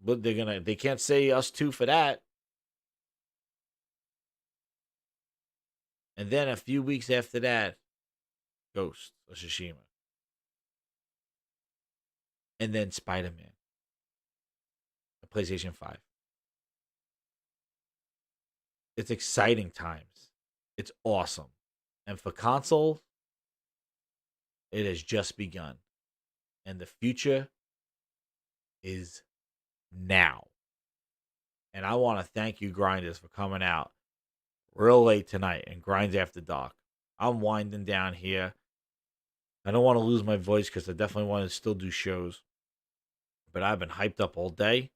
But they can't say Us 2 for that. And then a few weeks after that, Ghost of Tsushima. And then Spider-Man. The PlayStation 5. It's exciting times. It's awesome. And for console, it has just begun. And the future is now. And I want to thank you, Grinders, for coming out real late tonight and Grinds After Dark. I'm winding down here. I don't want to lose my voice because I definitely want to still do shows. But I've been hyped up all day.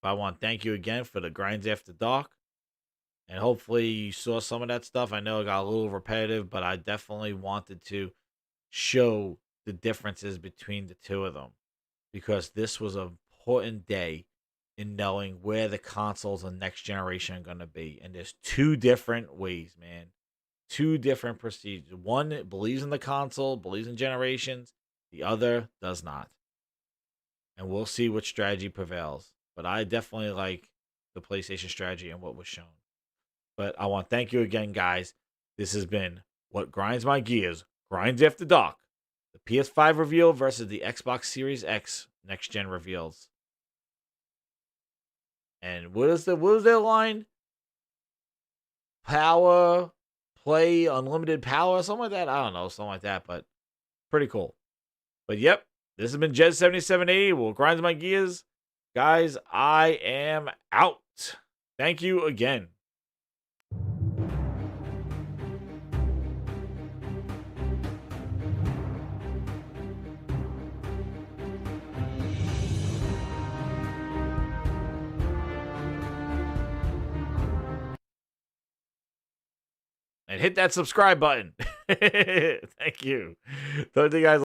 But I want to thank you again for the Grinds After Dark. And hopefully you saw some of that stuff. I know it got a little repetitive, but I definitely wanted to show the differences between the two of them. Because this was an important day in knowing where the consoles and next generation are going to be. And there's two different ways, man. Two different procedures. One believes in the console, believes in generations. The other does not. And we'll see which strategy prevails. But I definitely like the PlayStation strategy and what was shown. But I want to thank you again, guys. This has been What Grinds My Gears, Grinds After Dark. The PS5 reveal versus the Xbox Series X next gen reveals. And what was their line? Power, play, unlimited power, something like that. I don't know, something like that, but pretty cool. But yep, this has been Jez7780. What Grinds My Gears. Guys, I am out. Thank you again. And hit that subscribe button. Thank you. Talk to you guys